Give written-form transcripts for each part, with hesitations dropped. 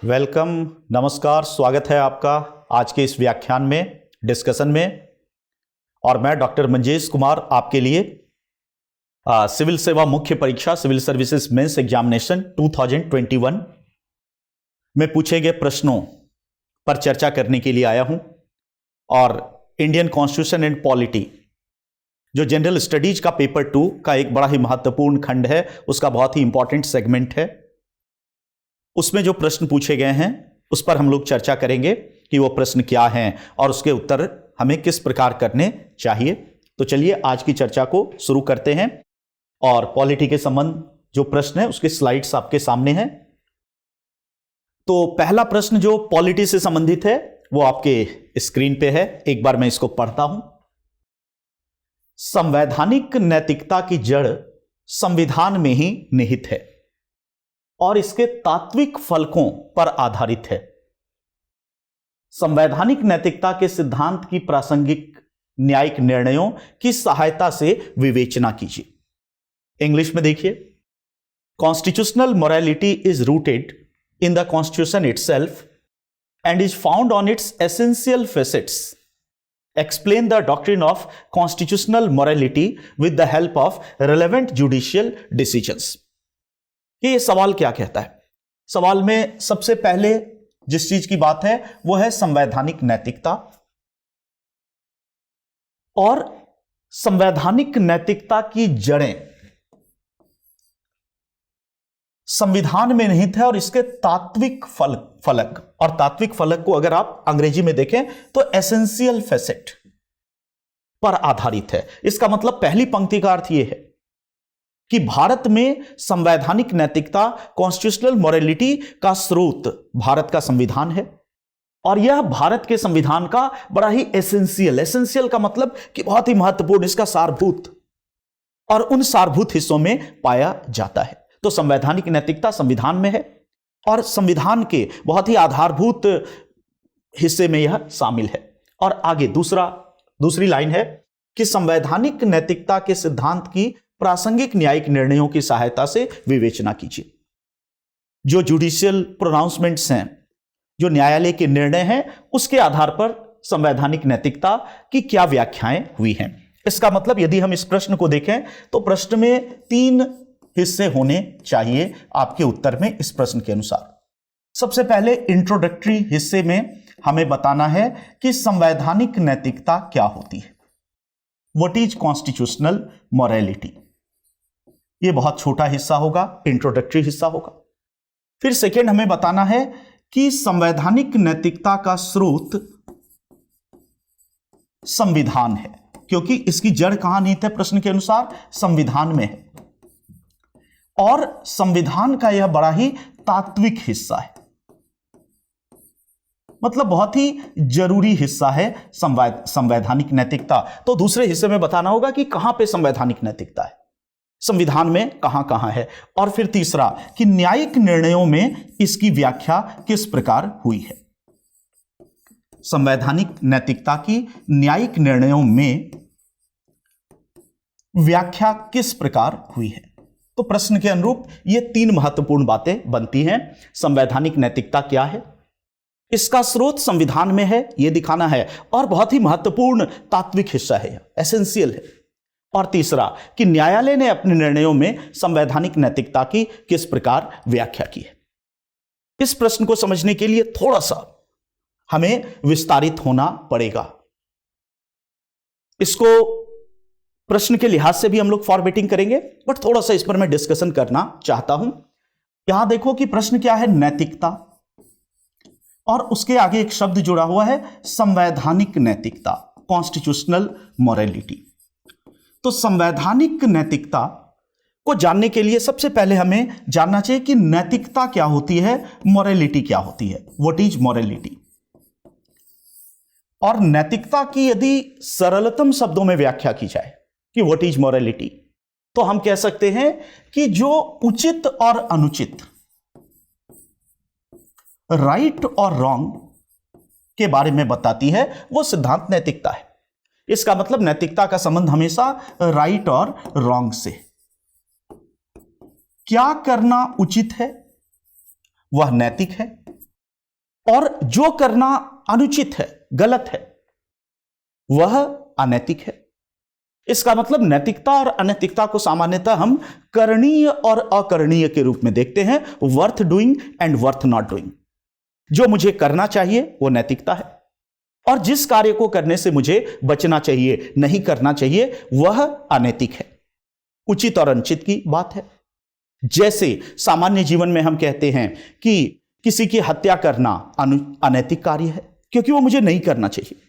Welcome, नमस्कार, स्वागत है आपका आज के इस व्याख्यान में, डिस्कशन में। और मैं डॉक्टर मंजेश कुमार आपके लिए सिविल सेवा मुख्य परीक्षा सिविल सर्विसेज मेंस एग्जामिनेशन 2021 में पूछे गए प्रश्नों पर चर्चा करने के लिए आया हूं। और इंडियन कॉन्स्टिट्यूशन एंड पॉलिटी जो जनरल स्टडीज का पेपर 2 का एक बड़ा ही महत्वपूर्ण खंड है, उसका बहुत ही इंपॉर्टेंट सेगमेंट है। उसमें जो प्रश्न पूछे गए हैं उस पर हम लोग चर्चा करेंगे कि वो प्रश्न क्या हैं और उसके उत्तर हमें किस प्रकार करने चाहिए। तो चलिए आज की चर्चा को शुरू करते हैं। और पॉलिटी के संबंध जो प्रश्न है उसके स्लाइड्स आपके सामने हैं। तो पहला प्रश्न जो पॉलिटी से संबंधित है वो आपके स्क्रीन पे है। एक बार मैं इसको पढ़ता हूं। संवैधानिक नैतिकता की जड़ संविधान में ही निहित है और इसके तात्विक फलकों पर आधारित है। संवैधानिक नैतिकता के सिद्धांत की प्रासंगिक न्यायिक निर्णयों की सहायता से विवेचना कीजिए। इंग्लिश में देखिए, constitutional morality is rooted in the constitution itself and is found on it's essential facets. Explain the doctrine of constitutional morality with the help of relevant judicial decisions. ये सवाल क्या कहता है? सवाल में सबसे पहले जिस चीज की बात है वो है संवैधानिक नैतिकता। और संवैधानिक नैतिकता की जड़ें संविधान में निहित है और इसके तात्विक फलक, और तात्विक फलक को अगर आप अंग्रेजी में देखें तो एसेंशियल फेसेट पर आधारित है। इसका मतलब पहली पंक्ति का अर्थ यह है कि भारत में संवैधानिक नैतिकता, कॉन्स्टिट्यूशनल मोरालिटी का स्रोत भारत का संविधान है और यह भारत के संविधान का बड़ा ही एसेंशियल का मतलब कि बहुत ही महत्वपूर्ण, इसका सारभूत और उन सारभूत हिस्सों में पाया जाता है। तो संवैधानिक नैतिकता संविधान में है और संविधान के बहुत ही आधारभूत हिस्से में यह शामिल है। और आगे दूसरी लाइन है कि संवैधानिक नैतिकता के सिद्धांत की प्रासंगिक न्यायिक निर्णयों की सहायता से विवेचना कीजिए। जो जुडिशियल प्रोनाउंसमेंट्स हैं, जो न्यायालय के निर्णय हैं, उसके आधार पर संवैधानिक नैतिकता की क्या व्याख्याएं हुई हैं। इसका मतलब यदि हम इस प्रश्न को देखें तो प्रश्न में 3 हिस्से होने चाहिए आपके उत्तर में इस प्रश्न के अनुसार। सबसे पहले इंट्रोडक्टरी हिस्से में हमें बताना है कि संवैधानिक नैतिकता क्या होती है। व्हाट इज कॉन्स्टिट्यूशनल मोरालिटी, ये बहुत छोटा हिस्सा होगा, इंट्रोडक्टरी हिस्सा होगा। फिर सेकेंड हमें बताना है कि संवैधानिक नैतिकता का स्रोत संविधान है, क्योंकि इसकी जड़ कहां निहित है प्रश्न के अनुसार? संविधान में है। और संविधान का यह बड़ा ही तात्विक हिस्सा है, मतलब बहुत ही जरूरी हिस्सा है संवैधानिक नैतिकता। तो दूसरे हिस्से में बताना होगा कि कहां पे संवैधानिक नैतिकता है, संविधान में कहां है। और फिर तीसरा कि न्यायिक निर्णयों में इसकी व्याख्या किस प्रकार हुई है। संवैधानिक नैतिकता की न्यायिक निर्णयों में व्याख्या किस प्रकार हुई है। तो प्रश्न के अनुरूप ये 3 महत्वपूर्ण बातें बनती हैं। संवैधानिक नैतिकता क्या है, इसका स्रोत संविधान में है, यह दिखाना है, और बहुत ही महत्वपूर्ण तात्विक हिस्सा है, एसेंशियल है। और तीसरा कि न्यायालय ने अपने निर्णयों में संवैधानिक नैतिकता की किस प्रकार व्याख्या की है। इस प्रश्न को समझने के लिए थोड़ा सा हमें विस्तारित होना पड़ेगा। इसको प्रश्न के लिहाज से भी हम लोग फॉर्मेटिंग करेंगे, बट थोड़ा सा इस पर मैं डिस्कशन करना चाहता हूं। यहां देखो कि प्रश्न क्या है, नैतिकता, और उसके आगे एक शब्द जुड़ा हुआ है संवैधानिक नैतिकता, कॉन्स्टिट्यूशनल मोरालिटी। तो संवैधानिक नैतिकता को जानने के लिए सबसे पहले हमें जानना चाहिए कि नैतिकता क्या होती है, मोरालिटी क्या होती है, व्हाट इज मोरालिटी। और नैतिकता की यदि सरलतम शब्दों में व्याख्या की जाए कि व्हाट इज मोरालिटी, तो हम कह सकते हैं कि जो उचित और अनुचित, राइट और रॉन्ग के बारे में बताती है, वो सिद्धांत नैतिकता है। इसका मतलब नैतिकता का संबंध हमेशा राइट और रॉन्ग से। क्या करना उचित है वह नैतिक है, और जो करना अनुचित है, गलत है, वह अनैतिक है। इसका मतलब नैतिकता और अनैतिकता को सामान्यतः हम करणीय और अकरणीय के रूप में देखते हैं, worth doing and worth not doing. जो मुझे करना चाहिए वो नैतिकता है, और जिस कार्य को करने से मुझे बचना चाहिए, नहीं करना चाहिए, वह अनैतिक है। उचित और अनुचित की बात है। जैसे सामान्य जीवन में हम कहते हैं कि किसी की हत्या करना अनैतिक कार्य है क्योंकि वो मुझे नहीं करना चाहिए,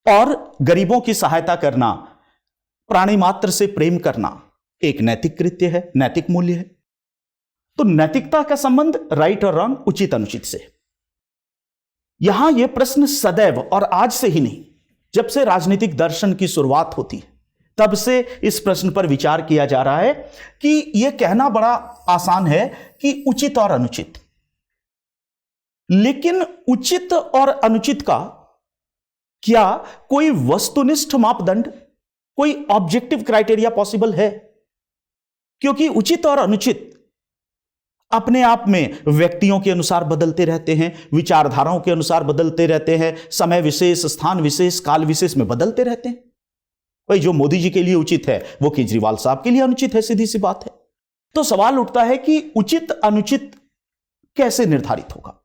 और गरीबों की सहायता करना, प्राणी मात्र से प्रेम करना एक नैतिक कृत्य है, नैतिक मूल्य है। तो नैतिकता का संबंध राइट और रॉन्ग, उचित अनुचित से। यहां यह प्रश्न सदैव, और आज से ही नहीं, जब से राजनीतिक दर्शन की शुरुआत होती है तब से इस प्रश्न पर विचार किया जा रहा है कि यह कहना बड़ा आसान है कि उचित और अनुचित, लेकिन उचित और अनुचित का क्या कोई वस्तुनिष्ठ मापदंड, कोई ऑब्जेक्टिव क्राइटेरिया पॉसिबल है? क्योंकि उचित और अनुचित अपने आप में व्यक्तियों के अनुसार बदलते रहते हैं, विचारधाराओं के अनुसार बदलते रहते हैं, समय विशेष, स्थान विशेष, काल विशेष में बदलते रहते हैं। भाई जो मोदी जी के लिए उचित है वो केजरीवाल साहब के लिए अनुचित है, सीधी सी बात है। तो सवाल उठता है कि उचित अनुचित कैसे निर्धारित होगा?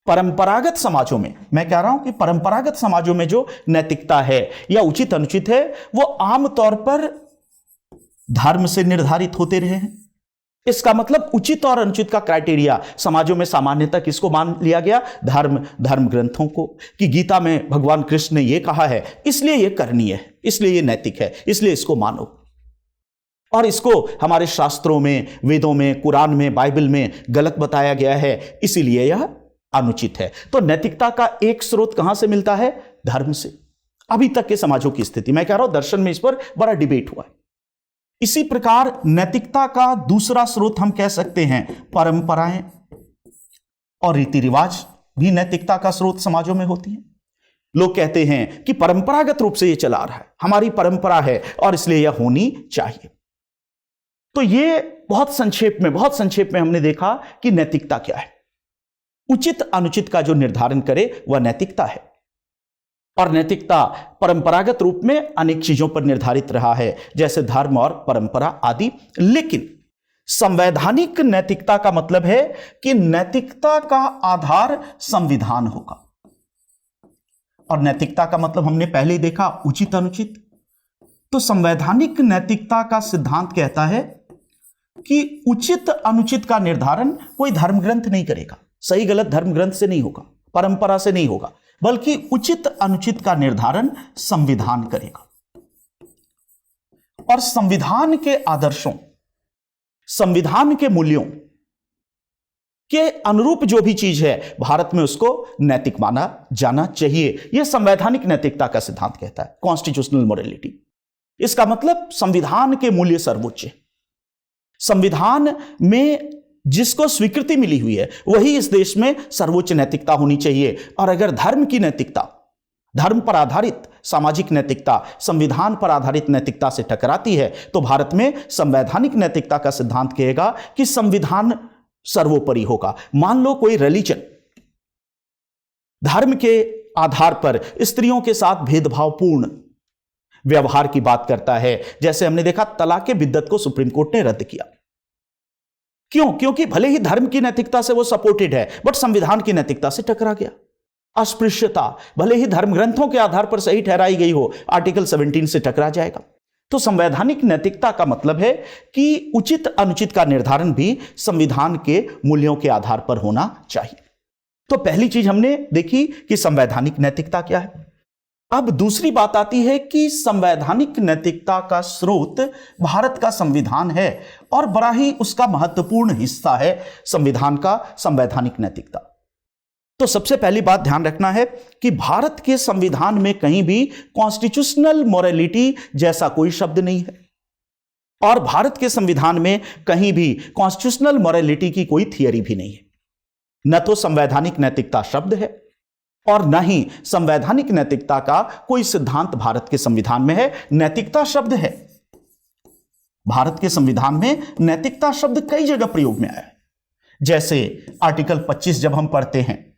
परंपरागत समाजों में, मैं कह रहा हूं कि परंपरागत समाजों में जो नैतिकता है या उचित अनुचित है वो आमतौर पर धर्म से निर्धारित होते रहे हैं। इसका मतलब उचित और अनुचित का क्राइटेरिया समाजों में सामान्यतः किसको मान लिया गया? धर्म ग्रंथों को, कि गीता में भगवान कृष्ण ने यह कहा है इसलिए यह करणीय है, इसलिए यह नैतिक है, इसलिए इसको मानो। और इसको हमारे शास्त्रों में, वेदों में, कुरान में, बाइबल में गलत बताया गया है, इसीलिए यह अनुचित है। तो नैतिकता का एक स्रोत कहां से मिलता है? धर्म से। अभी तक के समाजों की स्थिति, मैं कह रहा हूं दर्शन में इस पर बड़ा डिबेट हुआ है। इसी प्रकार नैतिकता का दूसरा स्रोत हम कह सकते हैं परंपराएं और रीति रिवाज भी नैतिकता का स्रोत समाजों में होती हैं। लोग कहते हैं कि परंपरागत रूप से यह चला आ रहा है, हमारी परंपरा है और इसलिए यह होनी चाहिए। तो यह बहुत संक्षेप में हमने देखा कि नैतिकता क्या है। उचित अनुचित का जो निर्धारण करे वह नैतिकता है, और नैतिकता परंपरागत रूप में अनेक चीजों पर निर्धारित रहा है, जैसे धर्म और परंपरा आदि। लेकिन संवैधानिक नैतिकता का मतलब है कि नैतिकता का आधार संविधान होगा। और नैतिकता का मतलब हमने पहले ही देखा, उचित अनुचित। तो संवैधानिक नैतिकता का सिद्धांत कहता है कि उचित अनुचित का निर्धारण कोई धर्म ग्रंथ नहीं करेगा, सही गलत धर्म ग्रंथ से नहीं होगा, परंपरा से नहीं होगा, बल्कि उचित अनुचित का निर्धारण संविधान करेगा। और संविधान के आदर्शों, संविधान के मूल्यों के अनुरूप जो भी चीज है भारत में उसको नैतिक माना जाना चाहिए। यह संवैधानिक नैतिकता का सिद्धांत कहता है, कॉन्स्टिट्यूशनल मोरालिटी। इसका मतलब संविधान के मूल्य सर्वोच्च है। संविधान में जिसको स्वीकृति मिली हुई है वही इस देश में सर्वोच्च नैतिकता होनी चाहिए। और अगर धर्म की नैतिकता, धर्म पर आधारित सामाजिक नैतिकता संविधान पर आधारित नैतिकता से टकराती है तो भारत में संवैधानिक नैतिकता का सिद्धांत कहेगा कि संविधान सर्वोपरि होगा। मान लो कोई रिलीजन धर्म के आधार पर स्त्रियों के साथ भेदभावपूर्ण व्यवहार की बात करता है, जैसे हमने देखा तलाक बिद्दत को सुप्रीम कोर्ट ने रद्द किया। क्यों? क्योंकि भले ही धर्म की नैतिकता से वो सपोर्टेड है बट संविधान की नैतिकता से टकरा गया। अस्पृश्यता भले ही धर्म ग्रंथों के आधार पर सही ठहराई गई हो, आर्टिकल 17 से टकरा जाएगा। तो संवैधानिक नैतिकता का मतलब है कि उचित अनुचित का निर्धारण भी संविधान के मूल्यों के आधार पर होना चाहिए। तो पहली चीज हमने देखी कि संवैधानिक नैतिकता क्या है। अब दूसरी बात आती है कि संवैधानिक नैतिकता का स्रोत भारत का संविधान है और बड़ा ही उसका महत्वपूर्ण हिस्सा है संविधान का संवैधानिक नैतिकता। तो सबसे पहली बात ध्यान रखना है कि भारत के संविधान में कहीं भी कॉन्स्टिट्यूशनल मोरालिटी जैसा कोई शब्द नहीं है, और भारत के संविधान में कहीं भी कॉन्स्टिट्यूशनल मोरालिटी की कोई थियरी भी नहीं है। न तो संवैधानिक नैतिकता शब्द है और न ही संवैधानिक नैतिकता का कोई सिद्धांत भारत के संविधान में है। नैतिकता शब्द है, भारत के संविधान में नैतिकता शब्द कई जगह प्रयोग में आया है। जैसे आर्टिकल 25 जब हम पढ़ते हैं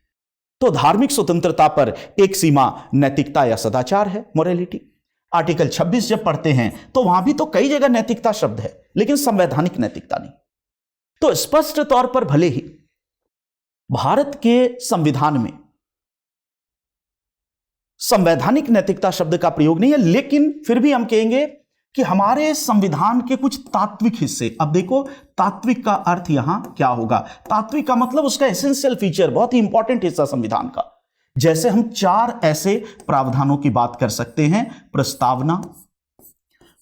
तो धार्मिक स्वतंत्रता पर एक सीमा नैतिकता या सदाचार है, मोरालिटी। आर्टिकल 26 जब पढ़ते हैं तो वहां भी तो कई जगह नैतिकता शब्द है, लेकिन संवैधानिक नैतिकता नहीं। तो स्पष्ट तौर पर भले ही भारत के संविधान में संवैधानिक नैतिकता शब्द का प्रयोग नहीं है, लेकिन फिर भी हम कहेंगे कि हमारे संविधान के कुछ तात्विक हिस्से, अब देखो तात्विक का अर्थ यहां क्या होगा। तात्विक का मतलब उसका एसेंशियल फीचर, बहुत ही इंपॉर्टेंट हिस्सा संविधान का। जैसे हम 4 ऐसे प्रावधानों की बात कर सकते हैं: प्रस्तावना,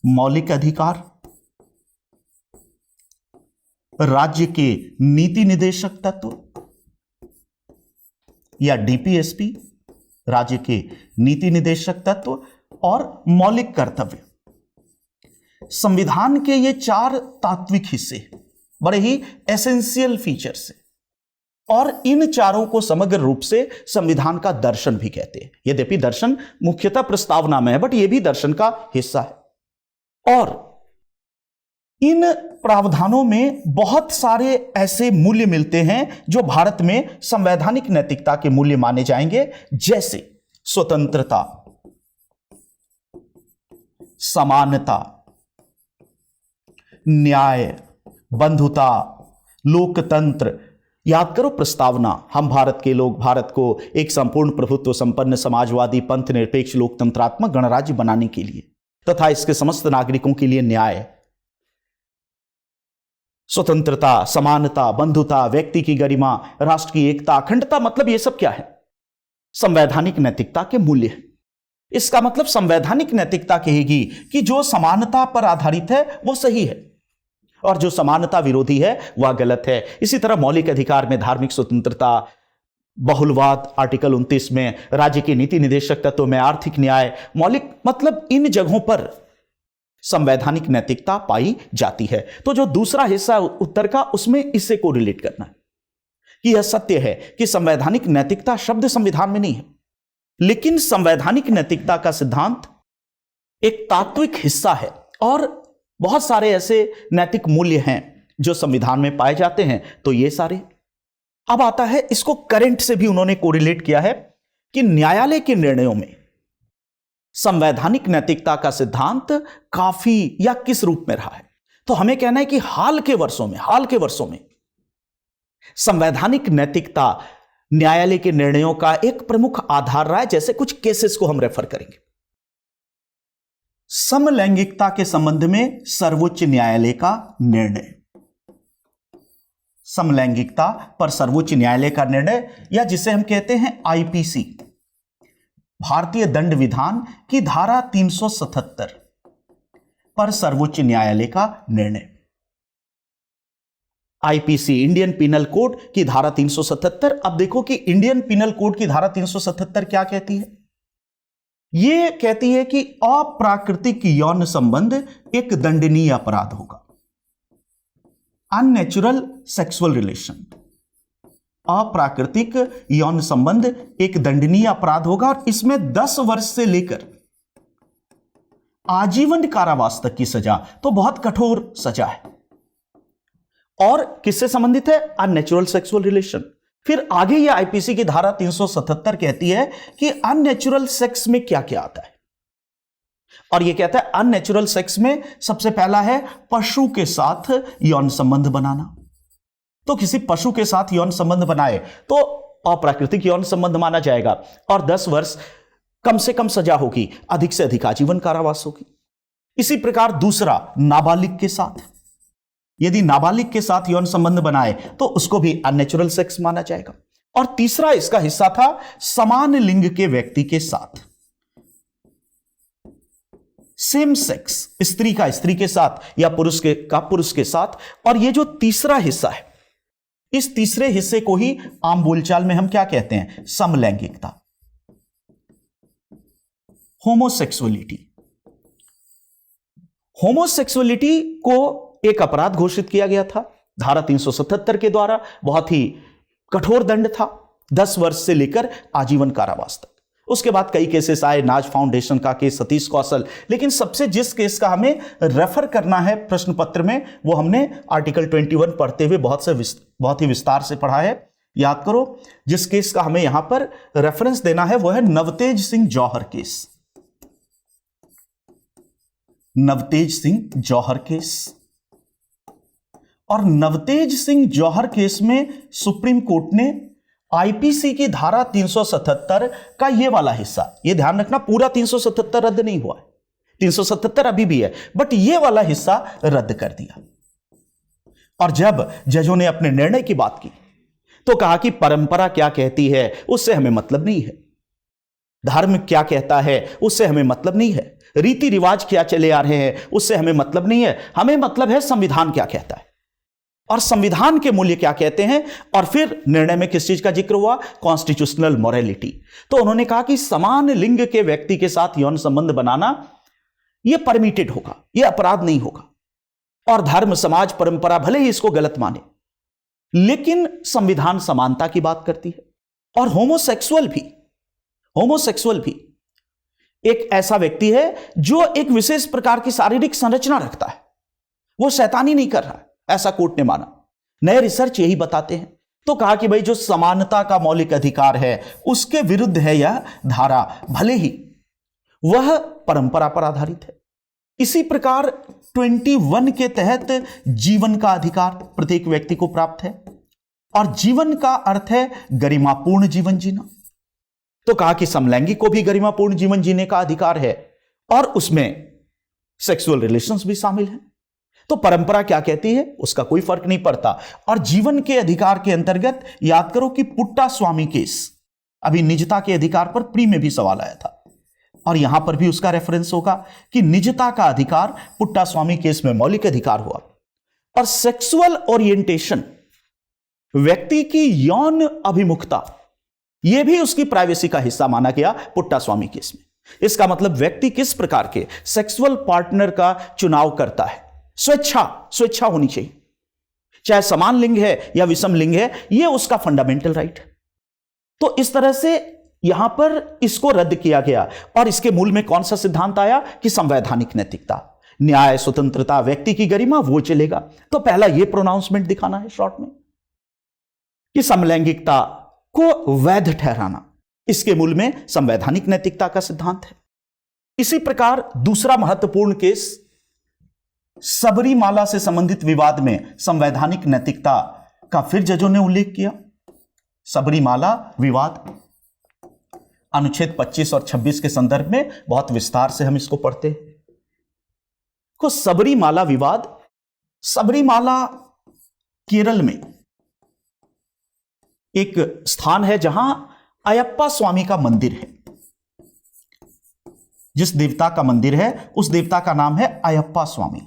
मौलिक अधिकार, राज्य के नीति निदेशक तत्व या डीपीएसपी, राज्य के नीति निदेशक तत्व, और मौलिक कर्तव्य। संविधान के ये 4 तात्विक हिस्से बड़े ही एसेंशियल फीचर्स हैं, और इन चारों को समग्र रूप से संविधान का दर्शन भी कहते हैं। यद्यपि दर्शन मुख्यतः प्रस्तावना में है, बट यह भी दर्शन का हिस्सा है। और इन प्रावधानों में बहुत सारे ऐसे मूल्य मिलते हैं जो भारत में संवैधानिक नैतिकता के मूल्य माने जाएंगे, जैसे स्वतंत्रता, समानता, न्याय, बंधुता, लोकतंत्र। याद करो प्रस्तावना, हम भारत के लोग भारत को एक संपूर्ण प्रभुत्व संपन्न समाजवादी पंथ निरपेक्ष लोकतंत्रात्मक गणराज्य बनाने के लिए तथा इसके समस्त नागरिकों के लिए न्याय, स्वतंत्रता, समानता, बंधुता, व्यक्ति की गरिमा, राष्ट्र की एकता, अखंडता, मतलब ये सब क्या है? संवैधानिक नैतिकता के मूल्य है। इसका मतलब संवैधानिक नैतिकता कहेगी कि जो समानता पर आधारित है वो सही है और जो समानता विरोधी है वह गलत है। इसी तरह मौलिक अधिकार में धार्मिक स्वतंत्रता, बहुलवाद आर्टिकल 29 में, राज्य के नीति निदेशक तत्व में आर्थिक न्याय, मौलिक, मतलब इन जगहों पर संवैधानिक नैतिकता पाई जाती है। तो जो दूसरा हिस्सा उत्तर का, उसमें इससे को रिलेट करना है कि यह सत्य है कि संवैधानिक नैतिकता शब्द संविधान में नहीं है, लेकिन संवैधानिक नैतिकता का सिद्धांत एक तात्विक हिस्सा है और बहुत सारे ऐसे नैतिक मूल्य हैं जो संविधान में पाए जाते हैं। तो ये सारे, अब आता है इसको करंट से भी उन्होंने कोरिलेट किया है कि न्यायालय के निर्णयों में संवैधानिक नैतिकता का सिद्धांत काफी या किस रूप में रहा है। तो हमें कहना है कि हाल के वर्षों में संवैधानिक नैतिकता न्यायालय के निर्णयों का एक प्रमुख आधार रहा है। जैसे कुछ केसेस को हम रेफर करेंगे। समलैंगिकता के संबंध में सर्वोच्च न्यायालय का निर्णय, समलैंगिकता पर सर्वोच्च न्यायालय का निर्णय, या जिसे हम कहते हैं आईपीसी, भारतीय दंड विधान की धारा 377 पर सर्वोच्च न्यायालय का निर्णय। आईपीसी, इंडियन पिनल कोड की धारा 377। अब देखो कि इंडियन पिनल कोड की धारा 377 क्या कहती है? यह कहती है कि अप्राकृतिक यौन संबंध एक दंडनीय अपराध होगा। अननेचुरल सेक्सुअल रिलेशन, अप्राकृतिक यौन संबंध एक दंडनीय अपराध होगा और इसमें 10 वर्ष से लेकर आजीवन कारावास तक की सजा, तो बहुत कठोर सजा है। और किससे संबंधित है? Unnatural sexual relation. फिर आगे ये आईपीसी की धारा 377 कहती है कि अननेचुरल सेक्स में क्या क्या आता है, और ये कहता है अननेचुरल सेक्स में सबसे पहला है पशु के साथ यौन संबंध बनाना। तो किसी पशु के साथ यौन संबंध बनाए तो अप्राकृतिक यौन संबंध माना जाएगा और 10 वर्ष कम से कम सजा होगी, अधिक से अधिक आजीवन कारावास होगी। इसी प्रकार दूसरा, नाबालिग के साथ, यदि नाबालिग के साथ यौन संबंध बनाए तो उसको भी अननेचुरल सेक्स माना जाएगा। और तीसरा इसका हिस्सा था समान लिंग के व्यक्ति के साथ, सेम सेक्स, स्त्री का स्त्री के साथ या पुरुष का पुरुष के साथ। और ये जो तीसरा हिस्सा है, इस तीसरे हिस्से को ही आम बोलचाल में हम क्या कहते हैं? समलैंगिकता, होमोसेक्सुअलिटी। होमोसेक्सुअलिटी को एक अपराध घोषित किया गया था धारा 377 के द्वारा। बहुत ही कठोर दंड था, 10 वर्ष से लेकर आजीवन कारावास तक। उसके बाद कई केसेस आए, नाज फाउंडेशन का केस, सतीश कौशल। लेकिन सबसे जिस केस का हमें रेफर करना है प्रश्न पत्र में, वो हमने आर्टिकल 21 पढ़ते हुए बहुत ही विस्तार से पढ़ा है। याद करो, जिस केस का हमें यहां पर रेफरेंस देना है वो है नवतेज सिंह जौहर केस। नवतेज सिंह जौहर केस। और नवतेज सिंह जौहर केस में सुप्रीम कोर्ट ने आईपीसी की धारा 377 का ये वाला हिस्सा, ये ध्यान रखना पूरा 377 रद्द नहीं हुआ है, 377 अभी भी है, बट ये वाला हिस्सा रद्द कर दिया। और जब जजों ने अपने निर्णय की बात की तो कहा कि परंपरा क्या कहती है उससे हमें मतलब नहीं है, धर्म क्या कहता है उससे हमें मतलब नहीं है, रीति रिवाज क्या चले आ रहे हैं उससे हमें मतलब नहीं है, हमें मतलब है संविधान क्या कहता है और संविधान के मूल्य क्या कहते हैं। और फिर निर्णय में किस चीज का जिक्र हुआ, कॉन्स्टिट्यूशनल मोरालिटी। तो उन्होंने कहा कि समान लिंग के व्यक्ति के साथ यौन संबंध बनाना यह परमिटेड होगा, यह अपराध नहीं होगा। और धर्म समाज परंपरा भले ही इसको गलत माने, लेकिन संविधान समानता की बात करती है। और होमोसेक्सुअल भी एक ऐसा व्यक्ति है जो एक विशेष प्रकार की शारीरिक संरचना रखता है, वो शैतानी नहीं कर रहा है, ऐसा कोर्ट ने माना। नए रिसर्च यही बताते हैं। तो कहा कि भाई जो समानता का मौलिक अधिकार है उसके विरुद्ध है यह धारा, भले ही वह परंपरा पर आधारित है। इसी प्रकार 21 के तहत जीवन का अधिकार प्रत्येक व्यक्ति को प्राप्त है और जीवन का अर्थ है गरिमापूर्ण जीवन जीना। तो कहा कि समलैंगिक को भी गरिमापूर्ण जीवन जीने का अधिकार है और उसमें सेक्सुअल रिलेशंस भी शामिल हैं। तो परंपरा क्या कहती है उसका कोई फर्क नहीं पड़ता। और जीवन के अधिकार के अंतर्गत याद करो कि पुट्टा स्वामी केस, अभी निजता के अधिकार पर प्री में भी सवाल आया था और यहां पर भी उसका रेफरेंस होगा कि निजता का अधिकार पुट्टा स्वामी केस में मौलिक अधिकार हुआ। और सेक्सुअल ओरिएंटेशन, व्यक्ति की यौन अभिमुखता, यह भी उसकी प्राइवेसी का हिस्सा माना गया पुट्टा स्वामी केस में। इसका मतलब व्यक्ति किस प्रकार के सेक्सुअल पार्टनर का चुनाव करता है, स्वेच्छा होनी चाहिए, चाहे समान लिंग है या विषम लिंग है, यह उसका फंडामेंटल राइट है। तो इस तरह से यहां पर इसको रद्द किया गया। और इसके मूल में कौन सा सिद्धांत आया कि संवैधानिक नैतिकता, न्याय, स्वतंत्रता, व्यक्ति की गरिमा, वो चलेगा। तो पहला यह प्रोनाउंसमेंट दिखाना है शॉर्ट में कि समलैंगिकता को वैध ठहराना, इसके मूल में संवैधानिक नैतिकता का सिद्धांत है। इसी प्रकार दूसरा महत्वपूर्ण केस सबरीमाला से संबंधित विवाद में संवैधानिक नैतिकता का फिर जजों ने उल्लेख किया। सबरीमाला विवाद अनुच्छेद 25 और 26 के संदर्भ में बहुत विस्तार से हम इसको पढ़ते हैं। को सबरीमाला विवाद, सबरीमाला केरल में एक स्थान है जहां अयप्पा स्वामी का मंदिर है। जिस देवता का मंदिर है उस देवता का नाम है अयप्पा स्वामी।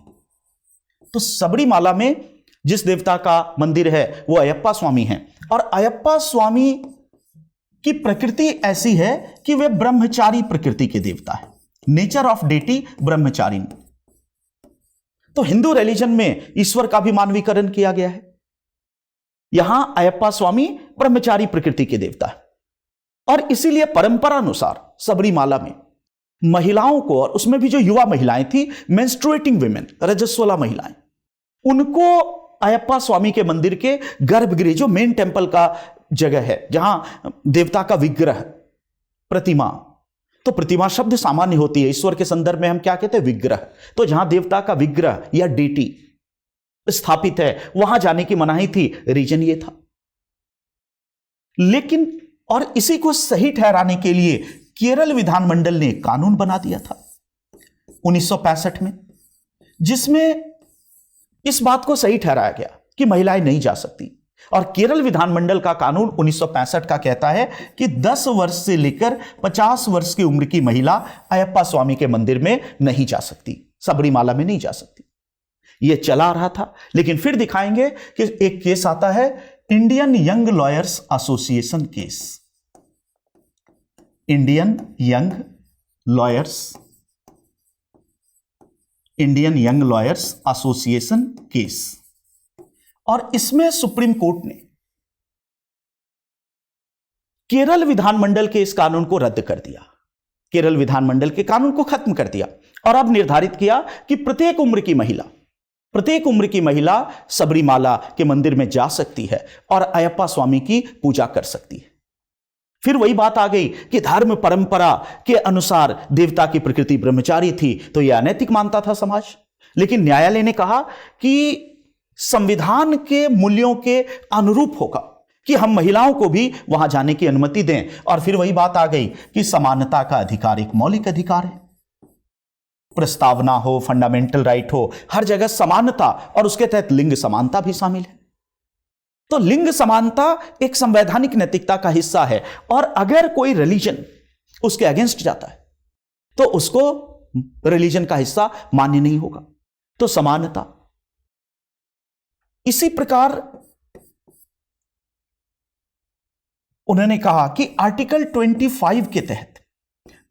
तो सबरीमाला में जिस देवता का मंदिर है वो अयप्पा स्वामी है और अयप्पा स्वामी की प्रकृति ऐसी है कि वे ब्रह्मचारी प्रकृति के देवता है। नेचर ऑफ डेटी ब्रह्मचारी। तो हिंदू रिलीजन में ईश्वर का भी मानवीकरण किया गया है। यहां अयप्पा स्वामी ब्रह्मचारी प्रकृति के देवता है और इसीलिए परंपरा अनुसार सबरीमाला में महिलाओं को, और उसमें भी जो युवा महिलाएं थी, मेंस्ट्रुएटिंग विमेन, रजस्वला महिलाएं, उनको अयप्पा स्वामी के मंदिर के गर्भगृह, जो मेन टेंपल का जगह है जहां देवता का विग्रह, प्रतिमा, तो प्रतिमा शब्द सामान्य होती है, ईश्वर के संदर्भ में हम क्या कहते हैं, विग्रह। तो जहां देवता का विग्रह या डेटी स्थापित है वहां जाने की मनाही थी। रीजन ये था। लेकिन और इसी को सही ठहराने के लिए केरल विधानमंडल ने एक कानून बना दिया था 1965 में, जिसमें इस बात को सही ठहराया गया कि महिलाएं नहीं जा सकती। और केरल विधानमंडल का कानून 1965 का कहता है कि 10 वर्ष से लेकर 50 वर्ष की उम्र की महिला अयप्पा स्वामी के मंदिर में नहीं जा सकती, सबरीमाला में नहीं जा सकती। यह चला रहा था, लेकिन फिर दिखाएंगे कि एक केस आता है, Indian young lawyers association case. Indian young lawyers association case. और इसमें सुप्रीम कोर्ट ने केरल विधानमंडल के इस कानून को रद्द कर दिया, केरल विधानमंडल के कानून को खत्म कर दिया और अब निर्धारित किया कि प्रत्येक उम्र की महिला प्रत्येक उम्र की महिला सबरीमाला के मंदिर में जा सकती है और अयप्पा स्वामी की पूजा कर सकती है। फिर वही बात आ गई कि धर्म परंपरा के अनुसार देवता की प्रकृति ब्रह्मचारी थी, तो यह अनैतिक मानता था समाज। लेकिन न्यायालय ने कहा कि संविधान के मूल्यों के अनुरूप होगा कि हम महिलाओं को भी वहां जाने की अनुमति दें। और फिर वही बात आ गई कि समानता का अधिकार एक मौलिक अधिकार है। प्रस्तावना हो, फंडामेंटल राइट हो, हर जगह समानता, और उसके तहत लिंग समानता भी शामिल है। तो लिंग समानता एक संवैधानिक नैतिकता का हिस्सा है, और अगर कोई रिलीजन उसके अगेंस्ट जाता है तो उसको रिलीजन का हिस्सा मान्य नहीं होगा। तो समानता। इसी प्रकार उन्होंने कहा कि आर्टिकल 25 के तहत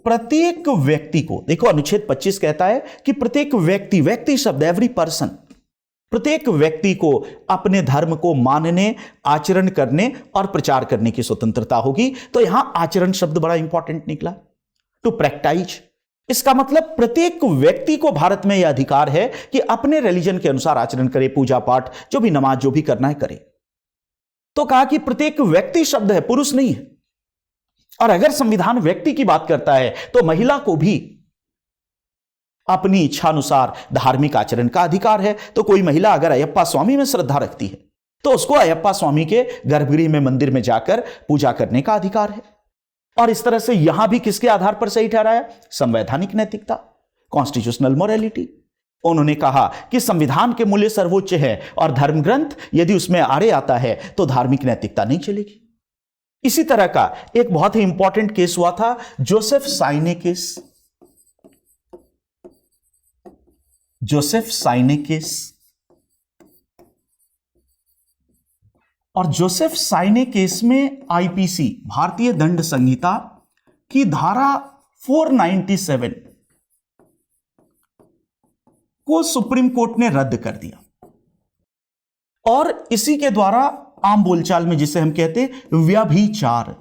प्रत्येक व्यक्ति को, देखो अनुच्छेद 25 कहता है कि प्रत्येक व्यक्ति शब्द एवरी पर्सन, प्रत्येक व्यक्ति को अपने धर्म को मानने, आचरण करने और प्रचार करने की स्वतंत्रता होगी। तो यहां आचरण शब्द बड़ा इंपॉर्टेंट निकला, टू प्रैक्टाइज। इसका मतलब प्रत्येक व्यक्ति को भारत में यह अधिकार है कि अपने रिलीजन के अनुसार आचरण करे, पूजा पाठ, जो भी नमाज, जो भी करना है करे। तो कहा कि प्रत्येक व्यक्ति शब्द है, पुरुष नहीं है। और अगर संविधान व्यक्ति की बात करता है तो महिला को भी अपनी इच्छा अनुसार धार्मिक आचरण का अधिकार है। तो कोई महिला अगर अयप्पा स्वामी में श्रद्धा रखती है तो उसको अयप्पा स्वामी के गर्भगृह में, मंदिर में जाकर पूजा करने का अधिकार है। और इस तरह से यहां भी किसके आधार पर सही ठहराया? संवैधानिक नैतिकता, कॉन्स्टिट्यूशनल मोरालिटी। उन्होंने कहा कि संविधान के मूल्य सर्वोच्च है और धर्म ग्रंथ यदि उसमें आड़े आता है तो धार्मिक नैतिकता नहीं चलेगी। इसी तरह का एक बहुत ही इंपॉर्टेंट केस हुआ था, जोसेफ साइने केस। जोसेफ साइने केस। और जोसेफ साइने केस में आईपीसी, भारतीय दंड संहिता की धारा 497 को सुप्रीम कोर्ट ने रद्द कर दिया। और इसी के द्वारा आम बोलचाल में जिसे हम कहते हैं व्यभिचार,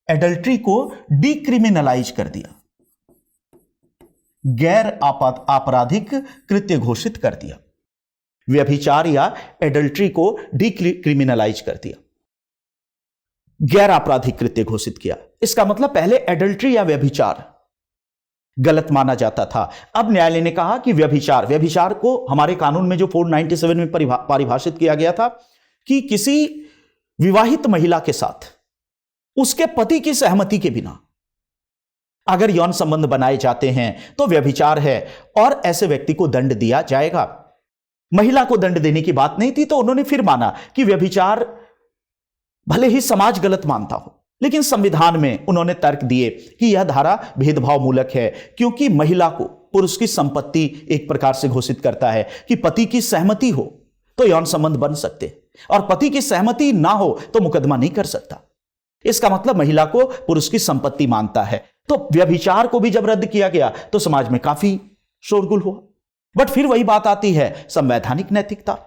एडल्ट्री को डिक्रिमिनलाइज कर दिया, गैर आपराधिक कृत्य घोषित कर दिया। व्यभिचार या एडल्ट्री को डिक्रिमिनलाइज कर दिया, गैर आपराधिक कृत्य घोषित किया। इसका मतलब पहले एडल्ट्री या व्यभिचार गलत माना जाता था। अब न्यायालय ने कहा कि व्यभिचार को हमारे कानून में जो 497 में परिभाषित किया गया था कि किसी विवाहित महिला के साथ उसके पति की सहमति के बिना अगर यौन संबंध बनाए जाते हैं तो व्यभिचार है और ऐसे व्यक्ति को दंड दिया जाएगा। महिला को दंड देने की बात नहीं थी, तो उन्होंने फिर माना कि व्यभिचार भले ही समाज गलत मानता हो, लेकिन संविधान में उन्होंने तर्क दिए कि यह धारा भेदभाव मूलक है, क्योंकि महिला को पुरुष की संपत्ति एक प्रकार से घोषित करता है कि पति की सहमति हो तो यौन संबंध बन सकते, और पति की सहमति ना हो तो मुकदमा नहीं कर सकता। इसका मतलब महिला को पुरुष की संपत्ति मानता है। तो व्यभिचार को भी जब रद्द किया गया तो समाज में काफी शोरगुल हुआ। बट फिर वही बात आती है, संवैधानिक नैतिकता।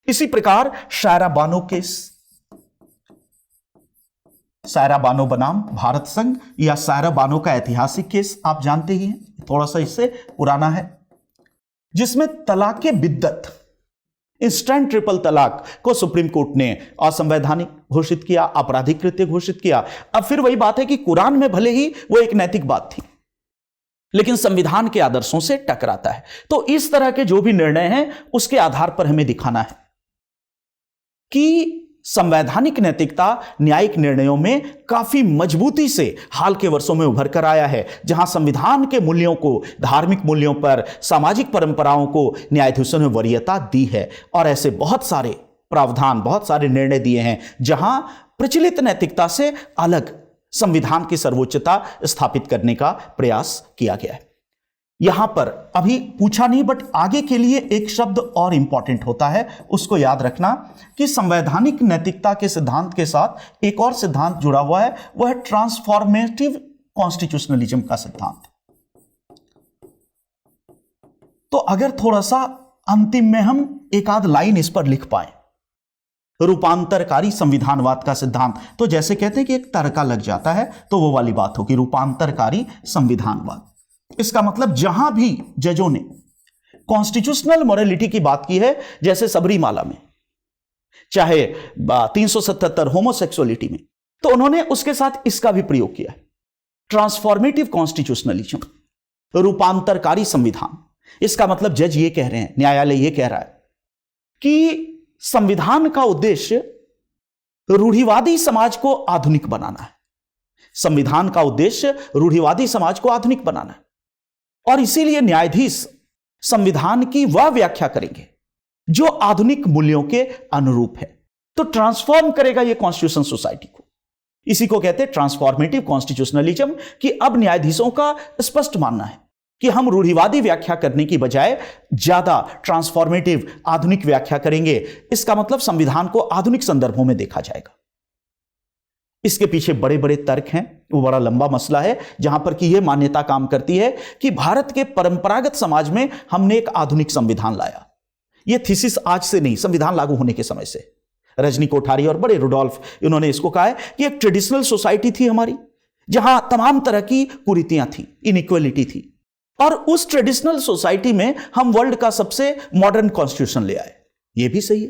इसी प्रकार शायरा बानो केस, सायरा बानो बनाम भारत संघ या सायरा बानो का ऐतिहासिक केस आप जानते ही हैं, थोड़ा सा इससे पुराना है, जिसमें तलाक बिद्दत, इंस्टेंट ट्रिपल तलाक को सुप्रीम कोर्ट ने असंवैधानिक घोषित किया, आपराधिक कृत्य घोषित किया। अब फिर वही बात है कि कुरान में भले ही वो एक नैतिक बात थी, लेकिन संविधान के आदर्शों से टकराता है। तो इस तरह के जो भी निर्णय हैं उसके आधार पर हमें दिखाना है कि संवैधानिक नैतिकता न्यायिक निर्णयों में काफी मजबूती से हाल के वर्षों में उभर कर आया है, जहां संविधान के मूल्यों को, धार्मिक मूल्यों पर, सामाजिक परंपराओं को न्यायाधीशों ने वरीयता दी है। और ऐसे बहुत सारे प्रावधान, बहुत सारे निर्णय दिए हैं जहां प्रचलित नैतिकता से अलग संविधान की सर्वोच्चता स्थापित करने का प्रयास किया गया है। यहां पर अभी पूछा नहीं, बट आगे के लिए एक शब्द और इंपॉर्टेंट होता है, उसको याद रखना कि संवैधानिक नैतिकता के सिद्धांत के साथ एक और सिद्धांत जुड़ा हुआ है, वह है ट्रांसफॉर्मेटिव कॉन्स्टिट्यूशनलिज्म का सिद्धांत। तो अगर थोड़ा सा अंतिम में हम एक आध लाइन इस पर लिख पाए, रूपांतरकारी संविधानवाद का सिद्धांत, तो जैसे कहते हैं कि एक तड़का लग जाता है, तो वो वाली बात होगी, रूपांतरकारी संविधानवाद। इसका मतलब जहां भी जजों ने कॉन्स्टिट्यूशनल मोरालिटी की बात की है, जैसे सबरीमाला में, चाहे 377 होमोसेक्सुअलिटी में, तो उन्होंने उसके साथ इसका भी प्रयोग किया है, ट्रांसफॉर्मेटिव कॉन्स्टिट्यूशनलिज्म, रूपांतरकारी संविधान। इसका मतलब जज ये कह रहे हैं, न्यायालय ये कह रहा है कि संविधान का उद्देश्य रूढ़िवादी समाज को आधुनिक बनाना है। संविधान का उद्देश्य रूढ़िवादी समाज को आधुनिक बनाना है, और इसीलिए न्यायाधीश संविधान की वह व्याख्या करेंगे जो आधुनिक मूल्यों के अनुरूप है। तो ट्रांसफॉर्म करेगा यह कॉन्स्टिट्यूशन सोसाइटी को। इसी को कहते हैं ट्रांसफॉर्मेटिव कॉन्स्टिट्यूशनलिज्म, कि अब न्यायाधीशों का स्पष्ट मानना है कि हम रूढ़िवादी व्याख्या करने की बजाय ज्यादा ट्रांसफॉर्मेटिव आधुनिक व्याख्या करेंगे। इसका मतलब संविधान को आधुनिक संदर्भों में देखा जाएगा। इसके पीछे बड़े बड़े तर्क हैं, वो बड़ा लंबा मसला है, जहां पर कि यह मान्यता काम करती है कि भारत के परंपरागत समाज में हमने एक आधुनिक संविधान लाया। यह थीसिस आज से नहीं, संविधान लागू होने के समय से रजनी कोठारी और बड़े रुडोल्फ, इन्होंने इसको कहा है कि एक ट्रेडिशनल सोसाइटी थी हमारी, जहां तमाम तरह की कुरीतियां थी, इनइक्वालिटी थी, और उस ट्रेडिशनल सोसाइटी में हम वर्ल्ड का सबसे मॉडर्न कॉन्स्टिट्यूशन ले आए। यह भी सही है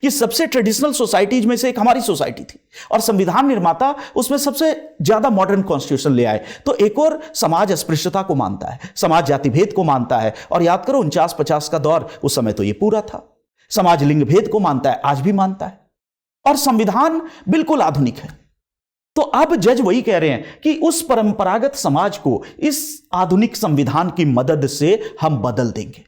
कि सबसे ट्रेडिशनल सोसाइटीज में से एक हमारी सोसाइटी थी, और संविधान निर्माता उसमें सबसे ज्यादा मॉडर्न कॉन्स्टिट्यूशन ले आए। तो एक और समाज अस्पृश्यता को मानता है, समाज जाति भेद को मानता है, और याद करो 49-50 का दौर, उस समय तो यह पूरा था। समाज लिंग भेद को मानता है, आज भी मानता है, और संविधान बिल्कुल आधुनिक है। तो अब जज वही कह रहे हैं कि उस परंपरागत समाज को इस आधुनिक संविधान की मदद से हम बदल देंगे,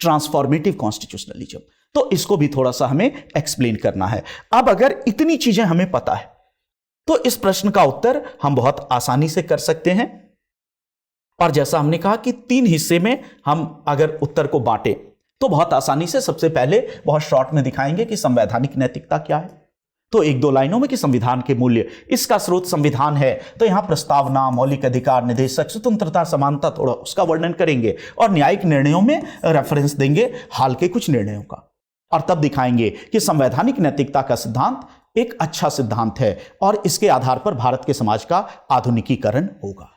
ट्रांसफॉर्मेटिव कॉन्स्टिट्यूशनलिज्म। तो इसको भी थोड़ा सा हमें एक्सप्लेन करना है। अब अगर इतनी चीजें हमें पता है तो इस प्रश्न का उत्तर हम बहुत आसानी से कर सकते हैं। और जैसा हमने कहा कि 3 हिस्से में हम अगर उत्तर को बांटें तो बहुत आसानी से, सबसे पहले बहुत शॉर्ट में दिखाएंगे कि संवैधानिक नैतिकता क्या है, तो 1-2 लाइनों में कि संविधान के मूल्य, इसका स्रोत संविधान है, तो यहां प्रस्तावना, मौलिक अधिकार, निदेशक, स्वतंत्रता, समानता, थोड़ा उसका वर्णन करेंगे, और न्यायिक निर्णयों में रेफरेंस देंगे हाल के कुछ निर्णयों का, और तब दिखाएंगे कि संवैधानिक नैतिकता का सिद्धांत एक अच्छा सिद्धांत है और इसके आधार पर भारत के समाज का आधुनिकीकरण होगा।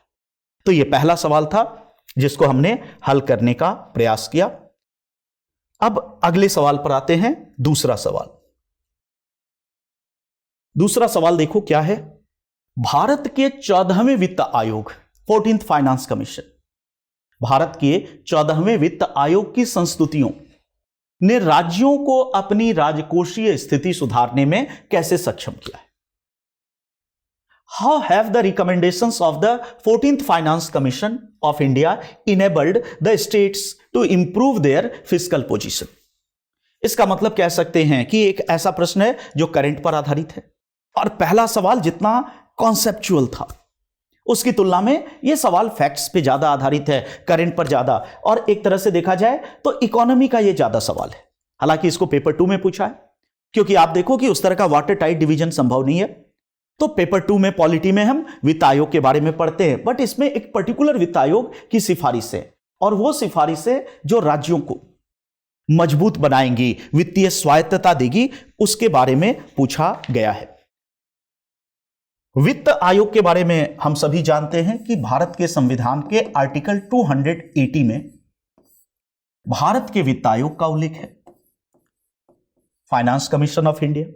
तो यह पहला सवाल था जिसको हमने हल करने का प्रयास किया। अब अगले सवाल पर आते हैं। दूसरा सवाल देखो क्या है। भारत के 14वें वित्त आयोग, 14th फाइनेंस कमीशन, भारत के 14वें वित्त आयोग की संस्तुतियों ने राज्यों को अपनी राजकोषीय स्थिति सुधारने में कैसे सक्षम किया है? How have the recommendations of the 14th Finance Commission of India enabled the states to improve their fiscal position? इसका मतलब कह सकते हैं कि एक ऐसा प्रश्न है जो करंट पर आधारित है, और पहला सवाल जितना कॉन्सेप्चुअल था उसकी तुलना में यह सवाल फैक्ट्स पे ज्यादा आधारित है, करंट पर ज्यादा, और एक तरह से देखा जाए तो इकोनॉमी का यह ज्यादा सवाल है। हालांकि इसको पेपर 2 में पूछा है, क्योंकि आप देखो कि उस तरह का वाटर टाइट डिवीजन संभव नहीं है। तो पेपर 2 में पॉलिटी में हम वित्त आयोग के बारे में पढ़ते हैं, बट इसमें एक पर्टिकुलर वित्त आयोग की सिफारिश है, और वो सिफारिशें जो राज्यों को मजबूत बनाएंगी, वित्तीय स्वायत्तता देगी, उसके बारे में पूछा गया है। वित्त आयोग के बारे में हम सभी जानते हैं कि भारत के संविधान के आर्टिकल 280 में भारत के वित्त आयोग का उल्लेख है, फाइनेंस कमीशन ऑफ इंडिया,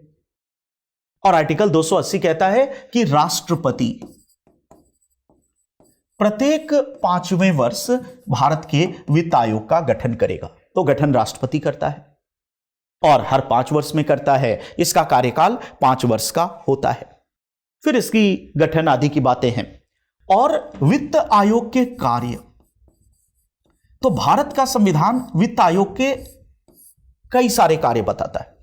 और आर्टिकल 280 कहता है कि राष्ट्रपति प्रत्येक 5वें वर्ष भारत के वित्त आयोग का गठन करेगा। तो गठन राष्ट्रपति करता है और हर 5 वर्ष में करता है। इसका कार्यकाल 5 वर्ष का होता है। फिर इसकी गठन आदि की बातें हैं। और वित्त आयोग के कार्य, तो भारत का संविधान वित्त आयोग के कई सारे कार्य बताता है।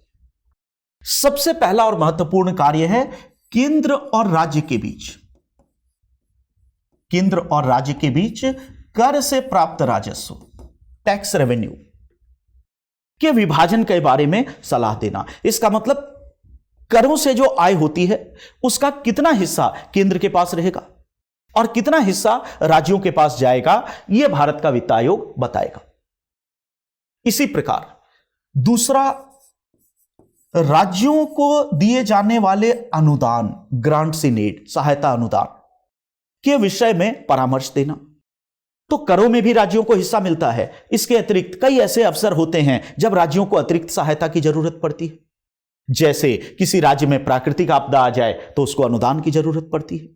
सबसे पहला और महत्वपूर्ण कार्य है केंद्र और राज्य के बीच कर से प्राप्त राजस्व, टैक्स रेवेन्यू के विभाजन के बारे में सलाह देना। इसका मतलब करों से जो आय होती है उसका कितना हिस्सा केंद्र के पास रहेगा और कितना हिस्सा राज्यों के पास जाएगा, यह भारत का वित्त आयोग बताएगा। इसी प्रकार दूसरा, राज्यों को दिए जाने वाले अनुदान, ग्रांट्स इन एड, सहायता अनुदान के विषय में परामर्श देना। तो करों में भी राज्यों को हिस्सा मिलता है। इसके अतिरिक्त कई ऐसे अवसर होते हैं जब राज्यों को अतिरिक्त सहायता की जरूरत पड़ती है। जैसे किसी राज्य में प्राकृतिक आपदा आ जाए तो उसको अनुदान की जरूरत पड़ती है।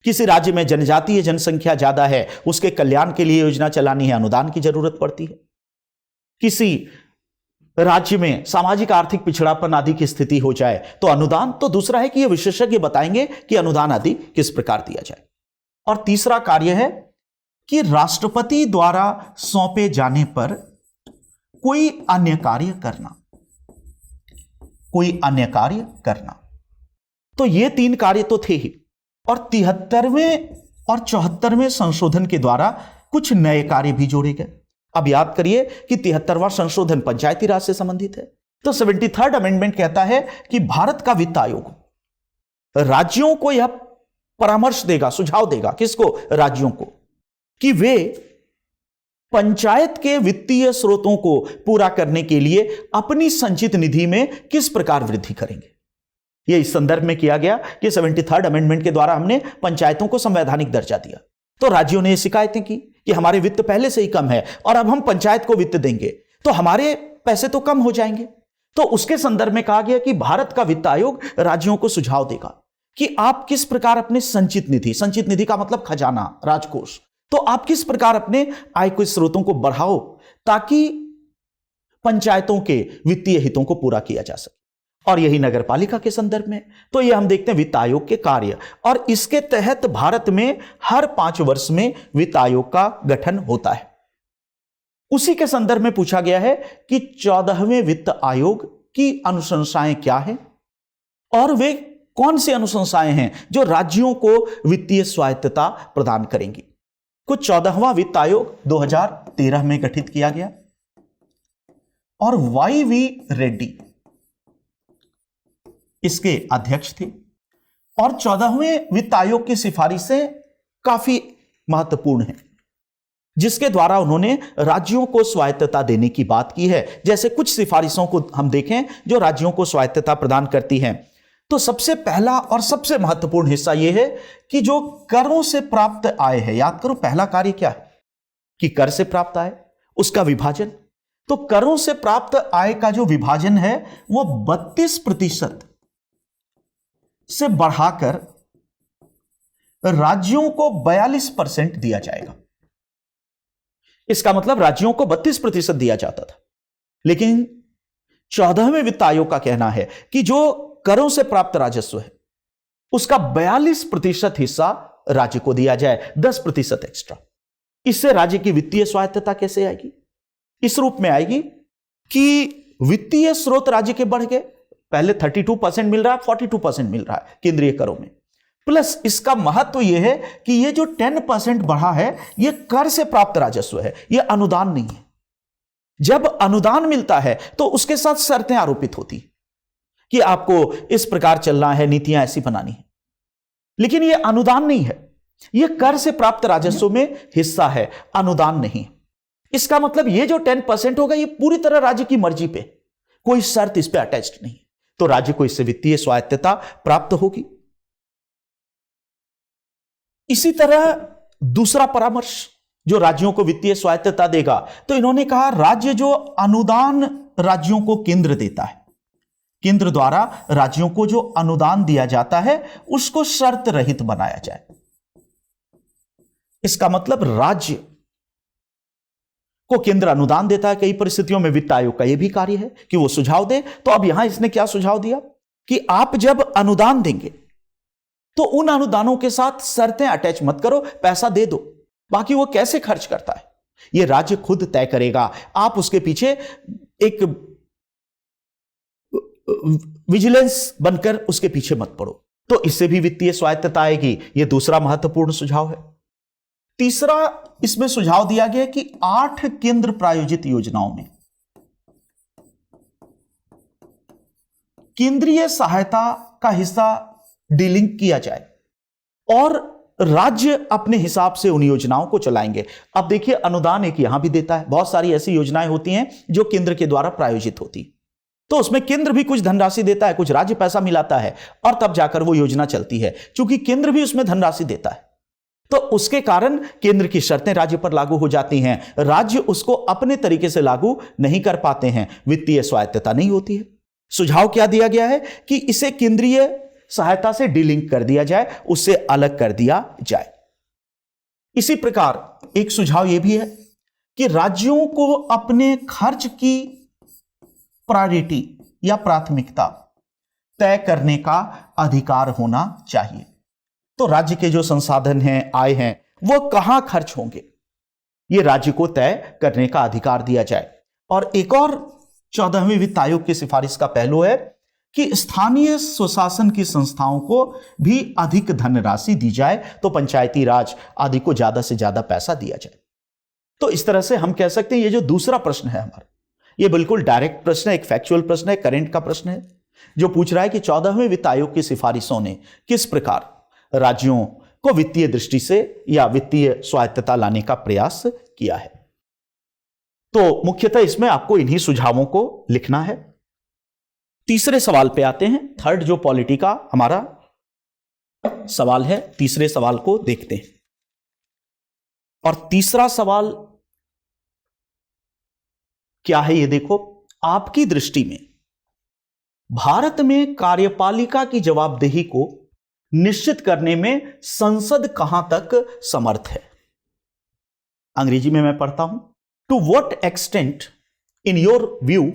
किसी राज्य में जनजातीय जनसंख्या ज्यादा है, उसके कल्याण के लिए योजना चलानी है, अनुदान की जरूरत पड़ती है। किसी राज्य में सामाजिक आर्थिक पिछड़ापन आदि की स्थिति हो जाए तो अनुदान। तो दूसरा है कि ये विशेषज्ञ बताएंगे कि अनुदान आदि किस प्रकार दिया जाए। और तीसरा कार्य है कि राष्ट्रपति द्वारा सौंपे जाने पर कोई अन्य कार्य करना, कोई अन्य कार्य करना। तो ये 3 कार्य तो थे ही। और 73वें और 74वें संशोधन के द्वारा कुछ नए कार्य भी जोड़े गए। अब याद करिए कि 73वां संशोधन पंचायती राज से संबंधित है। तो 73rd अमेंडमेंट कहता है कि भारत का वित्त आयोग राज्यों को यह परामर्श देगा, सुझाव देगा। किसको? राज्यों को, कि वे पंचायत के वित्तीय स्रोतों को पूरा करने के लिए अपनी संचित निधि में किस प्रकार वृद्धि करेंगे। यह इस संदर्भ में किया गया कि 73rd अमेंडमेंट के द्वारा हमने पंचायतों को संवैधानिक दर्जा दिया। तो राज्यों ने यह शिकायतें की कि हमारे वित्त पहले से ही कम है और अब हम पंचायत को वित्त देंगे तो हमारे पैसे तो कम हो जाएंगे। तो उसके संदर्भ में कहा गया कि भारत का वित्त आयोग राज्यों को सुझाव देगा कि आप किस प्रकार अपने संचित निधि का मतलब खजाना, राजकोष, तो आप किस प्रकार अपने आय के स्रोतों को बढ़ाओ ताकि पंचायतों के वित्तीय हितों को पूरा किया जा सके। और यही नगरपालिका के संदर्भ में, तो ये हम देखते हैं वित्त आयोग के कार्य। और इसके तहत भारत में हर 5 वर्ष में वित्त आयोग का गठन होता है। उसी के संदर्भ में पूछा गया है कि 14वें वित्त आयोग की अनुशंसाएं क्या है और वे कौन सी अनुशंसाएं हैं जो राज्यों को वित्तीय स्वायत्तता प्रदान करेंगी। कुछ 14वां वित्त आयोग 2013 में गठित किया गया और वाई.वी. रेड्डी इसके अध्यक्ष थे। और 14वें वित्त आयोग की सिफारिशें काफी महत्वपूर्ण हैं, जिसके द्वारा उन्होंने राज्यों को स्वायत्तता देने की बात की है। जैसे कुछ सिफारिशों को हम देखें जो राज्यों को स्वायत्तता प्रदान करती हैं, तो सबसे पहला और सबसे महत्वपूर्ण हिस्सा यह है कि जो करों से प्राप्त आय है, याद करो पहला कार्य क्या है कि कर से प्राप्त आय, उसका विभाजन। तो करों से प्राप्त आय का जो विभाजन है वो 32% से बढ़ाकर राज्यों को 42% दिया जाएगा। इसका मतलब राज्यों को 32% दिया जाता था, लेकिन 14वें वित्त आयोग का कहना है कि जो करों से प्राप्त राजस्व है उसका 42% हिस्सा राज्य को दिया जाए, 10% एक्स्ट्रा। इससे राज्य की वित्तीय स्वायत्तता कैसे आएगी? इस रूप में आएगी कि वित्तीय स्रोत राज्य के बढ़ गए, पहले 32% मिल रहा है, 42% मिल रहा है केंद्रीय करों में। प्लस इसका महत्व यह है कि यह जो 10% बढ़ा है यह कर से प्राप्त राजस्व है, यह अनुदान नहीं है। जब अनुदान मिलता है तो उसके साथ शर्तें आरोपित होती कि आपको इस प्रकार चलना है, नीतियां ऐसी बनानी है, लेकिन यह अनुदान नहीं है, यह कर से प्राप्त राजस्व में हिस्सा है, अनुदान नहीं। इसका मतलब यह जो 10% होगा यह पूरी तरह राज्य की मर्जी पे, कोई शर्त इस पे अटैच्ड नहीं, तो राज्य को इससे वित्तीय स्वायत्तता प्राप्त होगी। इसी तरह दूसरा परामर्श जो राज्यों को वित्तीय स्वायत्तता देगा, तो इन्होंने कहा राज्य जो अनुदान राज्यों को केंद्र देता है, केंद्र द्वारा राज्यों को जो अनुदान दिया जाता है उसको शर्त रहित बनाया जाए। इसका मतलब राज्य को केंद्र अनुदान देता है, कई परिस्थितियों में वित्त आयोग का यह भी कार्य है कि वो सुझाव दे। तो अब यहां इसने क्या सुझाव दिया कि आप जब अनुदान देंगे तो उन अनुदानों के साथ शर्तें अटैच मत करो, पैसा दे दो, बाकी वो कैसे खर्च करता है ये राज्य खुद तय करेगा। आप उसके पीछे एक विजिलेंस बनकर उसके पीछे मत पड़ो, तो इससे भी वित्तीय स्वायत्तता आएगी। यह दूसरा महत्वपूर्ण सुझाव है। तीसरा इसमें सुझाव दिया गया कि 8 केंद्र प्रायोजित योजनाओं में केंद्रीय सहायता का हिस्सा डीलिंक किया जाए और राज्य अपने हिसाब से उन योजनाओं को चलाएंगे। अब देखिए अनुदान एक यहां भी देता है, बहुत सारी ऐसी योजनाएं होती हैं जो केंद्र के द्वारा प्रायोजित होती, तो उसमें केंद्र भी कुछ धनराशि देता है, कुछ राज्य पैसा मिलाता है और तब जाकर वो योजना चलती है, क्योंकि केंद्र भी उसमें धनराशि देता है। तो उसके कारण केंद्र की शर्तें राज्य पर लागू हो जाती हैं, राज्य उसको अपने तरीके से लागू नहीं कर पाते हैं, वित्तीय स्वायत्तता नहीं होती है। सुझाव क्या दिया गया है कि इसे केंद्रीय सहायता से डीलिंक कर दिया जाए, उससे अलग कर दिया जाए। इसी प्रकार एक सुझाव यह भी है कि राज्यों को अपने खर्च की प्रायोरिटी या प्राथमिकता तय करने का अधिकार होना चाहिए। तो राज्य के जो संसाधन हैं, आय हैं, वो कहां खर्च होंगे, ये राज्य को तय करने का अधिकार दिया जाए। और एक और 14वें वित्त आयोग की सिफारिश का पहलू है कि स्थानीय स्वशासन की संस्थाओं को भी अधिक धनराशि दी जाए, तो पंचायती राज आदि को ज्यादा से ज्यादा पैसा दिया जाए। तो इस तरह से हम कह सकते हैं ये जो दूसरा प्रश्न है हमारा, ये बिल्कुल डायरेक्ट प्रश्न है, एक फैक्चुअल प्रश्न है, करंट का प्रश्न है, जो पूछ रहा है कि 14वें वित्त आयोग की सिफारिशों ने किस प्रकार राज्यों को वित्तीय दृष्टि से या वित्तीय स्वायत्तता लाने का प्रयास किया है। तो मुख्यतः इसमें आपको इन्हीं सुझावों को लिखना है। तीसरे सवाल पे आते हैं। थर्ड जो पॉलिटी का हमारा सवाल है, तीसरे सवाल को देखते हैं। और तीसरा सवाल क्या है, ये देखो, आपकी दृष्टि में भारत में कार्यपालिका की जवाबदेही को निश्चित करने में संसद कहां तक समर्थ है। अंग्रेजी में मैं पढ़ता हूं, to what extent in your view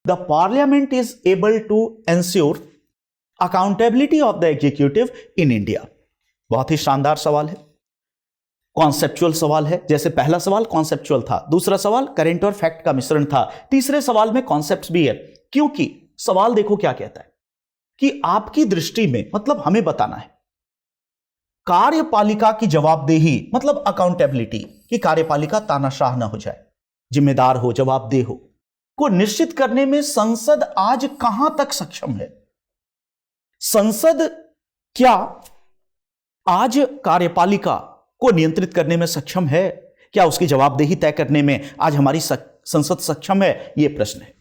the parliament is able to ensure accountability of the executive in India. बहुत ही शानदार सवाल है, कॉन्सेप्चुअल सवाल है। जैसे पहला सवाल कॉन्सेप्चुअल था, दूसरा सवाल करंट और फैक्ट का मिश्रण था, तीसरे सवाल में कॉन्सेप्ट्स भी है। क्योंकि सवाल देखो क्या कहता है कि आपकी दृष्टि में, मतलब हमें बताना है, कार्यपालिका की जवाबदेही मतलब अकाउंटेबिलिटी, कि कार्यपालिका तानाशाह ना हो जाए, जिम्मेदार हो, जवाबदेह हो, को निश्चित करने में संसद आज कहां तक सक्षम है। संसद क्या आज कार्यपालिका को नियंत्रित करने में सक्षम है? क्या उसकी जवाबदेही तय करने में आज हमारी संसद सक्षम है? यह प्रश्न है।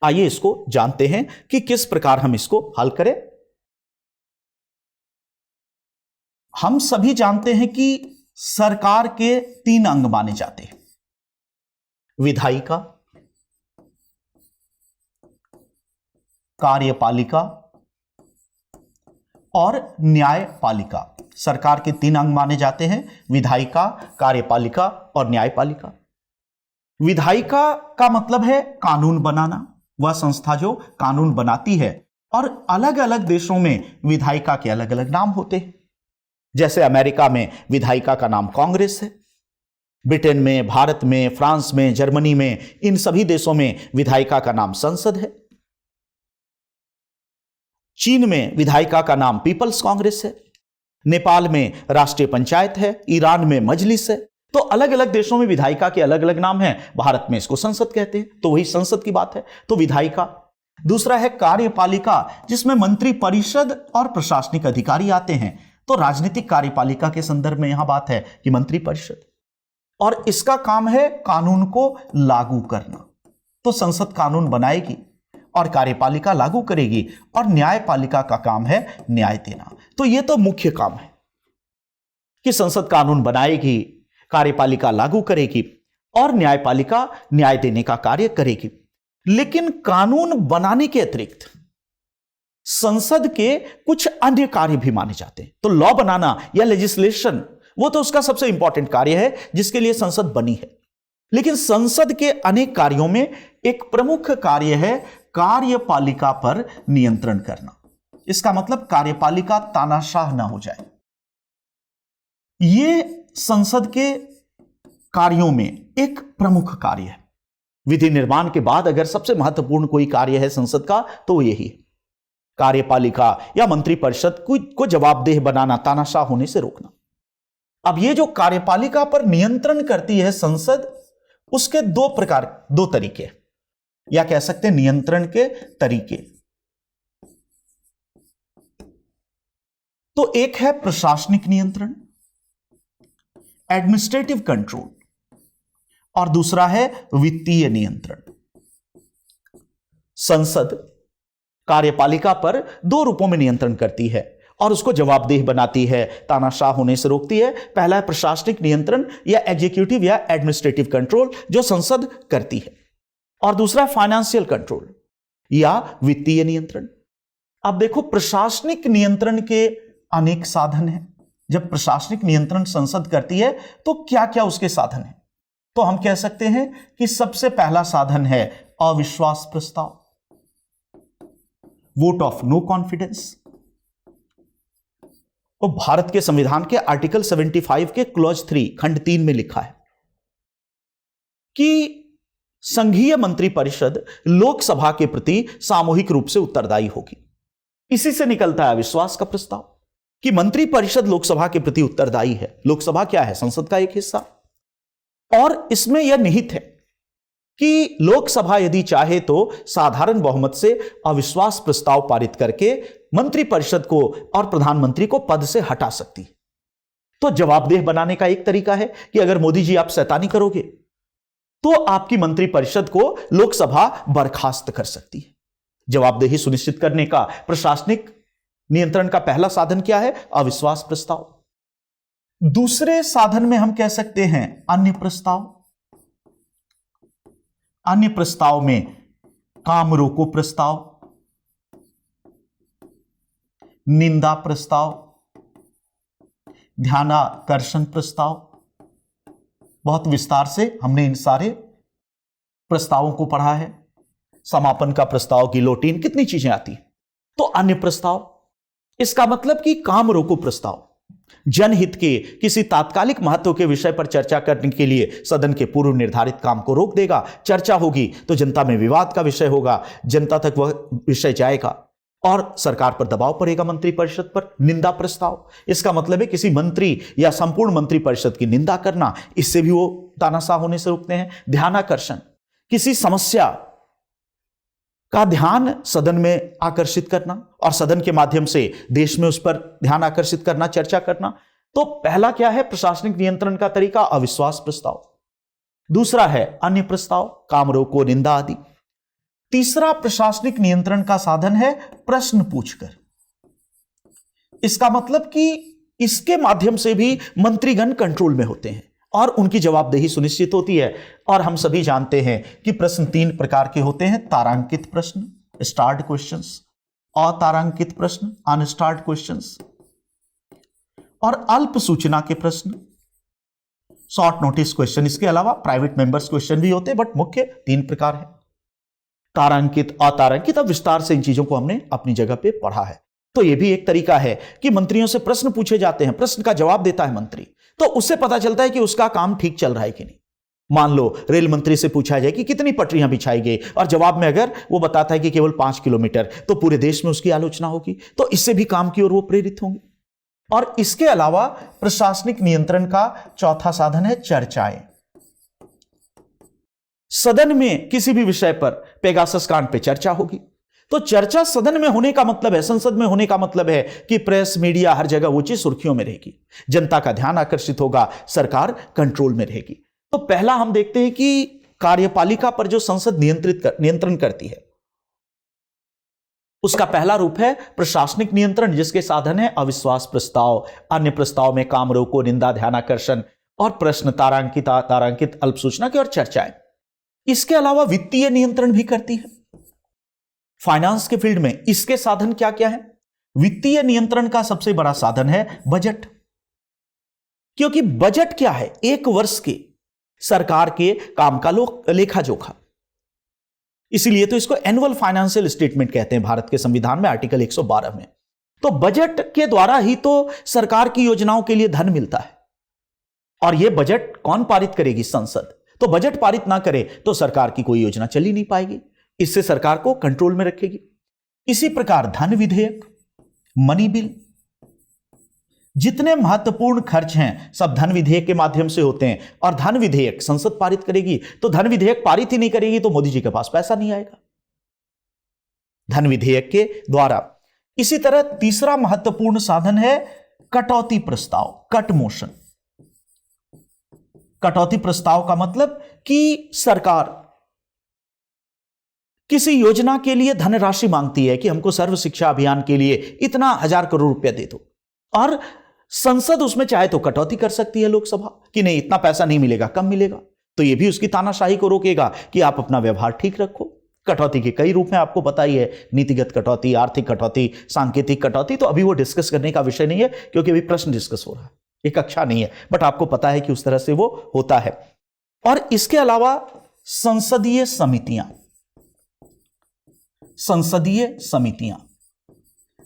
आइए इसको जानते हैं कि किस प्रकार हम इसको हल करें। हम सभी जानते हैं कि सरकार के 3 अंग माने जाते हैं, विधायिका, कार्यपालिका और न्यायपालिका। सरकार के 3 अंग माने जाते हैं, विधायिका, कार्यपालिका और न्यायपालिका। विधायिका का मतलब है कानून बनाना, वह संस्था जो कानून बनाती है। और अलग अलग देशों में विधायिका के अलग अलग नाम होते हैं। जैसे अमेरिका में विधायिका का नाम कांग्रेस है, ब्रिटेन में, भारत में, फ्रांस में, जर्मनी में, इन सभी देशों में विधायिका का नाम संसद है। चीन में विधायिका का नाम पीपल्स कांग्रेस है, नेपाल में राष्ट्रीय पंचायत है, ईरान में मजलिस है। तो अलग अलग देशों में विधायिका के अलग अलग नाम हैं, भारत में इसको संसद कहते हैं, तो वही संसद की बात है। तो विधायिका। दूसरा है कार्यपालिका, जिसमें मंत्री परिषद और प्रशासनिक अधिकारी आते हैं। तो राजनीतिक कार्यपालिका के संदर्भ में यहां बात है कि मंत्री परिषद, और इसका काम है कानून को लागू करना। तो संसद कानून बनाएगी और कार्यपालिका लागू करेगी, और न्यायपालिका का काम है न्याय देना। तो यह तो मुख्य काम है कि संसद कानून बनाएगी, कार्यपालिका लागू करेगी और न्यायपालिका न्याय देने का कार्य करेगी। लेकिन कानून बनाने के अतिरिक्त संसद के कुछ अन्य कार्य भी माने जाते हैं। तो लॉ बनाना या लेजिस्लेशन, वो तो उसका सबसे इंपॉर्टेंट कार्य है जिसके लिए संसद बनी है। लेकिन संसद के अनेक कार्यों में एक प्रमुख कार्य है कार्यपालिका पर नियंत्रण करना। इसका मतलब कार्यपालिका तानाशाह ना हो जाए। यह संसद के कार्यों में एक प्रमुख कार्य है। विधि निर्माण के बाद अगर सबसे महत्वपूर्ण कोई कार्य है संसद का, तो वो यही है, कार्यपालिका या मंत्रिपरिषद को जवाबदेह बनाना, तानाशाह होने से रोकना। अब ये जो कार्यपालिका पर नियंत्रण करती है संसद, उसके 2 तरीके, या कह सकते हैं नियंत्रण के तरीके। तो एक है प्रशासनिक नियंत्रण, एडमिनिस्ट्रेटिव कंट्रोल, और दूसरा है वित्तीय नियंत्रण। संसद कार्यपालिका पर 2 रूपों में नियंत्रण करती है, और उसको जवाबदेह बनाती है, तानाशाह होने से रोकती है। पहला है प्रशासनिक नियंत्रण या एग्जीक्यूटिव या एडमिनिस्ट्रेटिव कंट्रोल, जो संसद करती है। और दूसरा फाइनेंशियल कंट्रोल या वित्तीय नियंत्रण। अब देखो, प्रशासनिक नियंत्रण के अनेक साधन हैं। जब प्रशासनिक नियंत्रण संसद करती है तो क्या क्या उसके साधन हैं? तो हम कह सकते हैं कि सबसे पहला साधन है अविश्वास प्रस्ताव, वोट ऑफ नो कॉन्फिडेंस। तो भारत के संविधान के आर्टिकल 75 के क्लॉज 3 खंड 3 में लिखा है कि संघीय मंत्रिपरिषद लोकसभा के प्रति सामूहिक रूप से उत्तरदायी होगी। इसी से निकलता है अविश्वास का प्रस्ताव कि मंत्रिपरिषद लोकसभा के प्रति उत्तरदायी है। लोकसभा क्या है? संसद का एक हिस्सा। और इसमें यह निहित है कि लोकसभा यदि चाहे तो साधारण बहुमत से अविश्वास प्रस्ताव पारित करके मंत्रिपरिषद को और प्रधानमंत्री को पद से हटा सकती है। तो जवाबदेह बनाने का एक तरीका है कि अगर मोदी जी आप शैतानी करोगे तो आपकी मंत्रिपरिषद को लोकसभा बर्खास्त कर सकती है। जवाबदेही सुनिश्चित करने का प्रशासनिक नियंत्रण का पहला साधन क्या है? अविश्वास प्रस्ताव। दूसरे साधन में हम कह सकते हैं अन्य प्रस्ताव। अन्य प्रस्ताव में काम रोको प्रस्ताव, निंदा प्रस्ताव, ध्यानाकर्षण प्रस्ताव। बहुत विस्तार से हमने इन सारे प्रस्तावों को पढ़ा है। समापन का प्रस्ताव, गिलोटिन, कितनी चीजें आती हैं। तो अन्य प्रस्ताव, इसका मतलब कि काम रोको प्रस्ताव जनहित के किसी तात्कालिक महत्व के विषय पर चर्चा करने के लिए सदन के पूर्व निर्धारित काम को रोक देगा। चर्चा होगी तो जनता में विवाद का विषय होगा, जनता तक वह विषय जाएगा और सरकार पर दबाव पड़ेगा मंत्रिपरिषद पर। निंदा प्रस्ताव, इसका मतलब है किसी मंत्री या संपूर्ण मंत्रिपरिषद की निंदा करना, इससे भी वो तानाशाह होने से रोकते हैं। ध्यानाकर्षण, किसी समस्या का ध्यान सदन में आकर्षित करना और सदन के माध्यम से देश में उस पर ध्यान आकर्षित करना, चर्चा करना। तो पहला क्या है प्रशासनिक नियंत्रण का तरीका? अविश्वास प्रस्ताव। दूसरा है अन्य प्रस्ताव, काम रोको, निंदा आदि। तीसरा प्रशासनिक नियंत्रण का साधन है प्रश्न पूछकर। इसका मतलब कि इसके माध्यम से भी मंत्रीगण कंट्रोल में होते हैं और उनकी जवाबदेही सुनिश्चित होती है। और हम सभी जानते हैं कि प्रश्न 3 प्रकार के होते हैं: तारांकित प्रश्न, स्टार्ड क्वेश्चंस, अतारांकित प्रश्न, अनस्टार्ड क्वेश्चंस, और अल्प सूचना के प्रश्न, शॉर्ट नोटिस क्वेश्चन। इसके अलावा प्राइवेट मेंबर्स क्वेश्चन भी होते हैं, बट मुख्य 3 प्रकार है: तारांकित, अतारांकित। अब विस्तार से इन चीजों को हमने अपनी जगह पे पढ़ा है। तो यह भी एक तरीका है कि मंत्रियों से प्रश्न पूछे जाते हैं, प्रश्न का जवाब देता है मंत्री, तो उससे पता चलता है कि उसका काम ठीक चल रहा है कि नहीं। मान लो रेल मंत्री से पूछा जाए कि कितनी पटरियां बिछाई गई, और जवाब में अगर वो बताता है कि केवल 5 किलोमीटर, तो पूरे देश में उसकी आलोचना होगी। तो इससे भी काम की ओर वो प्रेरित होंगे। और इसके अलावा प्रशासनिक नियंत्रण का चौथा साधन है चर्चाएं। सदन में किसी भी विषय पर, पेगासस कांड पे चर्चा होगी, तो चर्चा सदन में होने का मतलब है, संसद में होने का मतलब है कि प्रेस, मीडिया, हर जगह वो चीज सुर्खियों में रहेगी, जनता का ध्यान आकर्षित होगा, सरकार कंट्रोल में रहेगी। तो पहला हम देखते हैं कि कार्यपालिका पर जो संसद नियंत्रण करती है, उसका पहला रूप है प्रशासनिक नियंत्रण, जिसके साधन है अविश्वास प्रस्ताव, अन्य प्रस्ताव में काम रोको, निंदा, ध्यानाकर्षण और प्रश्न, तारांकित, अतारांकित, अल्प सूचना की और चर्चाएं। इसके अलावा वित्तीय नियंत्रण भी करती है। फाइनेंस के फील्ड में इसके साधन क्या क्या है? वित्तीय नियंत्रण का सबसे बड़ा साधन है बजट, क्योंकि बजट क्या है? एक वर्ष के सरकार के काम का लेखा जोखा। इसीलिए तो इसको एनुअल फाइनेंशियल स्टेटमेंट कहते हैं भारत के संविधान में, आर्टिकल 112 में। तो बजट के द्वारा ही तो सरकार की योजनाओं के लिए धन मिलता है, और यह बजट कौन पारित करेगी? संसद। तो बजट पारित ना करे तो सरकार की कोई योजना चल ही नहीं पाएगी, इससे सरकार को कंट्रोल में रखेगी। इसी प्रकार धन विधेयक, मनी बिल, जितने महत्वपूर्ण खर्च हैं सब धन विधेयक के माध्यम से होते हैं, और धन विधेयक संसद पारित करेगी। तो धन विधेयक पारित ही नहीं करेगी तो मोदी जी के पास पैसा नहीं आएगा, धन विधेयक के द्वारा। इसी तरह तीसरा महत्वपूर्ण साधन है कटौती प्रस्ताव, कट मोशन। कटौती प्रस्ताव का मतलब कि सरकार किसी योजना के लिए धनराशि मांगती है कि हमको सर्व शिक्षा अभियान के लिए इतना 1000 करोड़ रुपया दे दो, और संसद उसमें चाहे तो कटौती कर सकती है, लोकसभा कि नहीं इतना पैसा नहीं मिलेगा, कम मिलेगा, तो यह भी उसकी तानाशाही को रोकेगा कि आप अपना व्यवहार ठीक रखो। कटौती के कई रूप में आपको पता ही है, नीतिगत कटौती, आर्थिक कटौती, सांकेतिक कटौती, तो अभी वो डिस्कस करने का विषय नहीं है क्योंकि अभी प्रश्न डिस्कस हो रहा है, एक कक्षा नहीं है, बट आपको पता है कि उस तरह से वो होता है। और इसके अलावा संसदीय समितियां,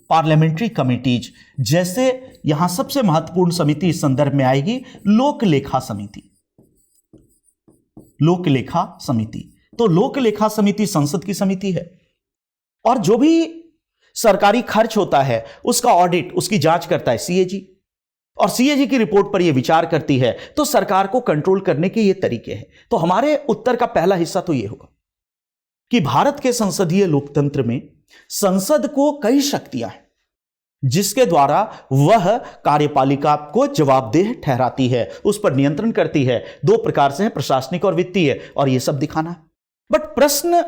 पार्लियामेंट्री कमिटीज, जैसे यहां सबसे महत्वपूर्ण समिति इस संदर्भ में आएगी लोकलेखा समिति। तो लोकलेखा समिति संसद की समिति है, और जो भी सरकारी खर्च होता है उसका ऑडिट, उसकी जांच करता है सीएजी, और सीएजी की रिपोर्ट पर यह विचार करती है। तो सरकार को कंट्रोल करने के ये तरीके हैं। तो हमारे उत्तर का पहला हिस्सा तो यह होगा कि भारत के संसदीय लोकतंत्र में संसद को कई शक्तियां हैं जिसके द्वारा वह कार्यपालिका को जवाबदेह ठहराती है, उस पर नियंत्रण करती है। दो प्रकार से है, प्रशासनिक और वित्तीय, और यह सब दिखाना है। बट प्रश्न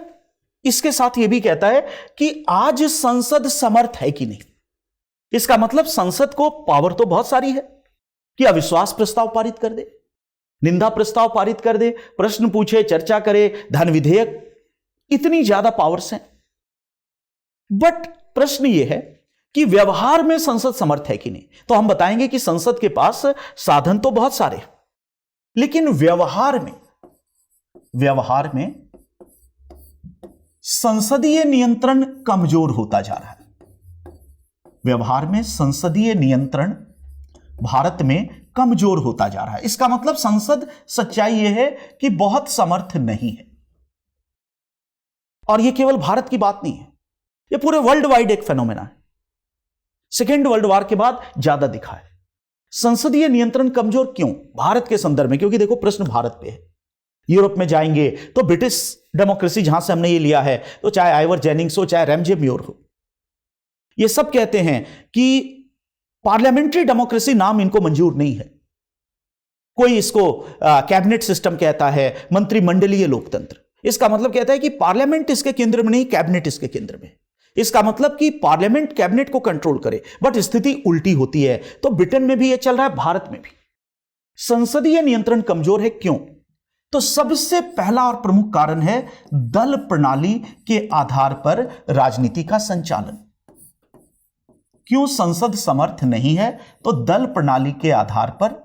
इसके साथ यह भी कहता है कि आज संसद समर्थ है कि नहीं। इसका मतलब संसद को पावर तो बहुत सारी है कि अविश्वास प्रस्ताव पारित कर दे, निंदा प्रस्ताव पारित कर दे, प्रश्न पूछे, चर्चा करे, धन विधेयक, इतनी ज्यादा पावर्स हैं। बट प्रश्न यह है कि व्यवहार में संसद समर्थ है कि नहीं। तो हम बताएंगे कि संसद के पास साधन तो बहुत सारे, लेकिन व्यवहार में संसदीय नियंत्रण कमजोर होता जा रहा है। व्यवहार में संसदीय नियंत्रण भारत में कमजोर होता जा रहा है। इसका मतलब संसद, सच्चाई यह है कि बहुत समर्थ नहीं है। और यह केवल भारत की बात नहीं है, यह पूरे वर्ल्ड वाइड एक फेनोमेना है। सेकेंड वर्ल्ड वॉर के बाद ज्यादा दिखा है। संसदीय नियंत्रण कमजोर क्यों भारत के संदर्भ में? क्योंकि देखो प्रश्न भारत पे है। यूरोप में जाएंगे तो ब्रिटिश डेमोक्रेसी जहां से हमने ये लिया है, तो चाहे आइवर जेनिंग्स हो, चाहे रैमजे म्योर हो, ये सब कहते हैं कि पार्लियामेंट्री डेमोक्रेसी नाम इनको मंजूर नहीं है। कोई इसको कैबिनेट सिस्टम कहता है, मंत्रिमंडलीय लोकतंत्र। इसका मतलब कहता है कि पार्लियामेंट इसके केंद्र में नहीं, कैबिनेट इसके केंद्र में। इसका मतलब कि पार्लियामेंट कैबिनेट को कंट्रोल करे, बट स्थिति उल्टी होती है। तो ब्रिटेन में भी यह चल रहा है, भारत में भी। संसदीय नियंत्रण कमजोर है क्यों? तो सबसे पहला और प्रमुख कारण है दल प्रणाली के आधार पर राजनीति का संचालन। क्यों संसद समर्थ नहीं है? तो दल प्रणाली के आधार पर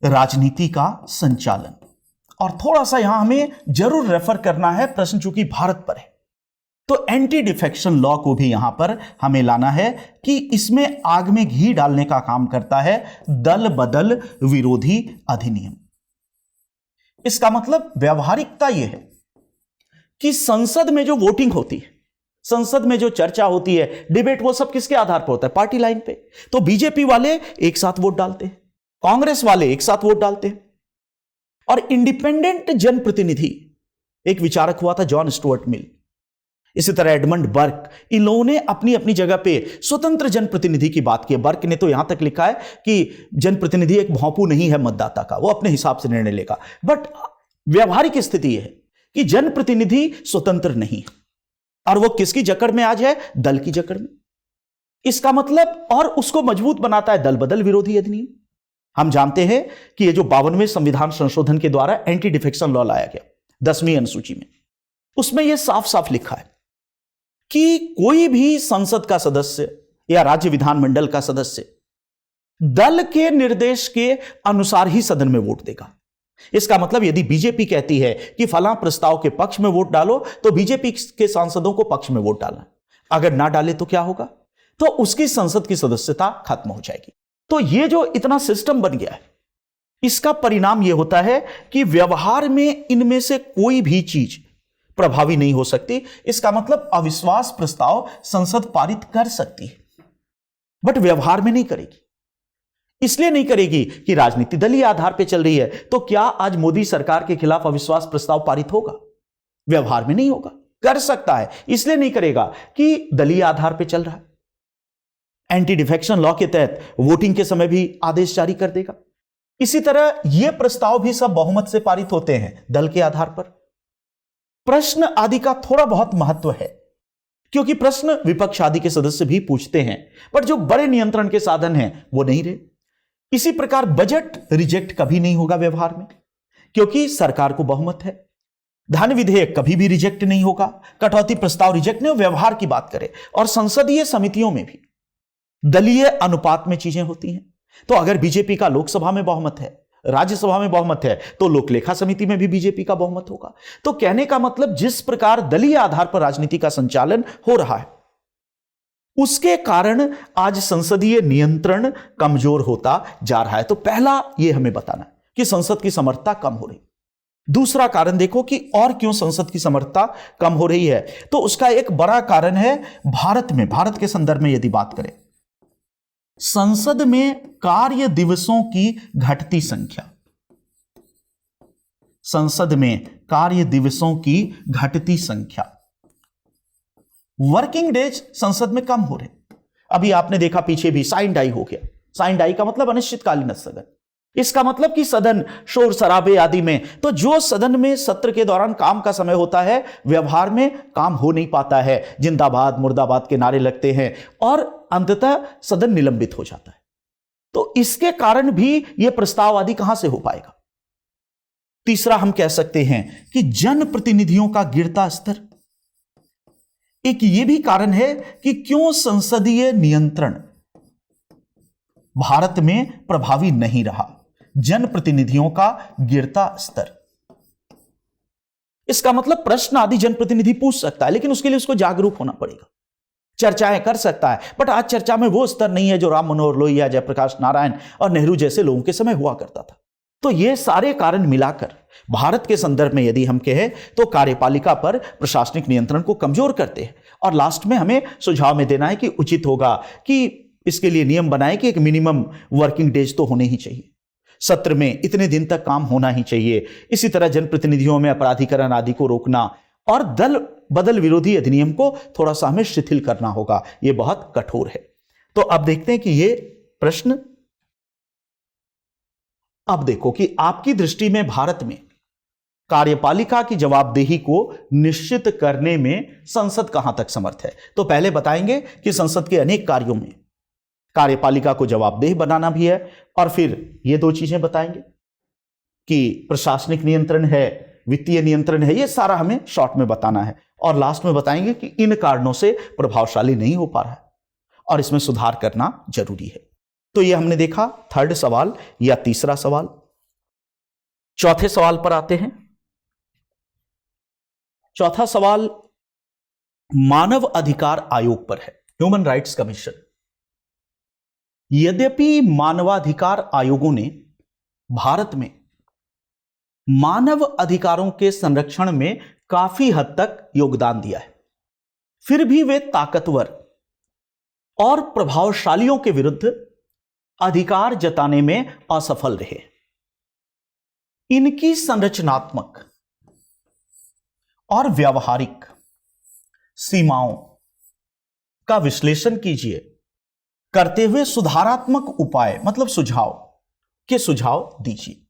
राजनीति का संचालन। और थोड़ा सा यहां हमें जरूर रेफर करना है, प्रश्न चूंकि भारत पर है, तो एंटी डिफेक्शन लॉ को भी यहां पर हमें लाना है कि इसमें आग में घी डालने का काम करता है दल बदल विरोधी अधिनियम। इसका मतलब व्यावहारिकता यह है कि संसद में जो वोटिंग होती है, संसद में जो चर्चा होती है, डिबेट, वो सब किसके आधार पर होता है? पार्टी लाइन पे। तो बीजेपी वाले एक साथ वोट डालते हैं, कांग्रेस वाले एक साथ वोट डालते हैं, और इंडिपेंडेंट जनप्रतिनिधि, एक विचारक हुआ था जॉन स्टुअर्ट मिल, इसी तरह एडमंड बर्क, इन लोगों ने अपनी अपनी जगह पे स्वतंत्र जनप्रतिनिधि की बात की। बर्क ने तो यहां तक लिखा है कि जनप्रतिनिधि एक भौंपू नहीं है मतदाता का, वो अपने हिसाब से निर्णय लेगा। बट व्यवहारिक स्थिति यह है कि जनप्रतिनिधि स्वतंत्र नहीं है, और वो किसकी जकड़ में आज है? दल की जकड़ में। इसका मतलब, और उसको मजबूत बनाता है दल बदल विरोधी अधिनियम। हम जानते हैं कि ये जो 52वें संविधान संशोधन के द्वारा एंटी डिफेक्शन लॉ लाया गया 10वीं अनुसूची में, उसमें यह साफ साफ लिखा है कि कोई भी संसद का सदस्य या राज्य विधानमंडल का सदस्य दल के निर्देश के अनुसार ही सदन में वोट देगा। इसका मतलब यदि बीजेपी कहती है कि फलां प्रस्ताव के पक्ष में वोट डालो, तो बीजेपी के सांसदों को पक्ष में वोट डालना। अगर ना डाले तो क्या होगा? तो उसकी संसद की सदस्यता खत्म हो जाएगी। तो ये जो इतना सिस्टम बन गया है, इसका परिणाम यह होता है कि व्यवहार में इनमें से कोई भी चीज प्रभावी नहीं हो सकती। इसका मतलब अविश्वास प्रस्ताव संसद पारित कर सकती है, बट व्यवहार में नहीं करेगी। इसलिए नहीं करेगी कि राजनीति दलीय आधार पर चल रही है। तो क्या आज मोदी सरकार के खिलाफ अविश्वास प्रस्ताव पारित होगा? व्यवहार में नहीं होगा। कर सकता है, इसलिए नहीं करेगा कि दलीय आधार पर चल रहा है। एंटी डिफेक्शन लॉ के तहत वोटिंग के समय भी आदेश जारी कर देगा। इसी तरह यह प्रस्ताव भी सब बहुमत से पारित होते हैं दल के आधार पर। प्रश्न आदि का थोड़ा बहुत महत्व है, क्योंकि प्रश्न विपक्ष आदि के सदस्य भी पूछते हैं, पर जो बड़े नियंत्रण के साधन हैं वो नहीं रहे। इसी प्रकार बजट रिजेक्ट कभी नहीं होगा व्यवहार में, क्योंकि सरकार को बहुमत है। धन विधेयक कभी भी रिजेक्ट नहीं होगा, कटौती प्रस्ताव रिजेक्ट नहीं हो। व्यवहार की बात करें, और संसदीय समितियों में भी दलीय अनुपात में चीजें होती हैं। तो अगर बीजेपी का लोकसभा में बहुमत है, राज्यसभा में बहुमत है, तो लोक लेखा समिति में भी बीजेपी का बहुमत होगा। तो कहने का मतलब जिस प्रकार दलीय आधार पर राजनीति का संचालन हो रहा है, उसके कारण आज संसदीय नियंत्रण कमजोर होता जा रहा है। तो पहला यह हमें बताना कि संसद की समर्थता कम हो रही। दूसरा कारण देखो कि और क्यों संसद की समर्थता कम हो रही है, तो उसका एक बड़ा कारण है भारत के संदर्भ में यदि बात करें, संसद में कार्य दिवसों की घटती संख्या, संसद में कार्य दिवसों की घटती संख्या, वर्किंग डेज संसद में कम हो रहे। अभी आपने देखा पीछे भी साइन डाई हो गया। साइन डाई का मतलब अनिश्चितकालीन स्थगन। इसका मतलब कि सदन शोर शराबे आदि में, तो जो सदन में सत्र के दौरान काम का समय होता है, व्यवहार में काम हो नहीं पाता है, जिंदाबाद मुर्दाबाद के नारे लगते हैं और अंततः सदन निलंबित हो जाता है। तो इसके कारण भी यह प्रस्ताव आदि कहां से हो पाएगा। तीसरा हम कह सकते हैं कि जनप्रतिनिधियों का गिरता स्तर एक यह भी कारण है कि क्यों संसदीय नियंत्रण भारत में प्रभावी नहीं रहा। जनप्रतिनिधियों का गिरता स्तर, इसका मतलब प्रश्न आदि जनप्रतिनिधि पूछ सकता है, लेकिन उसके लिए उसको जागरूक होना पड़ेगा। चर्चाएं कर सकता है, बट आज चर्चा में वो स्तर नहीं है जो राम मनोहर लोहिया, जयप्रकाश नारायण और नेहरू जैसे लोगों के समय हुआ करता था। तो ये सारे कारण मिलाकर भारत के संदर्भ में यदि हम कहें तो कार्यपालिका पर प्रशासनिक नियंत्रण को कमजोर करते हैं। और लास्ट में हमें सुझाव में देना है कि उचित होगा कि इसके लिए नियम बनाए कि एक मिनिमम वर्किंग डेज तो होने ही चाहिए, सत्र में इतने दिन तक काम होना ही चाहिए। इसी तरह जनप्रतिनिधियों में अपराधीकरण आदि को रोकना और दल बदल विरोधी अधिनियम को थोड़ा सा हमें शिथिल करना होगा। यह बहुत कठोर है। तो अब देखते हैं कि यह प्रश्न, अब देखो कि आपकी दृष्टि में भारत में कार्यपालिका की जवाबदेही को निश्चित करने में संसद कहां तक समर्थ है। तो पहले बताएंगे कि संसद के अनेक कार्यों में कार्यपालिका को जवाबदेह बनाना भी है, और फिर ये दो चीजें बताएंगे कि प्रशासनिक नियंत्रण है, वित्तीय नियंत्रण है। ये सारा हमें शॉर्ट में बताना है, और लास्ट में बताएंगे कि इन कारणों से प्रभावशाली नहीं हो पा रहा है और इसमें सुधार करना जरूरी है। तो ये हमने देखा थर्ड सवाल या तीसरा सवाल। चौथे सवाल पर आते हैं। चौथा सवाल मानव अधिकार आयोग पर है, ह्यूमन राइट्स कमीशन। यद्यपि मानवाधिकार आयोगों ने भारत में मानव अधिकारों के संरक्षण में काफी हद तक योगदान दिया है, फिर भी वे ताकतवर और प्रभावशालियों के विरुद्ध अधिकार जताने में असफल रहे। इनकी संरचनात्मक और व्यावहारिक सीमाओं का विश्लेषण कीजिए, करते हुए सुधारात्मक उपाय मतलब सुझाव दीजिए।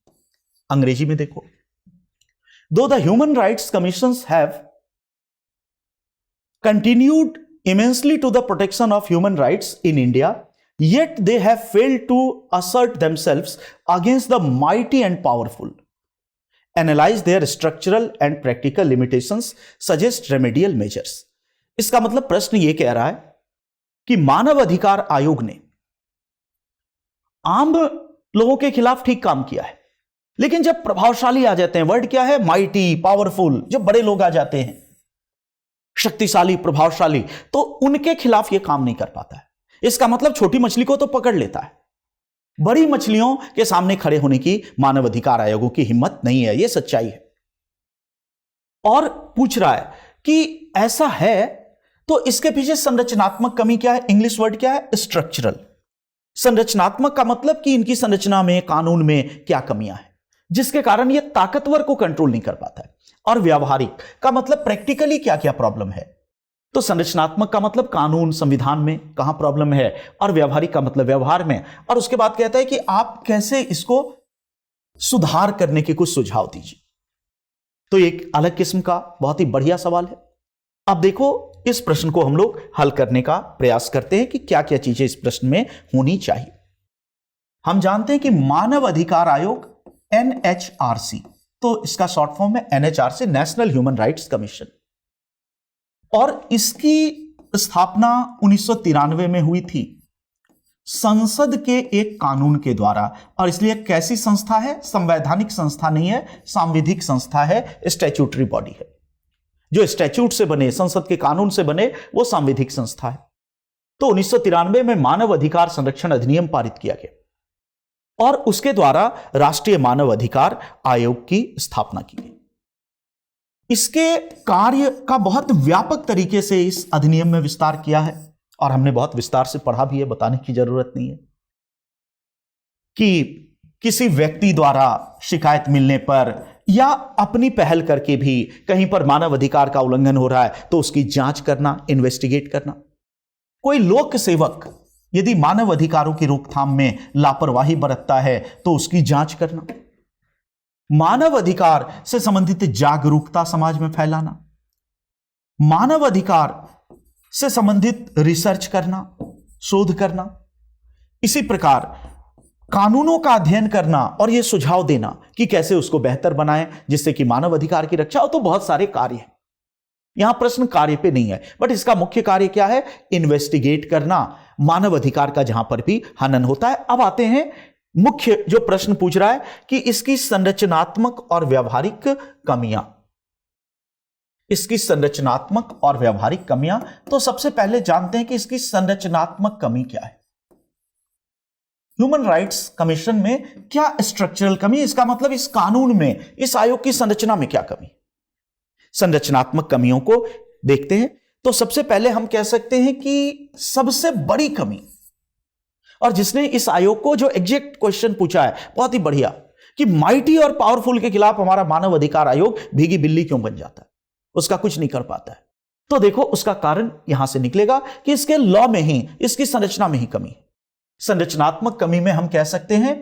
अंग्रेजी में देखो, दो the human rights commissions have continued immensely to the protection of human rights in India, yet they have failed to assert themselves against the mighty and powerful. Analyze their structural and practical limitations, suggest remedial measures. इसका मतलब प्रश्न यह कह रहा है कि मानव अधिकार आयोग ने आम लोगों के खिलाफ ठीक काम किया है, लेकिन जब प्रभावशाली आ जाते हैं, वर्ड क्या है, माइटी, पावरफुल, जब बड़े लोग आ जाते हैं, शक्तिशाली, प्रभावशाली, तो उनके खिलाफ यह काम नहीं कर पाता है। इसका मतलब छोटी मछली को तो पकड़ लेता है, बड़ी मछलियों के सामने खड़े होने की मानव अधिकार आयोगों की हिम्मत नहीं है। यह सच्चाई है। और पूछ रहा है कि ऐसा है तो इसके पीछे संरचनात्मक कमी क्या है। इंग्लिश वर्ड क्या है, स्ट्रक्चरल। संरचनात्मक का मतलब कि इनकी संरचना में, कानून में क्या कमियां हैं जिसके कारण यह ताकतवर को कंट्रोल नहीं कर पाता है। और व्यावहारिक का मतलब प्रैक्टिकली क्या क्या प्रॉब्लम है। तो संरचनात्मक का मतलब कानून, संविधान में कहां प्रॉब्लम है, और व्यावहारिक का मतलब व्यवहार में। और उसके बाद कहता है कि आप कैसे इसको सुधार करने के कुछ सुझाव दीजिए। तो एक अलग किस्म का बहुत ही बढ़िया सवाल है। अब देखो, इस प्रश्न को हम लोग हल करने का प्रयास करते हैं कि क्या क्या चीजें इस प्रश्न में होनी चाहिए। हम जानते हैं कि मानव अधिकार आयोग NHRC, तो इसका शॉर्ट फॉर्म है NHRC, national human rights commission, और इसकी स्थापना 1993 में हुई थी संसद के एक कानून के द्वारा। और इसलिए कैसी संस्था है? संवैधानिक संस्था नहीं है, सांविधिक संस्था है, स्टैट्यूटरी बॉडी है। जो स्टैट्यूट से बने, संसद के कानून से बने, वो सांविधिक संस्था है। तो 1993 में मानव अधिकार संरक्षण अधिनियम पारित किया गया और उसके द्वारा राष्ट्रीय मानव अधिकार आयोग की स्थापना की गई। इसके कार्य का बहुत व्यापक तरीके से इस अधिनियम में विस्तार किया है और हमने बहुत विस्तार से पढ़ा भी है, बताने की जरूरत नहीं है कि किसी व्यक्ति द्वारा शिकायत मिलने पर या अपनी पहल करके भी कहीं पर मानव अधिकार का उल्लंघन हो रहा है तो उसकी जांच करना, इन्वेस्टिगेट करना। कोई लोक सेवक यदि मानव अधिकारों की रोकथाम में लापरवाही बरतता है तो उसकी जांच करना, मानव अधिकार से संबंधित जागरूकता समाज में फैलाना, मानव अधिकार से संबंधित रिसर्च करना, शोध करना, इसी प्रकार कानूनों का अध्ययन करना और यह सुझाव देना कि कैसे उसको बेहतर बनाएं जिससे कि मानव अधिकार की रक्षा हो। तो बहुत सारे कार्य हैं। यहां प्रश्न कार्य पे नहीं है, बट इसका मुख्य कार्य क्या है? इन्वेस्टिगेट करना मानव अधिकार का जहां पर भी हनन होता है। अब आते हैं मुख्य जो प्रश्न पूछ रहा है कि इसकी संरचनात्मक और व्यावहारिक कमियां, इसकी संरचनात्मक और व्यावहारिक कमियां। तो सबसे पहले जानते हैं कि इसकी संरचनात्मक कमी क्या है। ह्यूमन राइट्स कमीशन में क्या स्ट्रक्चरल कमी, इसका मतलब इस कानून में, इस आयोग की संरचना में क्या कमी। संरचनात्मक कमियों को देखते हैं तो सबसे पहले हम कह सकते हैं कि सबसे बड़ी कमी, और जिसने इस आयोग को जो एग्जैक्ट क्वेश्चन पूछा है बहुत ही बढ़िया, कि माइटी और पावरफुल के खिलाफ हमारा मानव अधिकार आयोग भीगी बिल्ली क्यों बन जाता है, उसका कुछ नहीं कर पाता है। तो देखो, उसका कारण यहां से निकलेगा कि इसके लॉ में ही, इसकी संरचना में ही कमी है। संरचनात्मक कमी में हम कह सकते हैं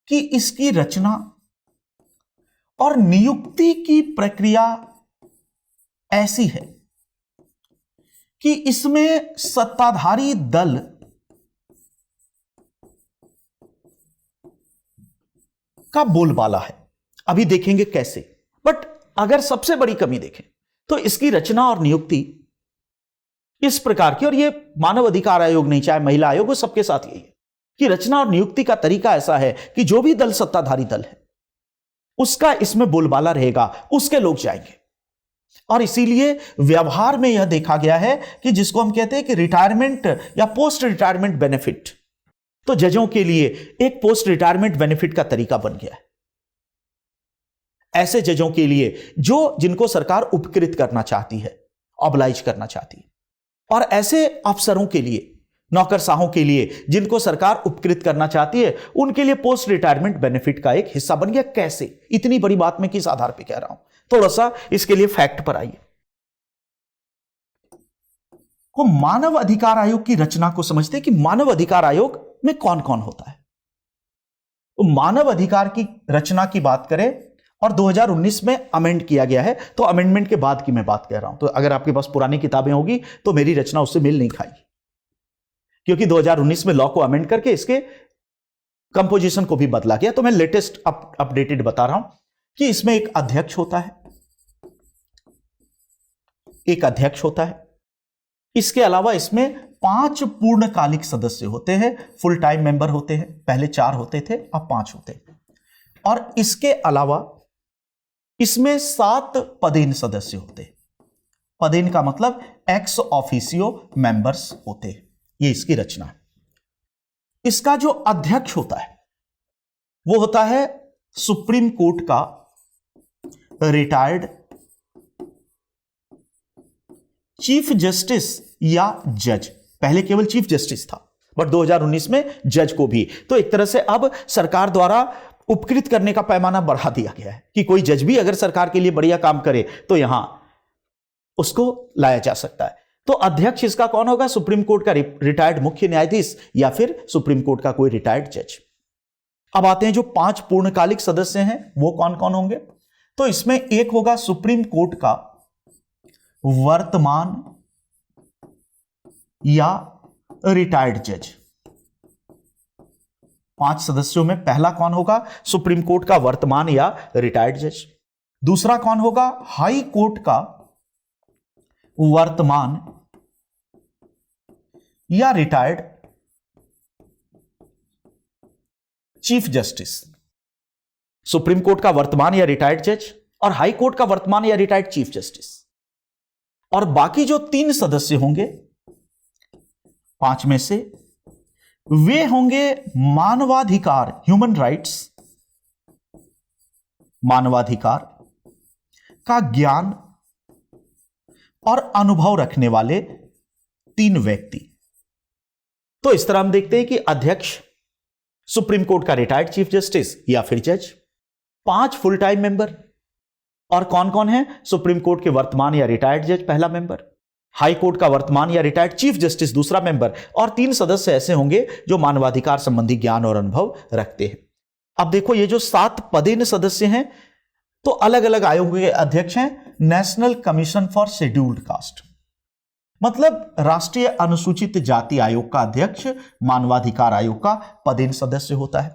कि इसकी रचना और नियुक्ति की प्रक्रिया ऐसी है कि इसमें सत्ताधारी दल का बोलबाला है। अभी देखेंगे कैसे, बट अगर सबसे बड़ी कमी देखें तो इसकी रचना और नियुक्ति इस प्रकार की, और यह मानव अधिकार आयोग नहीं, चाहे महिला आयोग, वो सबके साथ यही है कि रचना और नियुक्ति का तरीका ऐसा है कि जो भी दल सत्ताधारी दल है उसका इसमें बोलबाला रहेगा, उसके लोग जाएंगे। और इसीलिए व्यवहार में यह देखा गया है कि जिसको हम कहते हैं कि रिटायरमेंट या पोस्ट रिटायरमेंट बेनिफिट, तो जजों के लिए एक पोस्ट रिटायरमेंट बेनिफिट का तरीका बन गया है। ऐसे जजों के लिए जिनको सरकार उपकृत करना चाहती है, ऑब्लाइज करना चाहती है, और ऐसे अफसरों के लिए, नौकरशाहों के लिए जिनको सरकार उपकृत करना चाहती है, उनके लिए पोस्ट रिटायरमेंट बेनिफिट का एक हिस्सा बन गया। कैसे? इतनी बड़ी बात मैं किस आधार पर कह रहा हूं, थोड़ा सा इसके लिए फैक्ट पर आइए। को मानव अधिकार आयोग की रचना को समझते हैं कि मानव अधिकार आयोग में कौन कौन होता है। तो मानव अधिकार की रचना की बात करें और 2019 में अमेंड किया गया है, तो अमेंडमेंट के बाद की मैं बात कर रहा हूं। तो अगर आपके पास पुरानी किताबें होगी तो मेरी रचना उससे मेल नहीं खाएगी, क्योंकि 2019 में लॉ को अमेंड करके इसके कंपोजिशन को भी बदला गया। तो मैं लेटेस्ट अपडेटेड बता रहा हूं कि इसमें एक अध्यक्ष होता है, एक अध्यक्ष होता है। इसके अलावा इसमें 5 पूर्णकालिक सदस्य होते हैं, फुल टाइम मेंबर होते हैं। पहले 4 होते थे, अब 5 होते हैं। और इसके अलावा इसमें 7 पदेन सदस्य होते हैं। पदेन का मतलब एक्स ऑफिसियो मेंबर्स होते हैं। ये इसकी रचना है। इसका जो अध्यक्ष होता है वो होता है सुप्रीम कोर्ट का रिटायर्ड चीफ जस्टिस या जज। पहले केवल चीफ जस्टिस था, बट 2019 में जज को भी। तो एक तरह से अब सरकार द्वारा उपकृत करने का पैमाना बढ़ा दिया गया है कि कोई जज भी अगर सरकार के लिए बढ़िया काम करे तो यहां उसको लाया जा सकता है। तो अध्यक्ष इसका कौन होगा? सुप्रीम कोर्ट का रिटायर्ड मुख्य न्यायाधीश या फिर सुप्रीम कोर्ट का कोई रिटायर्ड जज। अब आते हैं जो 5 पूर्णकालिक सदस्य हैं वो कौन कौन होंगे। तो इसमें एक होगा सुप्रीम कोर्ट का वर्तमान या रिटायर्ड जज। 5 सदस्यों में पहला कौन होगा? सुप्रीम कोर्ट का वर्तमान या रिटायर्ड जज। दूसरा कौन होगा? हाई कोर्ट का वर्तमान या retired chief justice. Supreme court का वर्तमान या रिटायर्ड जज और हाई कोर्ट का वर्तमान या रिटायर्ड चीफ जस्टिस। और बाकी जो 3 सदस्य होंगे 5 में से, वे होंगे मानवाधिकार, ह्यूमन राइट्स, मानवाधिकार का ज्ञान और अनुभव रखने वाले 3 व्यक्ति। तो इस तरह हम देखते हैं कि अध्यक्ष सुप्रीम कोर्ट का रिटायर्ड चीफ जस्टिस या फिर जज, 5 फुल टाइम मेंबर। और कौन कौन है? सुप्रीम कोर्ट के वर्तमान या रिटायर्ड जज पहला मेंबर, हाई कोर्ट का वर्तमान या रिटायर्ड चीफ जस्टिस दूसरा मेंबर, और 3 सदस्य ऐसे होंगे जो मानवाधिकार संबंधी ज्ञान और अनुभव रखते हैं। अब देखो ये जो 7 पदेन सदस्य हैं तो अलग अलग आयोग के अध्यक्ष हैं। National commission for scheduled caste, मतलब राष्ट्रीय अनुसूचित जाति आयोग का अध्यक्ष मानवाधिकार आयोग का पदेन सदस्य होता है,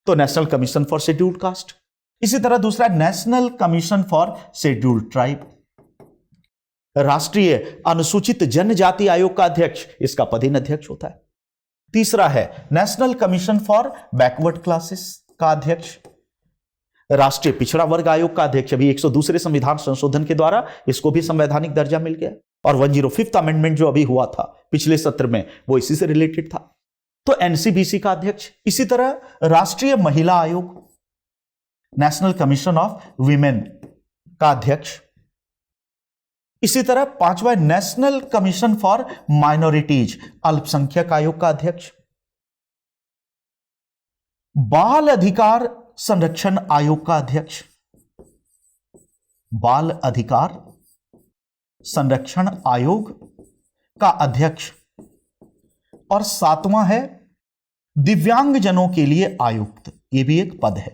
तो national commission for scheduled caste. इसी तरह दूसरा national commission for scheduled tribe, राष्ट्रीय अनुसूचित जनजाति आयोग का अध्यक्ष इसका पदेन अध्यक्ष होता है। तीसरा है national commission for backward classes का अध्यक्ष, राष्ट्रीय पिछड़ा वर्ग आयोग का अध्यक्ष। अभी 102वें संविधान संशोधन के द्वारा इसको भी संवैधानिक दर्जा मिल गया, और 105th अमेंडमेंट जो अभी हुआ था पिछले सत्र में वो इसी से रिलेटेड था, तो एनसीबीसी का अध्यक्ष। इसी तरह राष्ट्रीय महिला आयोग, नेशनल कमीशन ऑफ वीमेन का अध्यक्ष। इसी तरह 5वां नेशनल कमीशन फॉर माइनॉरिटीज, अल्पसंख्यक आयोग का अध्यक्ष। बाल अधिकार संरक्षण आयोग का अध्यक्ष, बाल अधिकार संरक्षण आयोग का अध्यक्ष। और 7वां है दिव्यांगजनों के लिए आयुक्त, यह भी एक पद है,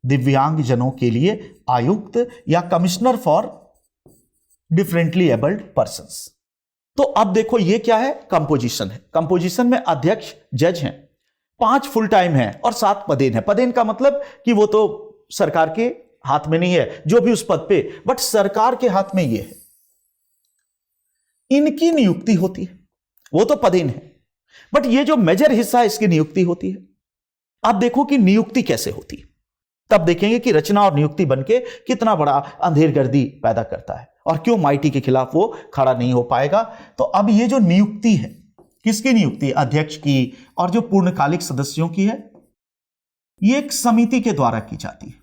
दिव्यांगजनों के लिए आयुक्त या commissioner for differently abled persons. तो अब देखो ये क्या है? कंपोजिशन है। कंपोजिशन में अध्यक्ष जज हैं, 5 फुल टाइम हैं और 7 पदेन है। पदेन का मतलब कि वो तो सरकार के हाथ में नहीं है जो भी उस पद पे, बट सरकार के हाथ में ये है, इनकी नियुक्ति होती है, वो तो पदेन है, बट ये जो मेजर हिस्सा है इसकी नियुक्ति होती है। अब देखो कि नियुक्ति कैसे होती है, तब देखेंगे कि रचना और नियुक्ति बनके कितना बड़ा अंधेरगर्दी पैदा करता है और क्यों माइटी के खिलाफ वो खड़ा नहीं हो पाएगा। तो अब ये जो नियुक्ति है, किसकी नियुक्ति? अध्यक्ष की, और जो पूर्णकालिक सदस्यों की है ये एक समिति के द्वारा की जाती है,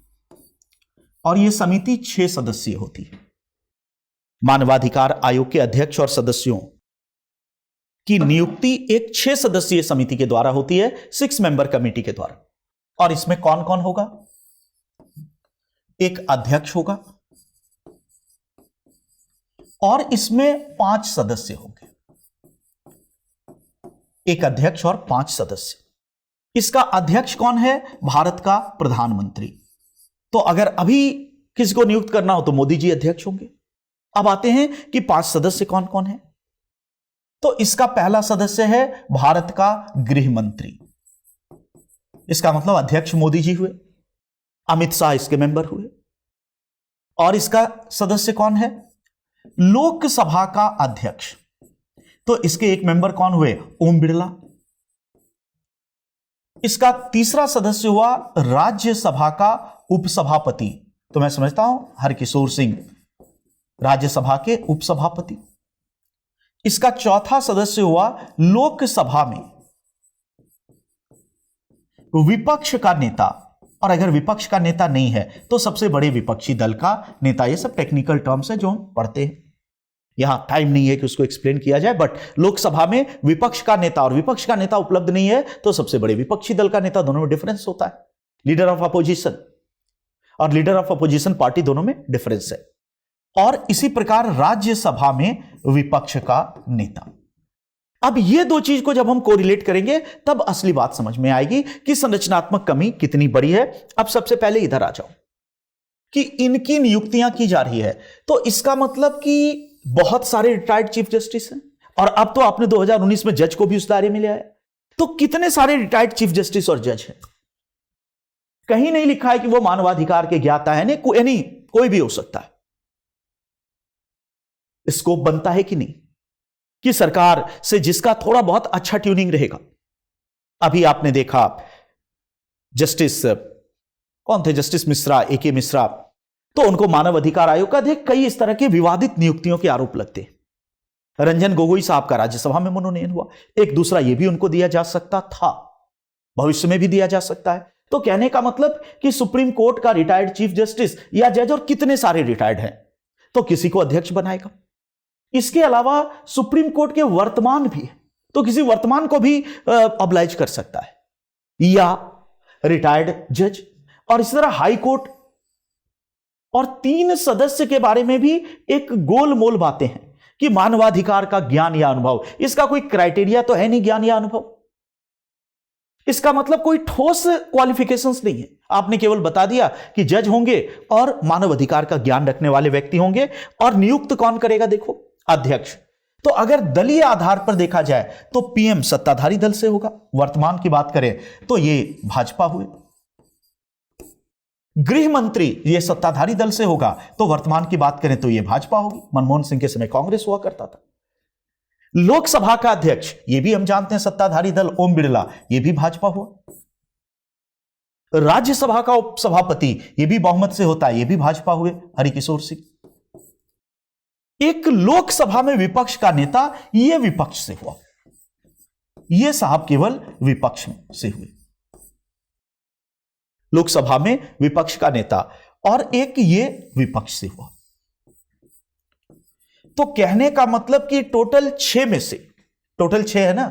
और ये समिति 6 सदस्यीय होती है। मानवाधिकार आयोग के अध्यक्ष और सदस्यों की नियुक्ति एक 6 सदस्यीय समिति के द्वारा होती है, 6 मेंबर कमेटी के द्वारा। और इसमें कौन कौन होगा? एक अध्यक्ष होगा और इसमें 5 सदस्य होंगे, एक अध्यक्ष और 5 सदस्य। इसका अध्यक्ष कौन है? भारत का प्रधानमंत्री। तो अगर अभी किसी को नियुक्त करना हो तो मोदी जी अध्यक्ष होंगे। अब आते हैं कि 5 सदस्य कौन कौन है। तो इसका पहला सदस्य है भारत का गृह मंत्री, इसका मतलब अध्यक्ष मोदी जी हुए, अमित शाह इसके मेंबर हुए। और इसका सदस्य कौन है? लोकसभा का अध्यक्ष, तो इसके एक मेंबर कौन हुए? ओम बिरला। इसका तीसरा सदस्य हुआ राज्यसभा का उपसभापति, तो मैं समझता हूं हरकिशोर सिंह, राज्यसभा के उपसभापति। इसका चौथा सदस्य हुआ लोकसभा में विपक्ष का नेता, और अगर विपक्ष का नेता नहीं है तो सबसे बड़े विपक्षी दल का नेता। ये सब टेक्निकल टर्म्स है जो हम पढ़ते हैं, यहां टाइम नहीं है कि उसको एक्सप्लेन किया जाए, बट लोकसभा में विपक्ष का नेता और विपक्ष का नेता उपलब्ध नहीं है तो सबसे बड़े विपक्षी दल का नेता, दोनों में डिफरेंस होता है। लीडर ऑफ अपोजिशन और लीडर ऑफ अपोजिशन पार्टी दोनों में डिफरेंस है। और इसी प्रकार राज्यसभा में विपक्ष का नेता। अब ये दो चीज को जब हम कोरिलेट करेंगे तब असली बात समझ में आएगी कि संरचनात्मक कमी कितनी बड़ी है। अब सबसे पहले इधर आ जाओ, कि इनकी नियुक्तियां की जा रही है, तो इसका मतलब कि बहुत सारे रिटायर्ड चीफ जस्टिस हैं, और अब तो आपने 2019 में जज को भी उस दायरे में ले आया, तो कितने सारे रिटायर्ड चीफ जस्टिस और जज हैं? कहीं नहीं लिखा है कि वो मानवाधिकार के ज्ञाता है, नहीं कोई भी हो सकता है। स्कोप बनता है कि नहीं कि सरकार से जिसका थोड़ा बहुत अच्छा ट्यूनिंग रहेगा। अभी आपने देखा जस्टिस कौन थे, जस्टिस मिश्रा, AK मिश्रा, तो उनको मानव अधिकार आयोग का अध्यक्ष कई इस तरह के विवादित नियुक्तियों के आरोप लगते हैं। रंजन गोगोई साहब का राज्यसभा में मनोनयन हुआ, एक दूसरा ये भी उनको दिया जा सकता था, भविष्य में भी दिया जा सकता है। तो कहने का मतलब कि सुप्रीम कोर्ट का रिटायर्ड चीफ जस्टिस या जज, और कितने सारे रिटायर्ड हैं, तो किसी को अध्यक्ष बनाएगा। इसके अलावा सुप्रीम कोर्ट के वर्तमान भी है, तो किसी वर्तमान को भी ऑब्लाइज कर सकता है, या रिटायर्ड जज, और इस तरह हाई कोर्ट। और 3 सदस्य के बारे में भी एक गोलमोल बातें हैं कि मानवाधिकार का ज्ञान या अनुभव, इसका कोई क्राइटेरिया तो है नहीं ज्ञान या अनुभव, इसका मतलब कोई ठोस क्वालिफिकेशंस नहीं है। आपने केवल बता दिया कि जज होंगे और मानव अधिकार का ज्ञान रखने वाले व्यक्ति होंगे, और नियुक्त कौन करेगा? देखो, अध्यक्ष। तो अगर दलीय आधार पर देखा जाए तो PM सत्ताधारी दल से होगा, वर्तमान की बात करें तो ये भाजपा हुए। गृह मंत्री ये सत्ताधारी दल से होगा, तो वर्तमान की बात करें तो ये भाजपा होगी, मनमोहन सिंह के समय कांग्रेस हुआ करता था। लोकसभा का अध्यक्ष ये भी हम जानते हैं सत्ताधारी दल, ओम बिरला, ये भी भाजपा हुआ। राज्यसभा का उपसभापति ये भी बहुमत से होता है, ये भी भाजपा हुए, हरिकिशोर सिंह। एक लोकसभा में विपक्ष का नेता ये विपक्ष से हुआ, ये साहब केवल विपक्ष में से हुए, लोकसभा में विपक्ष का नेता, और एक ये विपक्ष से हुआ। तो कहने का मतलब कि टोटल 6 में से, टोटल 6 है ना,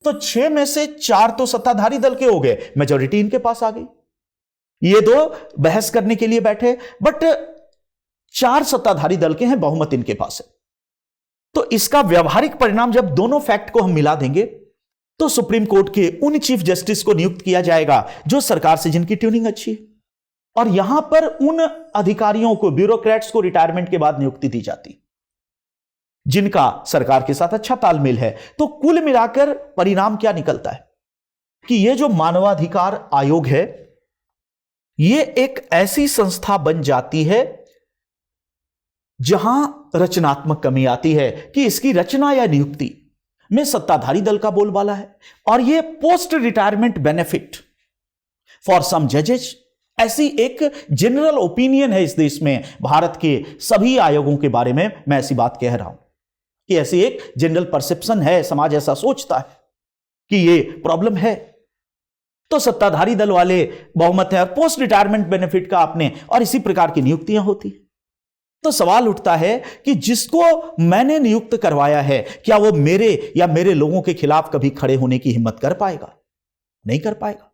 तो 6 में से 4 तो सत्ताधारी दल के हो गए, मेजॉरिटी इनके पास आ गई। ये 2 बहस करने के लिए बैठे, बट 4 सत्ताधारी दल के हैं, बहुमत इनके पास है। तो इसका व्यवहारिक परिणाम जब दोनों फैक्ट को हम मिला देंगे तो सुप्रीम कोर्ट के उन चीफ जस्टिस को नियुक्त किया जाएगा जो सरकार से जिनकी ट्यूनिंग अच्छी है, और यहां पर उन अधिकारियों को, ब्यूरोक्रेट्स को रिटायरमेंट के बाद नियुक्ति दी जाती जिनका सरकार के साथ अच्छा तालमेल है। तो कुल मिलाकर परिणाम क्या निकलता है कि यह जो मानवाधिकार आयोग है, यह एक ऐसी संस्था बन जाती है जहां रचनात्मक कमी आती है कि इसकी रचना या नियुक्ति में सत्ताधारी दल का बोलबाला है, और यह post retirement benefit for some जजेस, ऐसी एक जनरल ओपिनियन है इस देश में, भारत के सभी आयोगों के बारे में मैं ऐसी बात कह रहा हूं कि ऐसी एक जनरल परसेप्शन है, समाज ऐसा सोचता है कि यह प्रॉब्लम है। तो सत्ताधारी दल वाले बहुमत है, और पोस्ट रिटायरमेंट बेनिफिट का आपने, और इसी प्रकार की नियुक्तियां होती हैं। तो सवाल उठता है कि जिसको मैंने नियुक्त करवाया है, क्या वो मेरे या मेरे लोगों के खिलाफ कभी खड़े होने की हिम्मत कर पाएगा? नहीं कर पाएगा।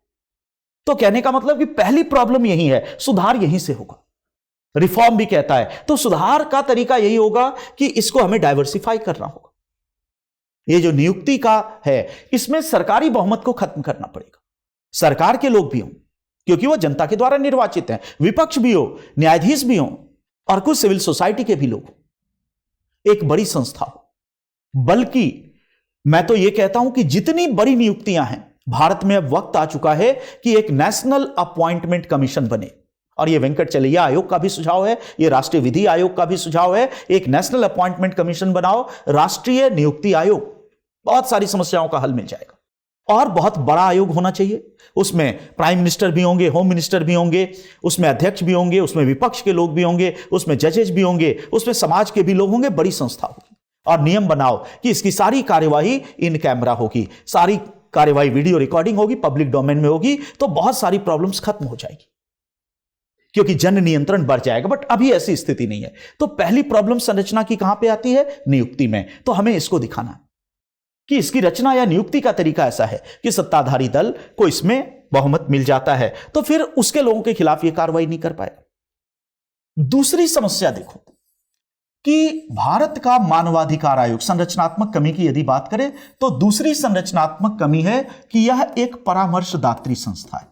तो कहने का मतलब कि पहली प्रॉब्लम यही है, सुधार यहीं से होगा। रिफॉर्म भी कहता है, तो सुधार का तरीका यही होगा कि इसको हमें डाइवर्सिफाई करना होगा। ये जो नियुक्ति का है, इसमें सरकारी बहुमत को खत्म करना पड़ेगा। सरकार के लोग भी हों, क्योंकि वो जनता के द्वारा निर्वाचित हैं, विपक्ष भी हो, न्यायाधीश भी हो, और कुछ सिविल सोसाइटी के भी लोग, एक बड़ी संस्था हो। बल्कि मैं तो यह कहता हूं कि जितनी बड़ी नियुक्तियां हैं भारत में, अब वक्त आ चुका है कि एक नेशनल अपॉइंटमेंट कमीशन बने, और यह वेंकट चलैया आयोग का भी सुझाव है, यह राष्ट्रीय विधि आयोग का भी सुझाव है। एक नेशनल अपॉइंटमेंट कमीशन बनाओ, राष्ट्रीय नियुक्ति आयोग, बहुत सारी समस्याओं का हल मिल जाएगा। और बहुत बड़ा आयोग होना चाहिए, उसमें प्राइम मिनिस्टर भी होंगे, होम मिनिस्टर भी होंगे, उसमें अध्यक्ष भी होंगे, उसमें विपक्ष के लोग भी होंगे, उसमें जजेस भी होंगे, उसमें समाज के भी लोग होंगे, बड़ी संस्था होगी। और नियम बनाओ कि इसकी सारी कार्यवाही इन कैमरा होगी, सारी कार्यवाही वीडियो रिकॉर्डिंग होगी, पब्लिक डोमेन में होगी, तो बहुत सारी प्रॉब्लम्स खत्म हो जाएगी, क्योंकि जन नियंत्रण बढ़ जाएगा। बट अभी ऐसी स्थिति नहीं है। तो पहली प्रॉब्लम संरचना की कहां पे आती है? नियुक्ति में। तो हमें इसको दिखाना कि इसकी रचना या नियुक्ति का तरीका ऐसा है कि सत्ताधारी दल को इसमें बहुमत मिल जाता है, तो फिर उसके लोगों के खिलाफ यह कार्रवाई नहीं कर पाएगा। दूसरी समस्या देखो कि भारत का मानवाधिकार आयोग, संरचनात्मक कमी की यदि बात करें तो दूसरी संरचनात्मक कमी है कि यह एक परामर्शदात्री संस्था है।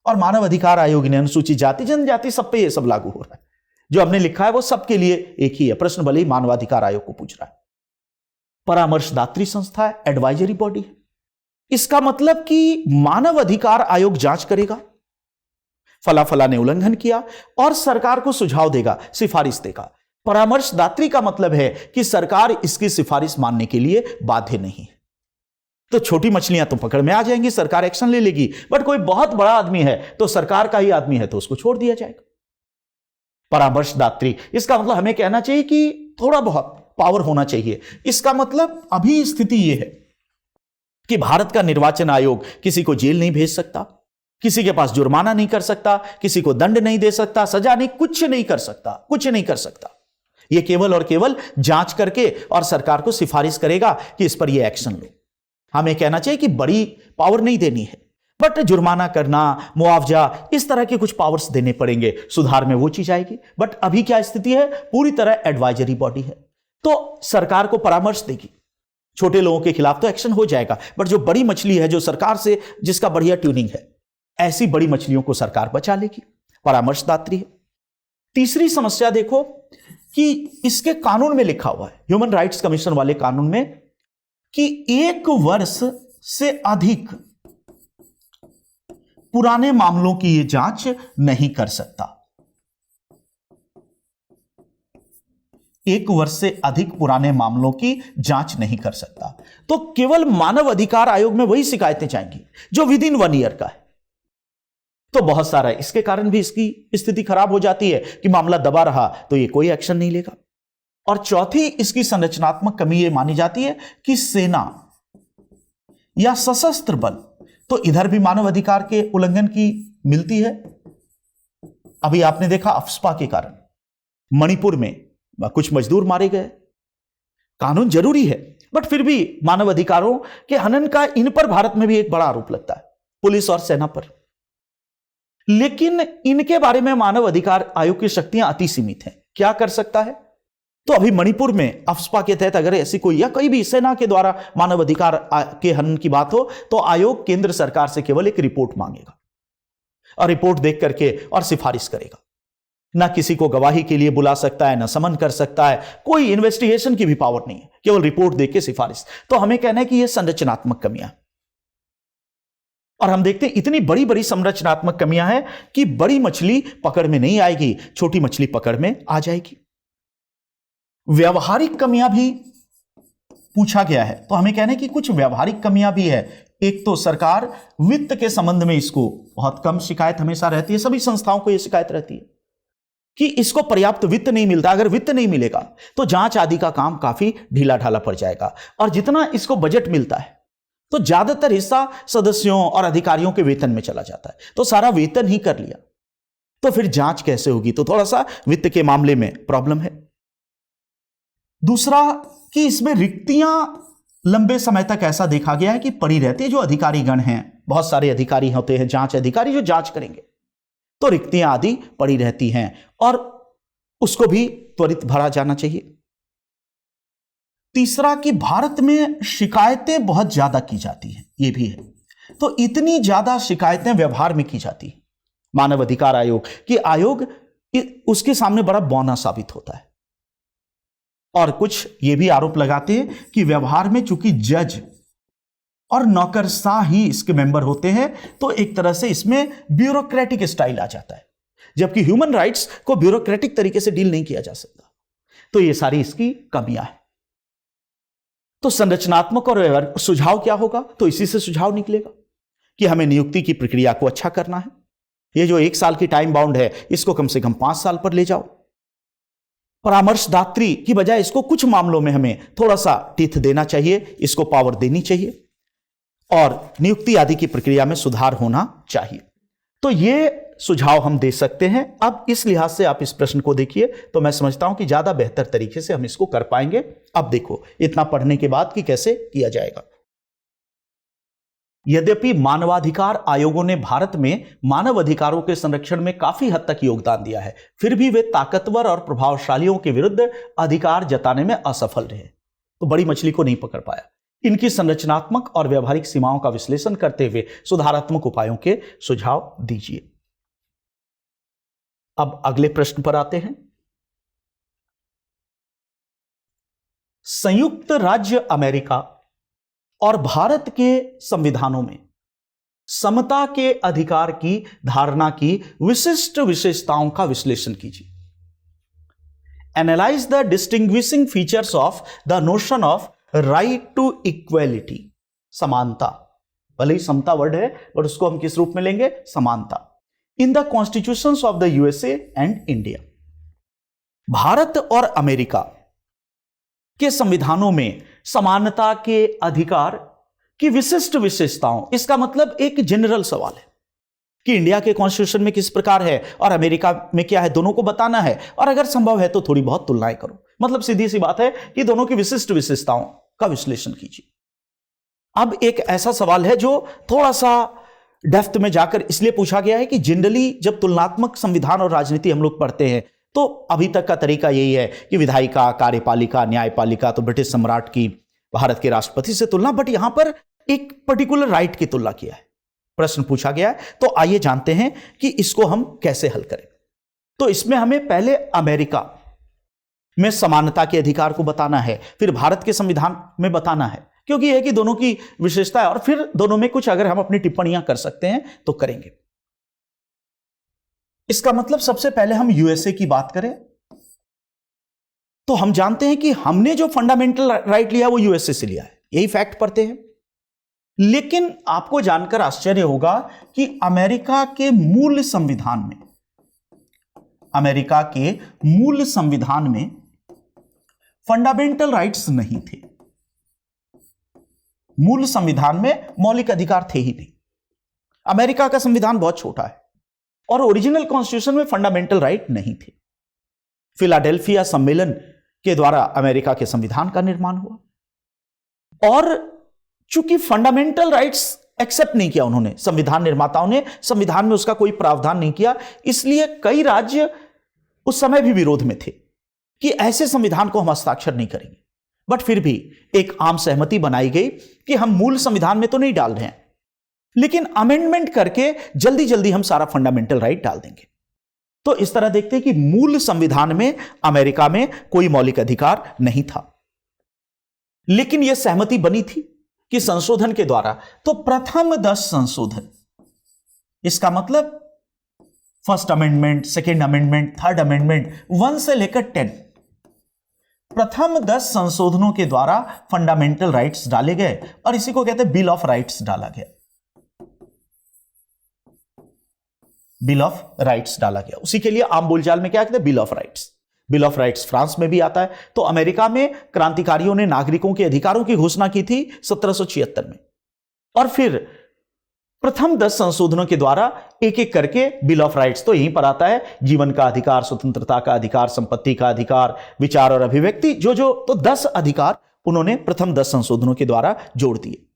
और मानव अधिकार आयोग ने अनुसूचित जाति जनजाति सब पे ये सब लागू हो रहा है। जो हमने लिखा है वो सबके लिए एक ही है। प्रश्न भले ही मानवाधिकार आयोग को पूछ रहा है। परामर्शदात्री संस्था है, एडवाइजरी बॉडी है। इसका मतलब कि मानव अधिकार आयोग जांच करेगा, फला ने उल्लंघन किया और सरकार को सुझाव देगा, सिफारिश देगा। परामर्शदात्री का मतलब है कि सरकार इसकी सिफारिश मानने के लिए बाध्य नहीं है। तो छोटी मछलियां तो पकड़ में आ जाएंगी, सरकार एक्शन ले लेगी, बट कोई बहुत बड़ा आदमी है तो सरकार का ही आदमी है तो उसको छोड़ दिया जाएगा। परामर्शदात्री, इसका मतलब हमें कहना चाहिए कि थोड़ा बहुत पावर होना चाहिए। इसका मतलब अभी स्थिति यह है कि भारत का निर्वाचन आयोग किसी को जेल नहीं भेज सकता, किसी के पास जुर्माना नहीं कर सकता, किसी को दंड नहीं दे सकता, सजा नहीं, कुछ नहीं कर सकता, कुछ नहीं कर सकता। यह केवल और केवल जांच करके और सरकार को सिफारिश करेगा कि इस पर यह एक्शन लो। हमें कहना चाहिए कि बड़ी पावर नहीं देनी है, बट जुर्माना करना, मुआवजा, इस तरह के कुछ पावर्स देने पड़ेंगे, सुधार में वो चीज आएगी। बट अभी क्या स्थिति है, पूरी तरह एडवाइजरी बॉडी है, तो सरकार को परामर्श देगी। छोटे लोगों के खिलाफ तो एक्शन हो जाएगा, बट जो बड़ी मछली है, जो सरकार से जिसका बढ़िया ट्यूनिंग है, ऐसी बड़ी मछलियों को सरकार बचा लेगी। परामर्शदात्री है। तीसरी समस्या देखो कि इसके कानून में लिखा हुआ है, ह्यूमन राइट्स कमीशन वाले कानून में, कि 1 वर्ष से अधिक पुराने मामलों की यह जांच नहीं कर सकता। 1 वर्ष से अधिक पुराने मामलों की जांच नहीं कर सकता। तो केवल मानव अधिकार आयोग में वही शिकायतें जाएंगी जो विद इन 1 ईयर का है। तो बहुत सारा है, इसके कारण भी इसकी स्थिति खराब हो जाती है कि मामला दबा रहा तो ये कोई एक्शन नहीं लेगा। और चौथी इसकी संरचनात्मक कमी यह मानी जाती है कि सेना या सशस्त्र बल, तो इधर भी मानव अधिकार के उल्लंघन की मिलती है। अभी आपने देखा अफस्पा के कारण मणिपुर में कुछ मजदूर मारे गए। कानून जरूरी है, बट फिर भी मानव अधिकारों के हनन का इन पर भारत में भी एक बड़ा आरोप लगता है, पुलिस और सेना पर। लेकिन इनके बारे में मानव अधिकार आयोग की शक्तियां अति सीमित हैं। क्या कर सकता है? तो अभी मणिपुर में अफस्पा के तहत अगर ऐसी कोई या कोई भी सेना के द्वारा मानव अधिकार के हनन की बात हो तो आयोग केंद्र सरकार से केवल एक रिपोर्ट मांगेगा और रिपोर्ट देख करके और सिफारिश करेगा। ना किसी को गवाही के लिए बुला सकता है, ना समन कर सकता है, कोई इन्वेस्टिगेशन की भी पावर नहीं है, केवल रिपोर्ट देख के सिफारिश। तो हमें कहना है कि यह संरचनात्मक कमियां, और हम देखते हैं इतनी बड़ी बड़ी संरचनात्मक कमियां हैं कि बड़ी मछली पकड़ में नहीं आएगी, छोटी मछली पकड़ में आ जाएगी। व्यावहारिक कमियां भी पूछा गया है, तो हमें कहना है कि कुछ व्यावहारिक कमियां भी है। एक तो सरकार वित्त के संबंध में इसको बहुत कम शिकायत हमेशा रहती है, सभी संस्थाओं को यह शिकायत रहती है कि इसको पर्याप्त वित्त नहीं मिलता। अगर वित्त नहीं मिलेगा तो जांच आदि का काम काफी ढीला ढाला पड़ जाएगा, और जितना इसको बजट मिलता है तो ज्यादातर हिस्सा सदस्यों और अधिकारियों के वेतन में चला जाता है, तो सारा वेतन ही कर लिया तो फिर जांच कैसे होगी? तो थोड़ा सा वित्त के मामले में प्रॉब्लम है। दूसरा कि इसमें रिक्तियां लंबे समय तक ऐसा देखा गया है कि पड़ी रहती है। जो अधिकारीगण हैं, बहुत सारे अधिकारी होते हैं, जांच अधिकारी जो जांच करेंगे, तो रिक्तियां आदि पड़ी रहती हैं और उसको भी त्वरित भरा जाना चाहिए। तीसरा कि भारत में शिकायतें बहुत ज्यादा की जाती हैं, यह भी है। तो इतनी ज्यादा शिकायतें व्यवहार में की जाती हैं मानव अधिकार आयोग कि आयोग उसके सामने बड़ा बौना साबित होता है। और कुछ ये भी आरोप लगाते हैं कि व्यवहार में चूंकि जज और नौकरशाह ही इसके मेंबर होते हैं, तो एक तरह से इसमें ब्यूरोक्रेटिक स्टाइल आ जाता है, जबकि ह्यूमन राइट्स को ब्यूरोक्रेटिक तरीके से डील नहीं किया जा सकता। तो ये सारी इसकी कमियां हैं। तो संरचनात्मक और सुझाव क्या होगा? तो इसी से सुझाव निकलेगा कि हमें नियुक्ति की प्रक्रिया को अच्छा करना है। ये जो 1 साल की टाइम बाउंड है, इसको कम से कम 5 साल पर ले जाओ। परामर्शदात्री की बजाय इसको कुछ मामलों में हमें थोड़ा सा टीथ देना चाहिए, इसको पावर देनी चाहिए, और नियुक्ति आदि की प्रक्रिया में सुधार होना चाहिए। तो ये सुझाव हम दे सकते हैं। अब इस लिहाज से आप इस प्रश्न को देखिए तो मैं समझता हूं कि ज्यादा बेहतर तरीके से हम इसको कर पाएंगे। अब देखो इतना पढ़ने के बाद कि कैसे किया जाएगा। यद्यपि मानवाधिकार आयोगों ने भारत में मानव अधिकारों के संरक्षण में काफी हद तक योगदान दिया है, फिर भी वे ताकतवर और प्रभावशालियों के विरुद्ध अधिकार जताने में असफल रहे। तो बड़ी मछली को नहीं पकड़ पाया। इनकी संरचनात्मक और व्यवहारिक सीमाओं का विश्लेषण करते हुए सुधारात्मक उपायों के सुझाव दीजिए। अब अगले प्रश्न पर आते हैं। संयुक्त राज्य अमेरिका और भारत के संविधानों में समता के अधिकार की धारणा की विशिष्ट विशेषताओं का विश्लेषण कीजिए। Analyse the distinguishing features of the notion of right to equality, समानता, भले ही समता वर्ड है पर उसको हम किस रूप में लेंगे, समानता, in the constitutions of the USA and India. Bharat और अमेरिका के संविधानों में समानता के अधिकार की विशिष्ट विशेषताओं, इसका मतलब एक जनरल सवाल है कि इंडिया के कॉन्स्टिट्यूशन में किस प्रकार है और अमेरिका में क्या है, दोनों को बताना है और अगर संभव है तो थोड़ी बहुत तुलनाएं करो। मतलब सीधी सी बात है कि दोनों की विशिष्ट विशेषताओं का विश्लेषण कीजिए। अब एक ऐसा सवाल है जो थोड़ा सा डेप्थ में जाकर इसलिए पूछा गया है कि जनरली जब तुलनात्मक संविधान और राजनीति हम लोग पढ़ते हैं तो अभी तक का तरीका यही है कि विधायिका, कार्यपालिका, न्यायपालिका, तो ब्रिटिश सम्राट की भारत के राष्ट्रपति से तुलना, बट यहां पर एक पर्टिकुलर राइट की तुलना किया है, प्रश्न पूछा गया है। तो आइए जानते हैं कि इसको हम कैसे हल करें। तो इसमें हमें पहले अमेरिका में समानता के अधिकार को बताना है, फिर भारत के संविधान में बताना है, क्योंकि यह है कि दोनों की विशेषता है और फिर दोनों में कुछ अगर हम अपनी टिप्पणियां कर सकते हैं तो करेंगे। इसका मतलब सबसे पहले हम यूएसए की बात करें तो हम जानते हैं कि हमने जो फंडामेंटल राइट लिया वो यूएसए से लिया है, यही फैक्ट पढ़ते हैं। लेकिन आपको जानकर आश्चर्य होगा कि अमेरिका के मूल संविधान में, अमेरिका के मूल संविधान में फंडामेंटल राइट्स नहीं थे। मूल संविधान में मौलिक अधिकार थे ही नहीं। अमेरिका का संविधान बहुत छोटा है और ओरिजिनल कॉन्स्टिट्यूशन में फंडामेंटल राइट नहीं थे। फिलाडेल्फिया सम्मेलन के द्वारा अमेरिका के संविधान का निर्माण हुआ और चूंकि फंडामेंटल राइट्स एक्सेप्ट नहीं किया उन्होंने, संविधान निर्माताओं ने संविधान में उसका कोई प्रावधान नहीं किया, इसलिए कई राज्य उस समय भी विरोध में थे कि ऐसे संविधान को हम हस्ताक्षर नहीं करेंगे। बट फिर भी एक आम सहमति बनाई गई कि हम मूल संविधान में तो नहीं डाल रहे हैं, लेकिन अमेंडमेंट करके जल्दी जल्दी हम सारा फंडामेंटल राइट डाल देंगे। तो इस तरह देखते हैं कि मूल संविधान में अमेरिका में कोई मौलिक अधिकार नहीं था, लेकिन यह सहमति बनी थी कि संशोधन के द्वारा, तो प्रथम 10 संशोधन, इसका मतलब first amendment, second amendment, third amendment, 1 से लेकर 10, प्रथम 10 संशोधनों के द्वारा फंडामेंटल राइट्स डाले गए और इसी को कहते हैं बिल ऑफ राइट्स डाला गया। बिल ऑफ राइट्स डाला गया, उसी के लिए आम बोलचाल में क्या कहते हैं, bill of rights. Bill of rights France में भी आता है। तो अमेरिका में क्रांतिकारियों ने नागरिकों के अधिकारों की घोषणा की थी 1776 में और फिर प्रथम 10 संशोधनों के द्वारा एक एक करके बिल ऑफ राइट्स, तो यहीं पर आता है जीवन का अधिकार, स्वतंत्रता का अधिकार, संपत्ति का अधिकार, विचार और अभिव्यक्ति, जो तो 10 अधिकार उन्होंने प्रथम 10 संशोधनों के द्वारा जोड़ दिए।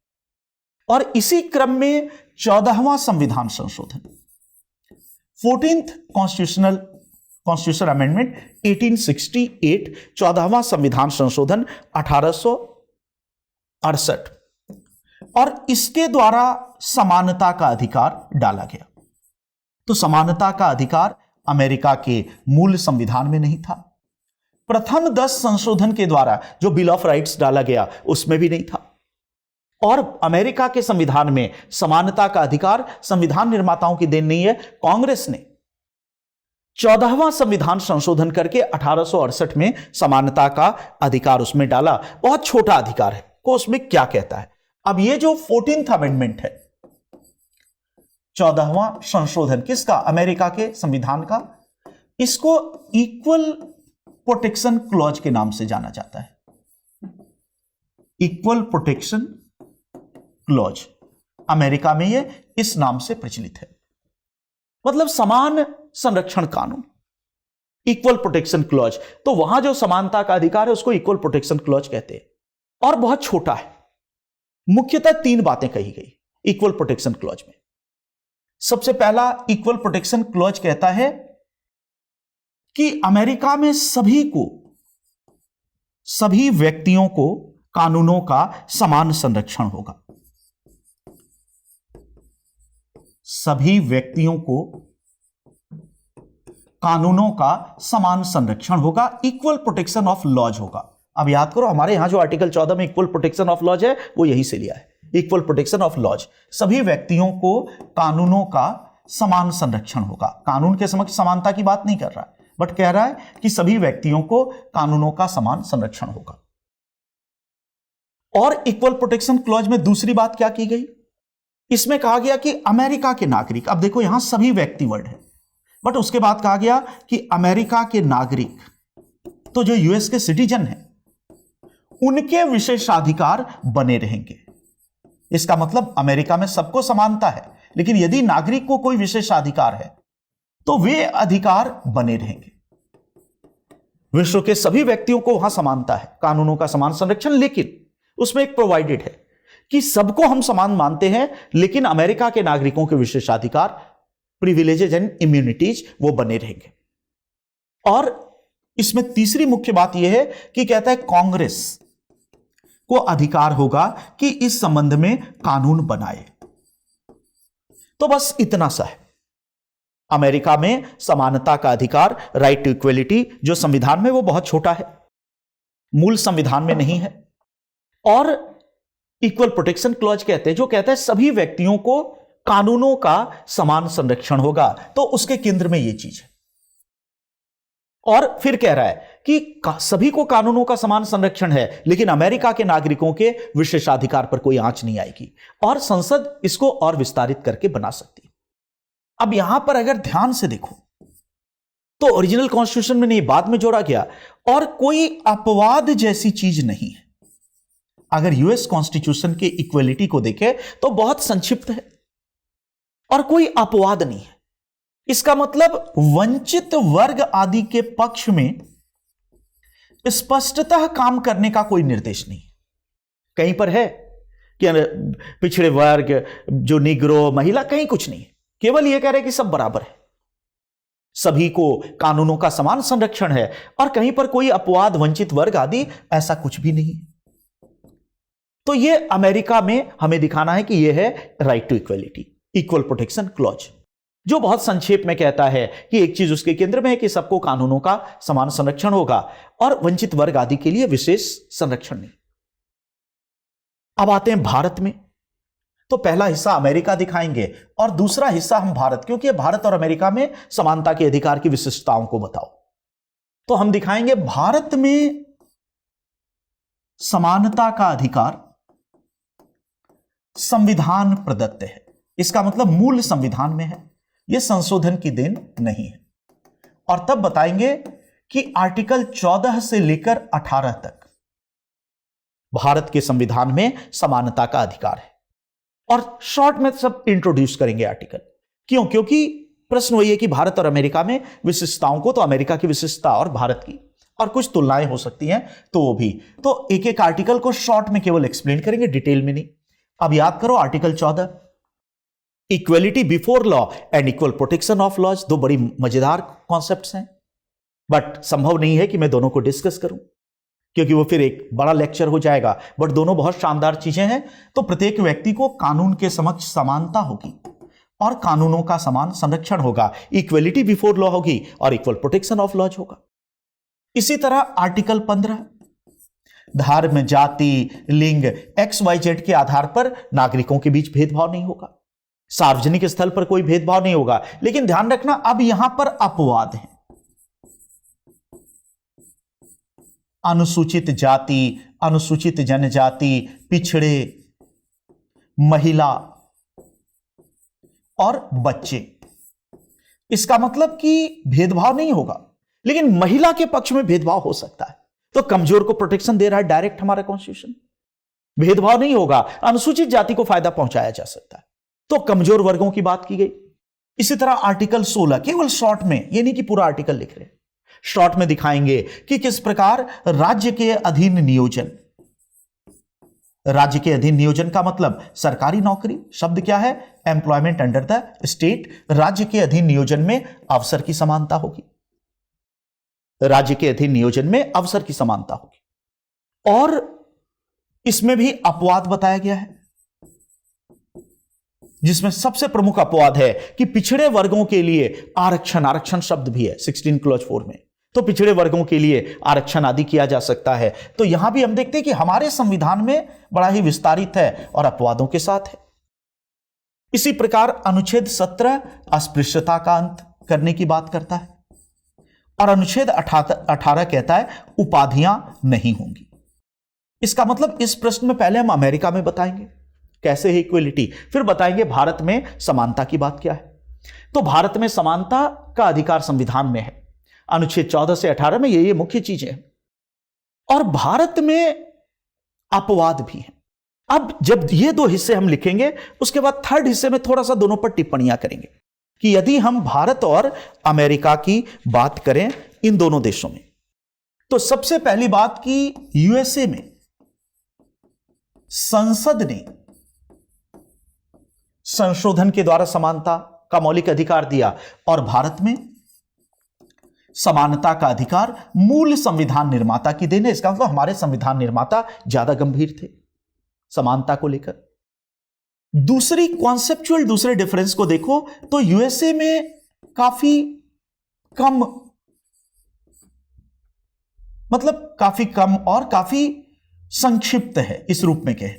और इसी क्रम में 14वां संविधान संशोधन, 14th कॉन्स्टिट्यूशन अमेंडमेंट 1868, 14वां संविधान संशोधन 1868, और इसके द्वारा समानता का अधिकार डाला गया। तो समानता का अधिकार अमेरिका के मूल संविधान में नहीं था। प्रथम 10 संशोधन के द्वारा जो बिल ऑफ राइट्स डाला गया उसमें भी नहीं था। और अमेरिका के संविधान में समानता का अधिकार संविधान निर्माताओं की देन नहीं है, कांग्रेस ने 14वां संविधान संशोधन करके 1868 में समानता का अधिकार उसमें डाला। बहुत छोटा अधिकार है को उसमें क्या कहता है। अब ये जो 14th अमेंडमेंट है, 14वां संशोधन किसका, अमेरिका के संविधान का, इसको इक्वल प्रोटेक्शन क्लॉज के नाम से जाना जाता है। इक्वल प्रोटेक्शन क्लॉज अमेरिका में ये इस नाम से प्रचलित है, मतलब समान संरक्षण कानून, इक्वल प्रोटेक्शन क्लॉज। तो वहां जो समानता का अधिकार है उसको इक्वल प्रोटेक्शन क्लॉज कहते हैं और बहुत छोटा है। मुख्यतः 3 बातें कही गई इक्वल प्रोटेक्शन क्लॉज में। सबसे पहला, इक्वल प्रोटेक्शन क्लॉज कहता है कि अमेरिका में सभी व्यक्तियों को कानूनों का समान संरक्षण होगा। सभी व्यक्तियों को कानूनों का समान संरक्षण होगा, इक्वल प्रोटेक्शन ऑफ लॉज होगा। अब याद करो, हमारे यहां जो आर्टिकल 14 में इक्वल प्रोटेक्शन ऑफ लॉज है वो यही से लिया है, इक्वल प्रोटेक्शन ऑफ लॉज। सभी व्यक्तियों को कानूनों का समान संरक्षण होगा। कानून के समक्ष समानता की बात नहीं कर रहा है, बट कह रहा है कि सभी व्यक्तियों को कानूनों का समान संरक्षण होगा। और इक्वल प्रोटेक्शन क्लॉज में दूसरी बात क्या की गई, इसमें कहा गया कि अमेरिका के नागरिक, अब देखो यहां सभी व्यक्ति वर्ड है, बट उसके बाद कहा गया कि अमेरिका के नागरिक, तो जो यूएस के सिटीजन हैं उनके विशेषाधिकार बने रहेंगे। इसका मतलब अमेरिका में सबको समानता है, लेकिन यदि नागरिक को कोई विशेषाधिकार है तो वे अधिकार बने रहेंगे। विश्व के सभी व्यक्तियों को वहां समानता है, कानूनों का समान संरक्षण, लेकिन उसमें एक प्रोवाइडेड है कि सबको हम समान मानते हैं, लेकिन अमेरिका के नागरिकों के विशेषाधिकार, प्रिविलेजेज एंड इम्यूनिटीज वो बने रहेंगे। और इसमें तीसरी मुख्य बात यह है कि कहता है कांग्रेस को अधिकार होगा कि इस संबंध में कानून बनाए। तो बस इतना सा है। अमेरिका में समानता का अधिकार, राइट टू इक्वलिटी, जो संविधान में वो बहुत छोटा है, मूल संविधान में नहीं है। और इक्वल प्रोटेक्शन क्लॉज कहते हैं, जो कहता है सभी व्यक्तियों को कानूनों का समान संरक्षण होगा, तो उसके केंद्र में यह चीज है। और फिर कह रहा है कि सभी को कानूनों का समान संरक्षण है, लेकिन अमेरिका के नागरिकों के विशेषाधिकार पर कोई आंच नहीं आएगी, और संसद इसको और विस्तारित करके बना सकती है। अब यहां पर अगर ध्यान से देखो तो ओरिजिनल कॉन्स्टिट्यूशन में नहीं, बाद में जोड़ा गया, और कोई अपवाद जैसी चीज नहीं है। अगर यूएस कॉन्स्टिट्यूशन के इक्वलिटी को देखें तो बहुत संक्षिप्त है और कोई अपवाद नहीं है। इसका मतलब वंचित वर्ग आदि के पक्ष में स्पष्टतः काम करने का कोई निर्देश नहीं। कहीं पर है कि पिछड़े वर्ग, जो निग्रो, महिला, कहीं कुछ नहीं है। केवल यह कह रहे कि सब बराबर है, सभी को कानूनों का समान संरक्षण है, और कहीं पर कोई अपवाद, वंचित वर्ग आदि ऐसा कुछ भी नहीं है। तो यह अमेरिका में हमें दिखाना है कि यह है right to equality, equal protection clause, जो बहुत संक्षेप में कहता है कि एक चीज उसके केंद्र में है कि सबको कानूनों का समान संरक्षण होगा और वंचित वर्ग आदि के लिए विशेष संरक्षण नहीं। अब आते हैं भारत में। तो पहला हिस्सा अमेरिका दिखाएंगे और दूसरा हिस्सा हम भारत, क्योंकि भारत और अमेरिका में समानता के अधिकार की विशिष्टताओं को बताओ। तो हम दिखाएंगे भारत में समानता का अधिकार संविधान प्रदत्त है। इसका मतलब मूल संविधान में है, यह संशोधन की देन नहीं है। और तब बताएंगे कि आर्टिकल 14 से लेकर 18 तक भारत के संविधान में समानता का अधिकार है। और शॉर्ट में सब इंट्रोड्यूस करेंगे आर्टिकल। क्यों? क्योंकि प्रश्न वही है कि भारत और अमेरिका में विशिष्टताओं को, तो अमेरिका की विशिष्टता और भारत की, और कुछ तुलनाएं हो सकती हैं तो वो भी। तो एक एक आर्टिकल को शॉर्ट में केवल एक्सप्लेन करेंगे, डिटेल में नहीं। अब याद करो article 14, equality before law and equal protection of laws, दो बड़ी मजेदार कॉन्सेप्ट्स हैं, बट संभव नहीं है कि मैं दोनों को डिस्कस करूं, क्योंकि वो फिर एक बड़ा लेक्चर हो जाएगा। बट दोनों बहुत शानदार चीजें हैं। तो प्रत्येक व्यक्ति को कानून के समक्ष समानता होगी और कानूनों का समान संरक्षण होगा, इक्वलिटी बिफोर लॉ होगी और इक्वल प्रोटेक्शन ऑफ लॉज होगा। इसी तरह आर्टिकल 15, धर्म, जाति, लिंग, XYZ के आधार पर नागरिकों के बीच भेदभाव नहीं होगा, सार्वजनिक स्थल पर कोई भेदभाव नहीं होगा। लेकिन ध्यान रखना, अब यहां पर अपवाद है। अनुसूचित जाति, अनुसूचित जनजाति, पिछड़े, महिला और बच्चे, इसका मतलब कि भेदभाव नहीं होगा, लेकिन महिला के पक्ष में भेदभाव हो सकता है। तो कमजोर को प्रोटेक्शन दे रहा है डायरेक्ट हमारा कॉन्स्टिट्यूशन, भेदभाव नहीं होगा। अनुसूचित जाति को फायदा पहुंचाया जा सकता है, तो कमजोर वर्गों की बात की गई। इसी तरह आर्टिकल 16, केवल शॉर्ट में, ये नहीं कि पूरा आर्टिकल लिख रहे, शॉर्ट में दिखाएंगे कि किस प्रकार राज्य के अधीन नियोजन, राज्य के अधीन नियोजन का मतलब सरकारी नौकरी, शब्द क्या है? Employment under the state. राज्य के अधीन नियोजन में अवसर की समानता होगी, राज्य के अधीन नियोजन में अवसर की समानता होगी। और इसमें भी अपवाद बताया गया है, जिसमें सबसे प्रमुख अपवाद है कि पिछड़े वर्गों के लिए आरक्षण, आरक्षण शब्द भी है 16 क्लॉज 4 में, तो पिछड़े वर्गों के लिए आरक्षण आदि किया जा सकता है। तो यहां भी हम देखते हैं कि हमारे संविधान में बड़ा ही विस्तारित है और अपवादों के साथ है। इसी प्रकार अनुच्छेद 17 अस्पृश्यता का अंत करने की बात करता है और अनुच्छेद 18 कहता है उपाधियां नहीं होंगी। इसका मतलब इस प्रश्न में पहले हम अमेरिका में बताएंगे कैसे है इक्वलिटी, फिर बताएंगे भारत में समानता की बात क्या है। तो भारत में समानता का अधिकार संविधान में है, अनुच्छेद 14 से 18 में ये मुख्य चीजें हैं। और भारत में अपवाद भी हैं। अब जब ये दो हिस्से हम लिखेंगे, उसके बाद थर्ड हिस्से में थोड़ा सा दोनों पर टिप्पणियां करेंगे कि यदि हम भारत और अमेरिका की बात करें इन दोनों देशों में, तो सबसे पहली बात कि यूएसए में संसद ने संशोधन के द्वारा समानता का मौलिक अधिकार दिया और भारत में समानता का अधिकार मूल संविधान निर्माता की देन है। इसका मतलब हमारे संविधान निर्माता ज्यादा गंभीर थे समानता को लेकर। दूसरी कॉन्सेप्चुअल दूसरे डिफरेंस को देखो तो यूएसए में काफी कम, मतलब काफी कम और काफी संक्षिप्त है इस रूप में कहे,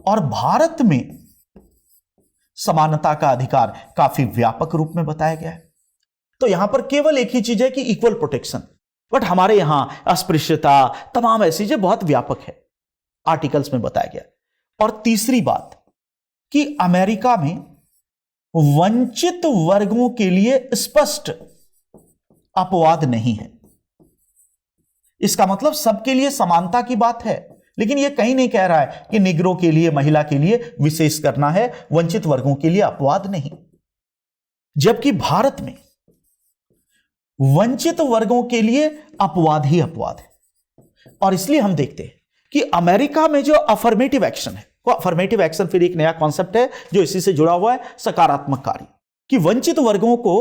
और भारत में समानता का अधिकार काफी व्यापक रूप में बताया गया है। तो यहां पर केवल एक ही चीज है कि इक्वल प्रोटेक्शन, बट हमारे यहां अस्पृश्यता तमाम ऐसी चीजें बहुत व्यापक है, आर्टिकल्स में बताया गया। और तीसरी बात कि अमेरिका में वंचित वर्गों के लिए स्पष्ट अपवाद नहीं है। इसका मतलब सबके लिए समानता की बात है, लेकिन यह कहीं नहीं कह रहा है कि निग्रो के लिए, महिला के लिए विशेष करना है, वंचित वर्गों के लिए अपवाद नहीं। जबकि भारत में वंचित वर्गों के लिए अपवाद ही अपवाद है। और इसलिए हम देखते हैं कि अमेरिका में जो अफर्मेटिव एक्शन है, वो अफर्मेटिव एक्शन फिर एक नया कॉन्सेप्ट है जो इसी से जुड़ा हुआ है, सकारात्मक कार्य, कि वंचित वर्गों को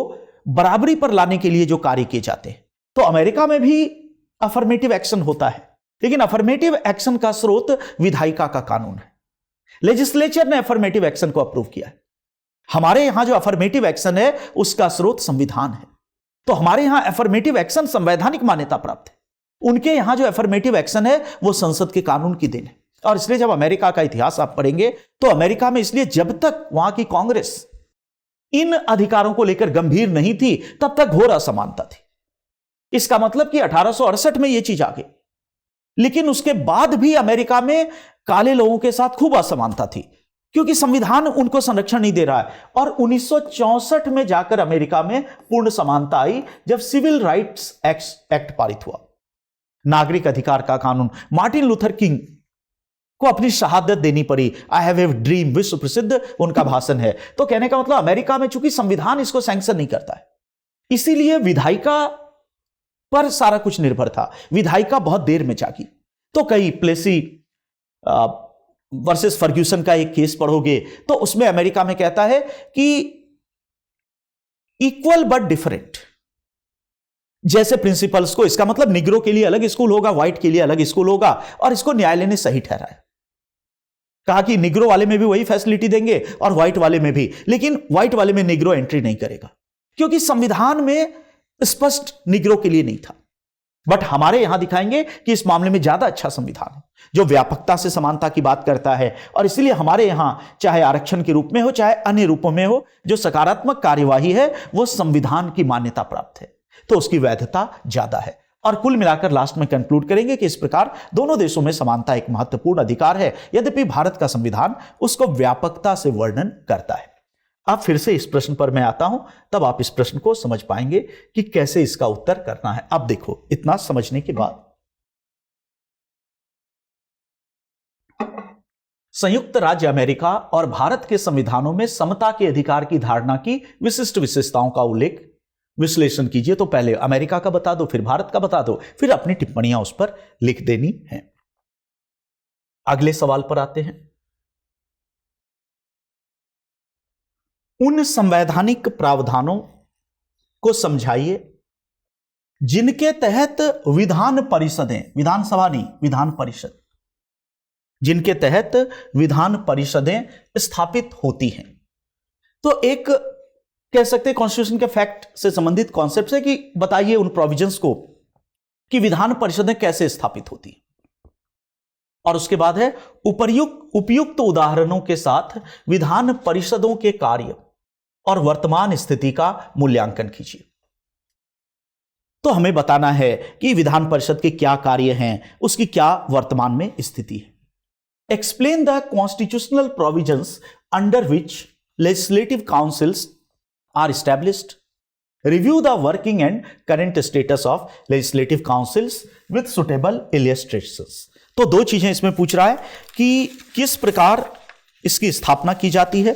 बराबरी पर लाने के लिए जो कार्य किए जाते हैं। तो अमेरिका में भी अफर्मेटिव एक्शन होता है, लेकिन अफर्मेटिव एक्शन का स्रोत विधायिका का कानून है। लेजिस्लेचर ने अफर्मेटिव एक्शन को अप्रूव किया है। हमारे यहां जो अफर्मेटिव एक्शन है उसका स्रोत संविधान है। तो हमारे यहां अफर्मेटिव एक्शन संवैधानिक मान्यता प्राप्त है, उनके यहां जो अफर्मेटिव एक्शन है वो संसद के कानून की देन है। और इसलिए जब अमेरिका का इतिहास आप पढ़ेंगे तो अमेरिका में इसलिए जब तक वहां की कांग्रेस इन अधिकारों को लेकर गंभीर नहीं थी तब तक घोर असमानता थी। इसका मतलब कि 1868 में यह चीज आ गई, लेकिन उसके बाद भी अमेरिका में काले लोगों के साथ खूब असमानता थी क्योंकि संविधान उनको संरक्षण नहीं दे रहा है। और 1964 में जाकर अमेरिका में पूर्ण समानता आई जब सिविल राइट्स एक्ट पारित हुआ, नागरिक अधिकार का कानून। मार्टिन लूथर किंग को अपनी शहादत देनी पड़ी, आई हैव ए ड्रीम, विश्व प्रसिद्ध उनका भाषण है। तो कहने का मतलब अमेरिका में चूंकि संविधान इसको सैंक्शन नहीं करता है, इसीलिए विधायिका पर सारा कुछ निर्भर था। विधायिका बहुत देर में जागी। तो कई प्लेसी वर्सेस फर्ग्यूसन का एक केस पढ़ोगे तो उसमें अमेरिका में कहता है कि इक्वल बट डिफरेंट जैसे प्रिंसिपल्स को, इसका मतलब निग्रो के लिए अलग स्कूल होगा, व्हाइट के लिए अलग स्कूल होगा, और इसको न्यायालय ने सही ठहराया। कहा कि निग्रो वाले में भी वही फैसिलिटी देंगे और व्हाइट वाले में भी, लेकिन व्हाइट वाले में निग्रो एंट्री नहीं करेगा क्योंकि संविधान में स्पष्ट निग्रो के लिए नहीं था। बट हमारे यहां दिखाएंगे कि इस मामले में ज्यादा अच्छा संविधान है जो व्यापकता से समानता की बात करता है। और इसलिए हमारे यहां चाहे आरक्षण के रूप में हो चाहे अन्य रूपों में हो, जो सकारात्मक कार्यवाही है वो संविधान की मान्यता प्राप्त है, तो उसकी वैधता ज्यादा है। और कुल मिलाकर लास्ट में कंक्लूड करेंगे कि इस प्रकार दोनों देशों में समानता एक महत्वपूर्ण अधिकार है, यद्यपि भारत का संविधान उसको व्यापकता से वर्णन करता है। अब फिर से इस प्रश्न पर मैं आता हूं, तब आप इस प्रश्न को समझ पाएंगे कि कैसे इसका उत्तर करना है। अब देखो, इतना समझने के बाद संयुक्त राज्य अमेरिका और भारत के संविधानों में समता के अधिकार की धारणा की विशिष्ट विशेषताओं का उल्लेख विश्लेषण कीजिए। तो पहले अमेरिका का बता दो, फिर भारत का बता दो, फिर अपनी टिप्पणियां उस पर लिख देनी है। अगले सवाल पर आते हैं। उन संवैधानिक प्रावधानों को समझाइए जिनके तहत विधान परिषदें, विधानसभा नहीं, विधान परिषद, जिनके तहत विधान परिषदें स्थापित होती हैं। तो एक कह सकते हैं कॉन्स्टिट्यूशन के फैक्ट से संबंधित कॉन्सेप्ट है कि बताइए उन प्रोविजंस को कि विधान परिषदें कैसे स्थापित होती हैं। और उसके बाद है उपयुक्त उदाहरणों के साथ विधान परिषदों के कार्य और वर्तमान स्थिति का मूल्यांकन कीजिए। तो हमें बताना है कि विधान परिषद के क्या कार्य हैं, उसकी क्या वर्तमान में स्थिति है। Explain the constitutional provisions under which legislative councils are established. Review the working and current status of legislative councils with suitable illustrations. तो दो चीजें इसमें पूछ रहा है कि किस प्रकार इसकी स्थापना की जाती है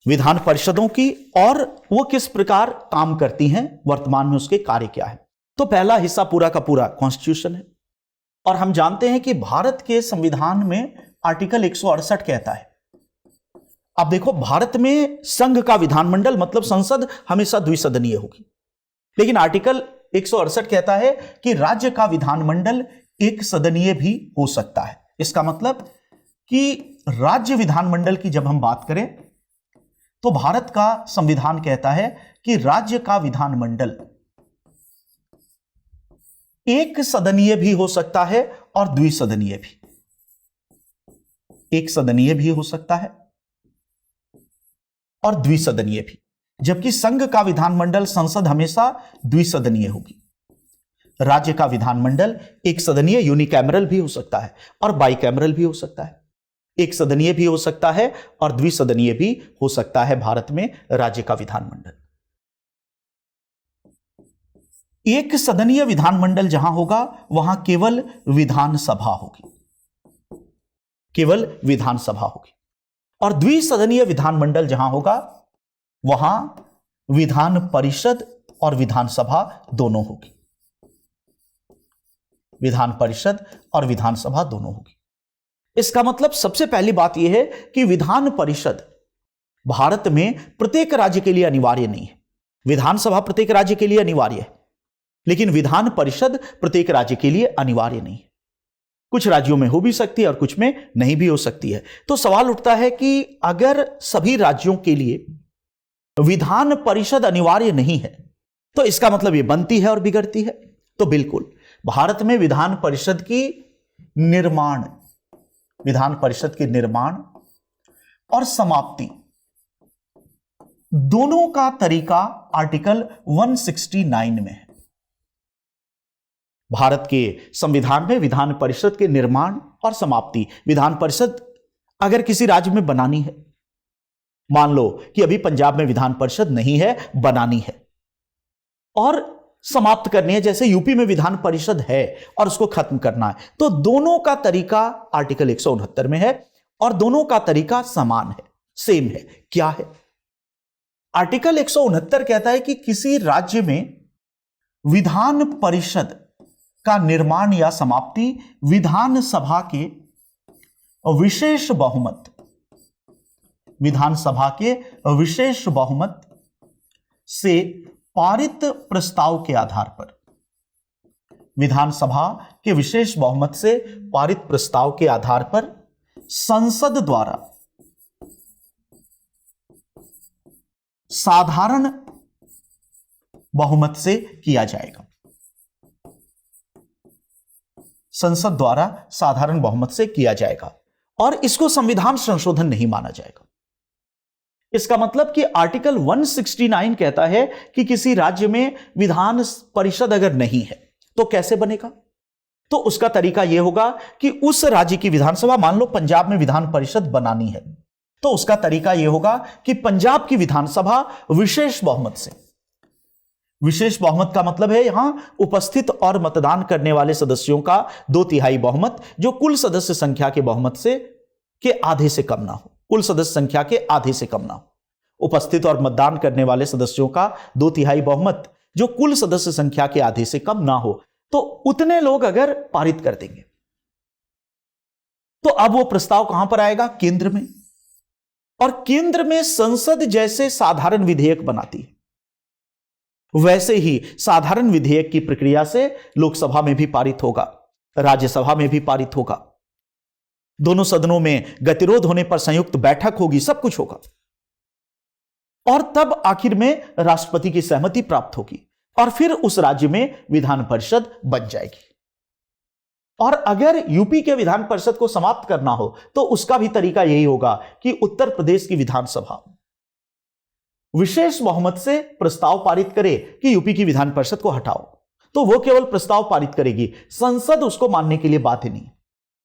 विधान परिषदों की, और वो किस प्रकार काम करती हैं, वर्तमान में उसके कार्य क्या है। तो पहला हिस्सा पूरा का पूरा कॉन्स्टिट्यूशन है, और हम जानते हैं कि भारत के संविधान में आर्टिकल 168 कहता है। अब देखो, भारत में संघ का विधानमंडल मतलब संसद हमेशा द्विसदनीय होगी, लेकिन आर्टिकल 168 कहता है कि राज्य का विधानमंडल एक सदनीय भी हो सकता है। इसका मतलब कि राज्य विधानमंडल की जब हम बात करें तो भारत का संविधान कहता है कि राज्य का विधानमंडल एक सदनीय भी हो सकता है और द्विसदनीय भी। एक सदनीय भी हो सकता है और द्विसदनीय भी, जबकि संघ का विधानमंडल संसद हमेशा द्विसदनीय होगी। राज्य का विधानमंडल एक सदनीय यूनिकैमरल भी हो सकता है और बाइकैमरल भी हो सकता है। एक सदनीय भी हो सकता है और द्विसदनीय भी हो सकता है भारत में राज्य का विधानमंडल। एक सदनीय विधानमंडल जहां होगा वहां केवल विधानसभा होगी, केवल विधानसभा होगी। और द्विसदनीय विधानमंडल जहां होगा वहां विधान परिषद और विधानसभा दोनों होगी। विधान परिषद और विधानसभा दोनों होगी। इसका मतलब सबसे पहली बात यह है कि विधान परिषद भारत में प्रत्येक राज्य के लिए अनिवार्य नहीं है। विधानसभा प्रत्येक राज्य के लिए अनिवार्य है, लेकिन विधान परिषद प्रत्येक राज्य के लिए अनिवार्य नहीं है। कुछ राज्यों में हो भी सकती है और कुछ में नहीं भी हो सकती है। तो सवाल उठता है कि अगर सभी राज्यों के लिए विधान परिषद अनिवार्य नहीं है तो इसका मतलब यह बनती है और बिगड़ती है। तो बिल्कुल, भारत में विधान परिषद की निर्माण, विधान परिषद के निर्माण और समाप्ति दोनों का तरीका आर्टिकल 169 में है। भारत के संविधान में विधान परिषद के निर्माण और समाप्ति, विधान परिषद अगर किसी राज्य में बनानी है, मान लो कि अभी पंजाब में विधान परिषद नहीं है, बनानी है और समाप्त करनी है, जैसे यूपी में विधान परिषद है और उसको खत्म करना है, तो दोनों का तरीका आर्टिकल 169 में है और दोनों का तरीका समान है, सेम है। क्या है? आर्टिकल 169 कहता है कि किसी राज्य में विधान परिषद का निर्माण या समाप्ति विधानसभा के विशेष बहुमत, विधानसभा के विशेष बहुमत से पारित प्रस्ताव के आधार पर, विधानसभा के विशेष बहुमत से पारित प्रस्ताव के आधार पर संसद द्वारा साधारण बहुमत से किया जाएगा। संसद द्वारा साधारण बहुमत से किया जाएगा और इसको संविधान संशोधन नहीं माना जाएगा। इसका मतलब कि आर्टिकल 169 कहता है कि किसी राज्य में विधान परिषद अगर नहीं है तो कैसे बनेगा? तो उसका तरीका यह होगा कि उस राज्य की विधानसभा, मान लो पंजाब में विधान परिषद बनानी है, तो उसका तरीका यह होगा कि पंजाब की विधानसभा विशेष बहुमत से, विशेष बहुमत का मतलब है यहां उपस्थित और मतदान करने वाले सदस्यों का 2/3 बहुमत, जो कुल सदस्य संख्या के बहुमत से के आधे से कम ना हो, कुल सदस्य संख्या के आधे से कम ना हो। उपस्थित और मतदान करने वाले सदस्यों का 2/3 बहुमत जो कुल सदस्य संख्या के आधे से कम ना हो, तो उतने लोग अगर पारित कर देंगे तो अब वो प्रस्ताव कहां पर आएगा? केंद्र में। और केंद्र में संसद जैसे साधारण विधेयक बनाती है, वैसे ही साधारण विधेयक की प्रक्रिया से लोकसभा में भी पारित होगा, राज्यसभा में भी पारित होगा। दोनों सदनों में गतिरोध होने पर संयुक्त बैठक होगी, सब कुछ होगा, और तब आखिर में राष्ट्रपति की सहमति प्राप्त होगी और फिर उस राज्य में विधान परिषद बन जाएगी। और अगर यूपी के विधान परिषद को समाप्त करना हो तो उसका भी तरीका यही होगा कि उत्तर प्रदेश की विधानसभा विशेष बहुमत से प्रस्ताव पारित करे कि यूपी की विधान परिषद को हटाओ, तो वो केवल प्रस्ताव पारित करेगी, संसद उसको मानने के लिए बाध्य नहीं।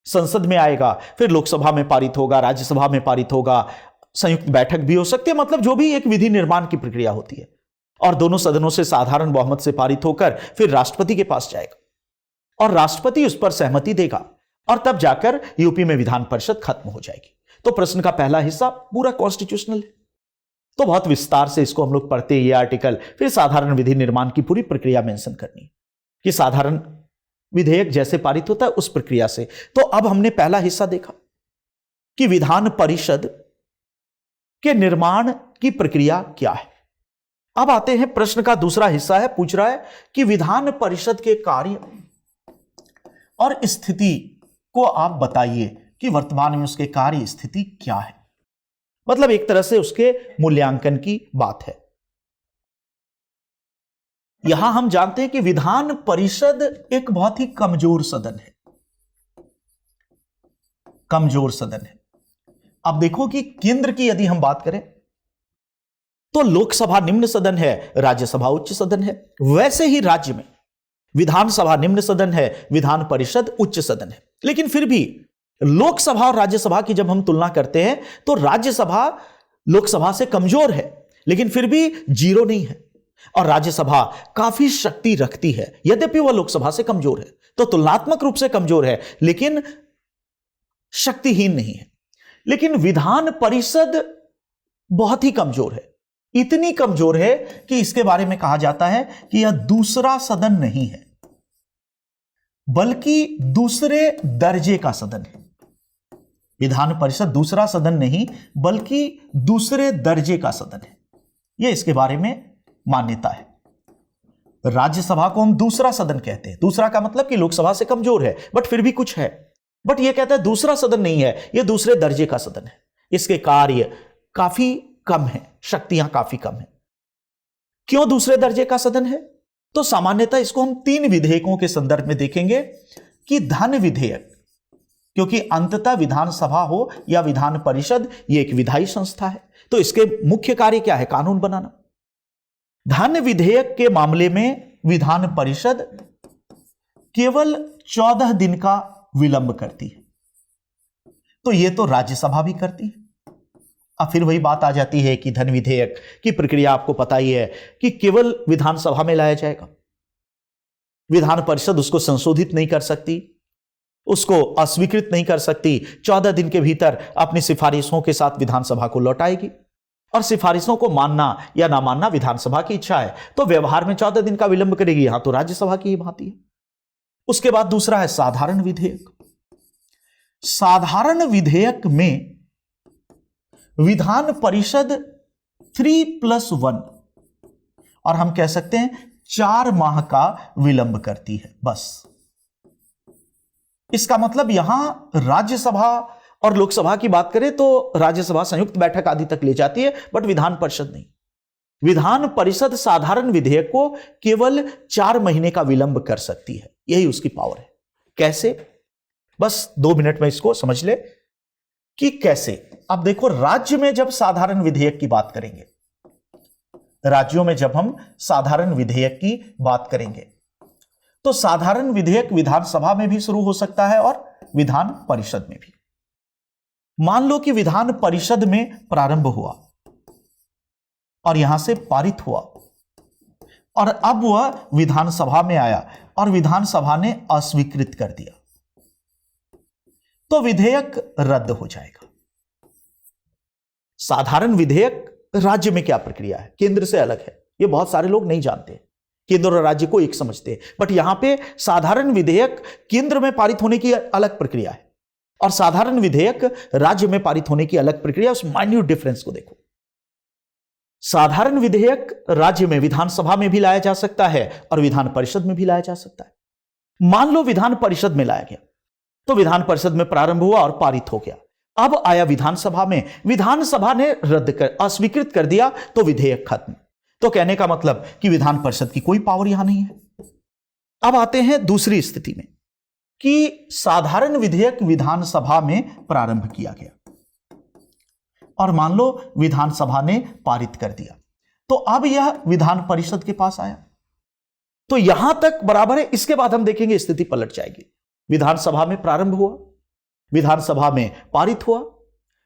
संसद में आएगा, फिर लोकसभा में पारित होगा, राज्यसभा में पारित होगा, संयुक्त बैठक भी हो सकती है, मतलब जो भी एक विधि निर्माण की प्रक्रिया होती है, और दोनों सदनों से साधारण बहुमत से पारित होकर फिर राष्ट्रपति के पास जाएगा और राष्ट्रपति उस पर सहमति देगा और तब जाकर यूपी में विधान परिषद खत्म हो जाएगी। तो प्रश्न का पहला हिस्सा पूरा कॉन्स्टिट्यूशनल है। तो बहुत विस्तार से इसको हम लोग पढ़ते हैं, ये आर्टिकल, फिर साधारण विधि निर्माण की पूरी प्रक्रिया मेंशन करनी है कि साधारण विधेयक जैसे पारित होता है उस प्रक्रिया से। तो अब हमने पहला हिस्सा देखा कि विधान परिषद के निर्माण की प्रक्रिया क्या है। अब आते हैं प्रश्न का दूसरा हिस्सा है, पूछ रहा है कि विधान परिषद के कार्य और स्थिति को आप बताइए कि वर्तमान में उसके कार्य स्थिति क्या है। मतलब एक तरह से उसके मूल्यांकन की बात है। यहां हम जानते हैं कि विधान परिषद एक बहुत ही कमजोर सदन है, कमजोर सदन है। अब देखो कि केंद्र की यदि हम बात करें तो लोकसभा निम्न सदन है, राज्यसभा उच्च सदन है। वैसे ही राज्य में विधानसभा निम्न सदन है, विधान परिषद उच्च सदन है। लेकिन फिर भी लोकसभा और राज्यसभा की जब हम तुलना करते हैं तो राज्यसभा लोकसभा से कमजोर है, लेकिन फिर भी जीरो नहीं है, और राज्यसभा काफी शक्ति रखती है, यद्यपि वह लोकसभा से कमजोर है। तो तुलनात्मक रूप से कमजोर है लेकिन शक्तिहीन नहीं है। लेकिन विधान परिषद बहुत ही कमजोर है, इतनी कमजोर है कि इसके बारे में कहा जाता है कि यह दूसरा सदन नहीं है बल्कि दूसरे दर्जे का सदन है। विधान परिषद दूसरा सदन नहीं बल्कि दूसरे दर्जे का सदन है, यह इसके बारे में मान्यता है। राज्यसभा को हम दूसरा सदन कहते हैं, दूसरा का मतलब कि लोकसभा से कमजोर है बट फिर भी कुछ है, बट यह कहता है दूसरा सदन नहीं है, यह दूसरे दर्जे का सदन है। इसके कार्य काफी कम है, शक्तियां काफी कम है। क्यों दूसरे दर्जे का सदन है? तो सामान्यतः इसको हम 3 विधेयकों के संदर्भ में देखेंगे कि धन विधेयक, क्योंकि अंततः विधानसभा हो या विधान परिषद, यह एक विधायी संस्था है, तो इसके मुख्य कार्य क्या है? कानून बनाना। धन विधेयक के मामले में विधान परिषद केवल 14 दिन का विलंब करती है, तो यह तो राज्यसभा भी करती है। अब फिर वही बात आ जाती है कि धन विधेयक की प्रक्रिया आपको पता ही है कि केवल विधानसभा में लाया जाएगा, विधान परिषद उसको संशोधित नहीं कर सकती, उसको अस्वीकृत नहीं कर सकती। 14 दिन के भीतर अपनी सिफारिशों के साथ विधानसभा को लौटाएगी, और सिफारिशों को मानना या ना मानना विधानसभा की इच्छा है, तो व्यवहार में 14 दिन का विलंब करेगी। यहां तो राज्यसभा की ही भांति है। उसके बाद दूसरा है साधारण विधेयक। साधारण विधेयक में विधान परिषद 3+1 और हम कह सकते हैं 4 माह का विलंब करती है, बस। इसका मतलब यहां राज्यसभा और लोकसभा की बात करें तो राज्यसभा संयुक्त बैठक आदि तक ले जाती है, बट विधान परिषद नहीं। विधान परिषद साधारण विधेयक को केवल 4 महीने का विलंब कर सकती है, यही उसकी पावर है। कैसे? बस 2 मिनट में इसको समझ ले कि कैसे। अब देखो, राज्य में जब साधारण विधेयक की बात करेंगे, राज्यों में जब हम साधारण विधेयक की बात करेंगे तो साधारण विधेयक विधानसभा में भी शुरू हो सकता है और विधान परिषद में भी। मान लो कि विधान परिषद में प्रारंभ हुआ और यहां से पारित हुआ और अब वह विधानसभा में आया और विधानसभा ने अस्वीकृत कर दिया, तो विधेयक रद्द हो जाएगा। साधारण विधेयक राज्य में क्या प्रक्रिया है, केंद्र से अलग है, यह बहुत सारे लोग नहीं जानते। केंद्र और राज्य को एक समझते हैं, बट यहां पे साधारण विधेयक केंद्र में पारित होने की अलग प्रक्रिया है और साधारण विधेयक राज्य में पारित होने की अलग प्रक्रिया। उस माइन्यूट डिफरेंस को देखो। साधारण विधेयक राज्य में विधानसभा में भी लाया जा सकता है और विधान परिषद में भी लाया जा सकता है। मान लो विधान परिषद में लाया गया तो विधान परिषद में प्रारंभ हुआ और पारित हो गया। अब आया विधानसभा में, विधानसभा ने अस्वीकृत कर दिया, तो विधेयक खत्म। तो कहने का मतलब कि विधान परिषद की कोई पावर यहां नहीं है। अब आते हैं दूसरी स्थिति में कि साधारण विधेयक विधानसभा में प्रारंभ किया गया और मान लो विधानसभा ने पारित कर दिया, तो अब यह विधान परिषद के पास आया, तो यहां तक बराबर है। इसके बाद हम देखेंगे स्थिति पलट जाएगी। विधानसभा में प्रारंभ हुआ, विधानसभा में पारित हुआ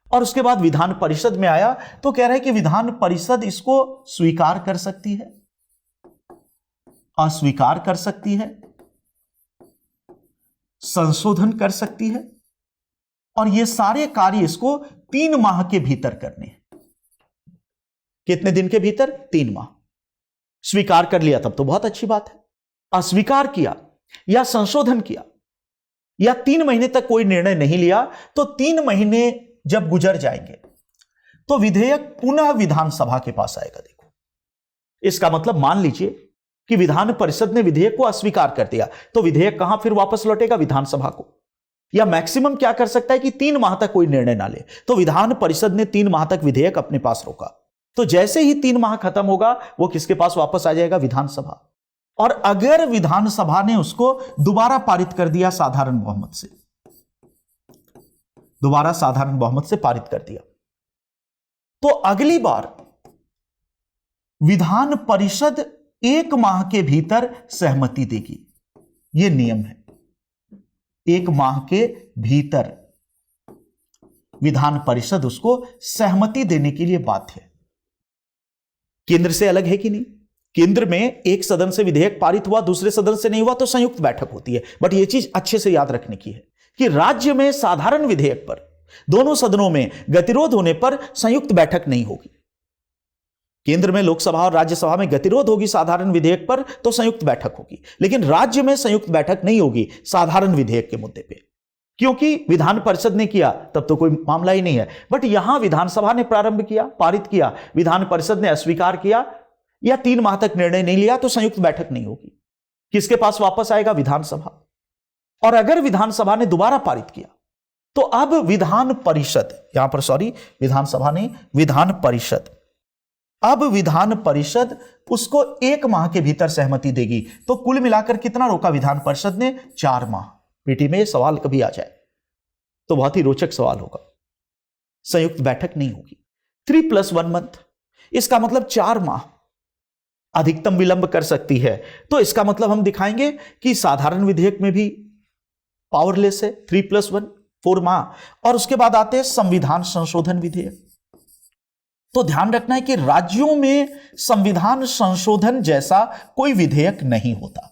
और उसके बाद विधान परिषद में आया, तो कह रहे हैं कि विधान परिषद इसको स्वीकार कर सकती है, अस्वीकार कर सकती है, संशोधन कर सकती है, और ये सारे कार्य इसको 3 माह के भीतर करने हैं। कितने दिन के भीतर? 3 माह। स्वीकार कर लिया तब तो बहुत अच्छी बात है, अस्वीकार किया या संशोधन किया या 3 महीने तक कोई निर्णय नहीं लिया, तो 3 महीने जब गुजर जाएंगे तो विधेयक पुनः विधानसभा के पास आएगा। देखो, इसका मतलब मान लीजिए कि विधान परिषद ने विधेयक को अस्वीकार कर दिया, तो विधेयक कहां फिर वापस लौटेगा? विधानसभा को। या मैक्सिमम क्या कर सकता है कि 3 माह तक कोई निर्णय ना ले, तो विधान परिषद ने 3 माह तक विधेयक अपने पास रोका, तो जैसे ही 3 माह खत्म होगा वो किसके पास वापस आ जाएगा? विधानसभा। और अगर विधानसभा ने उसको दोबारा पारित कर दिया साधारण बहुमत से, दोबारा साधारण बहुमत से पारित कर दिया, तो अगली बार विधान परिषद 1 माह के भीतर सहमति देगी। यह नियम है, 1 माह के भीतर विधान परिषद उसको सहमति देने के लिए बाध्य है। केंद्र से अलग है कि नहीं? केंद्र में एक सदन से विधेयक पारित हुआ, दूसरे सदन से नहीं हुआ, तो संयुक्त बैठक होती है। बट यह चीज अच्छे से याद रखने की है कि राज्य में साधारण विधेयक पर दोनों सदनों में गतिरोध होने पर संयुक्त बैठक नहीं होगी। केंद्र में लोकसभा और राज्यसभा में गतिरोध होगी साधारण विधेयक पर, तो संयुक्त बैठक होगी, लेकिन राज्य में संयुक्त बैठक नहीं होगी साधारण विधेयक के मुद्दे पे, क्योंकि विधान परिषद ने किया तब तो कोई मामला ही नहीं है। बट यहां विधानसभा ने प्रारंभ किया, पारित किया, विधान परिषद ने अस्वीकार किया या 3 माह तक निर्णय नहीं लिया, तो संयुक्त बैठक नहीं होगी। किसके पास वापस आएगा? विधानसभा। और अगर विधानसभा ने दोबारा पारित किया, तो अब विधान परिषद, यहां पर सॉरी विधानसभा नहीं, विधान परिषद, अब विधान परिषद उसको 1 माह के भीतर सहमति देगी। तो कुल मिलाकर कितना रोका विधान परिषद ने? 4 माह। पीटी में सवाल कभी आ जाए तो बहुत ही रोचक सवाल होगा। संयुक्त बैठक नहीं होगी। 3 + 1 मंथ, इसका मतलब 4 माह अधिकतम विलंब कर सकती है। तो इसका मतलब हम दिखाएंगे कि साधारण विधेयक में भी पावरलेस है, 3 + 1 4 माह। और उसके बाद आते हैं संविधान संशोधन विधेयक। तो ध्यान रखना है कि राज्यों में संविधान संशोधन जैसा कोई विधेयक नहीं होता।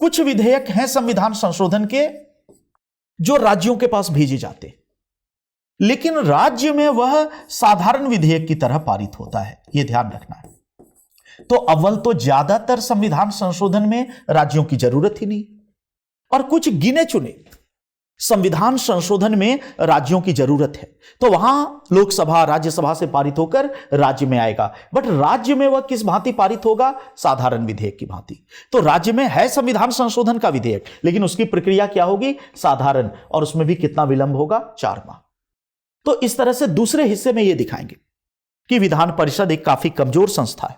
कुछ विधेयक हैं संविधान संशोधन के जो राज्यों के पास भेजे जाते, लेकिन राज्य में वह साधारण विधेयक की तरह पारित होता है, यह ध्यान रखना है। तो अव्वल तो ज्यादातर संविधान संशोधन में राज्यों की जरूरत ही नहीं, और कुछ गिने चुने संविधान संशोधन में राज्यों की जरूरत है, तो वहां लोकसभा राज्यसभा से पारित होकर राज्य में आएगा। बट राज्य में वह किस भांति पारित होगा? साधारण विधेयक की भांति। तो राज्य में है संविधान संशोधन का विधेयक, लेकिन उसकी प्रक्रिया क्या होगी? साधारण। और उसमें भी कितना विलंब होगा? 4 माह। तो इस तरह से दूसरे हिस्से में यह दिखाएंगे कि विधान परिषद एक काफी कमजोर संस्था है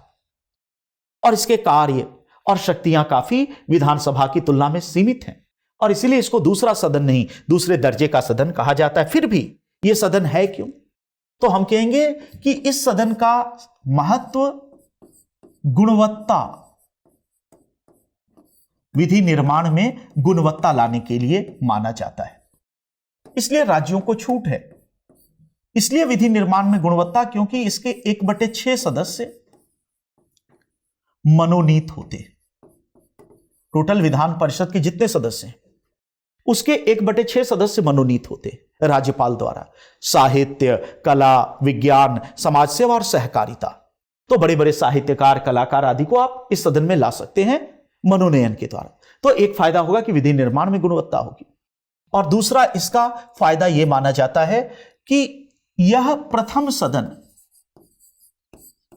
और इसके कार्य और शक्तियां काफी विधानसभा की तुलना में सीमित हैं, और इसीलिए इसको दूसरा सदन नहीं, दूसरे दर्जे का सदन कहा जाता है। फिर भी यह सदन है क्यों? तो हम कहेंगे कि इस सदन का महत्व गुणवत्ता, विधि निर्माण में गुणवत्ता लाने के लिए माना जाता है। इसलिए राज्यों को छूट है, इसलिए विधि निर्माण में गुणवत्ता, क्योंकि इसके 1/6 सदस्य मनोनीत होते हैं। टोटल विधान परिषद के जितने सदस्य हैं उसके 1/6 सदस्य मनोनीत होते राज्यपाल द्वारा। साहित्य, कला, विज्ञान, समाज सेवा और सहकारिता, तो बड़े बड़े साहित्यकार, कलाकार आदि को आप इस सदन में ला सकते हैं मनोनयन के द्वारा। तो एक फायदा होगा कि विधि निर्माण में गुणवत्ता होगी, और दूसरा इसका फायदा यह माना जाता है कि यह प्रथम सदन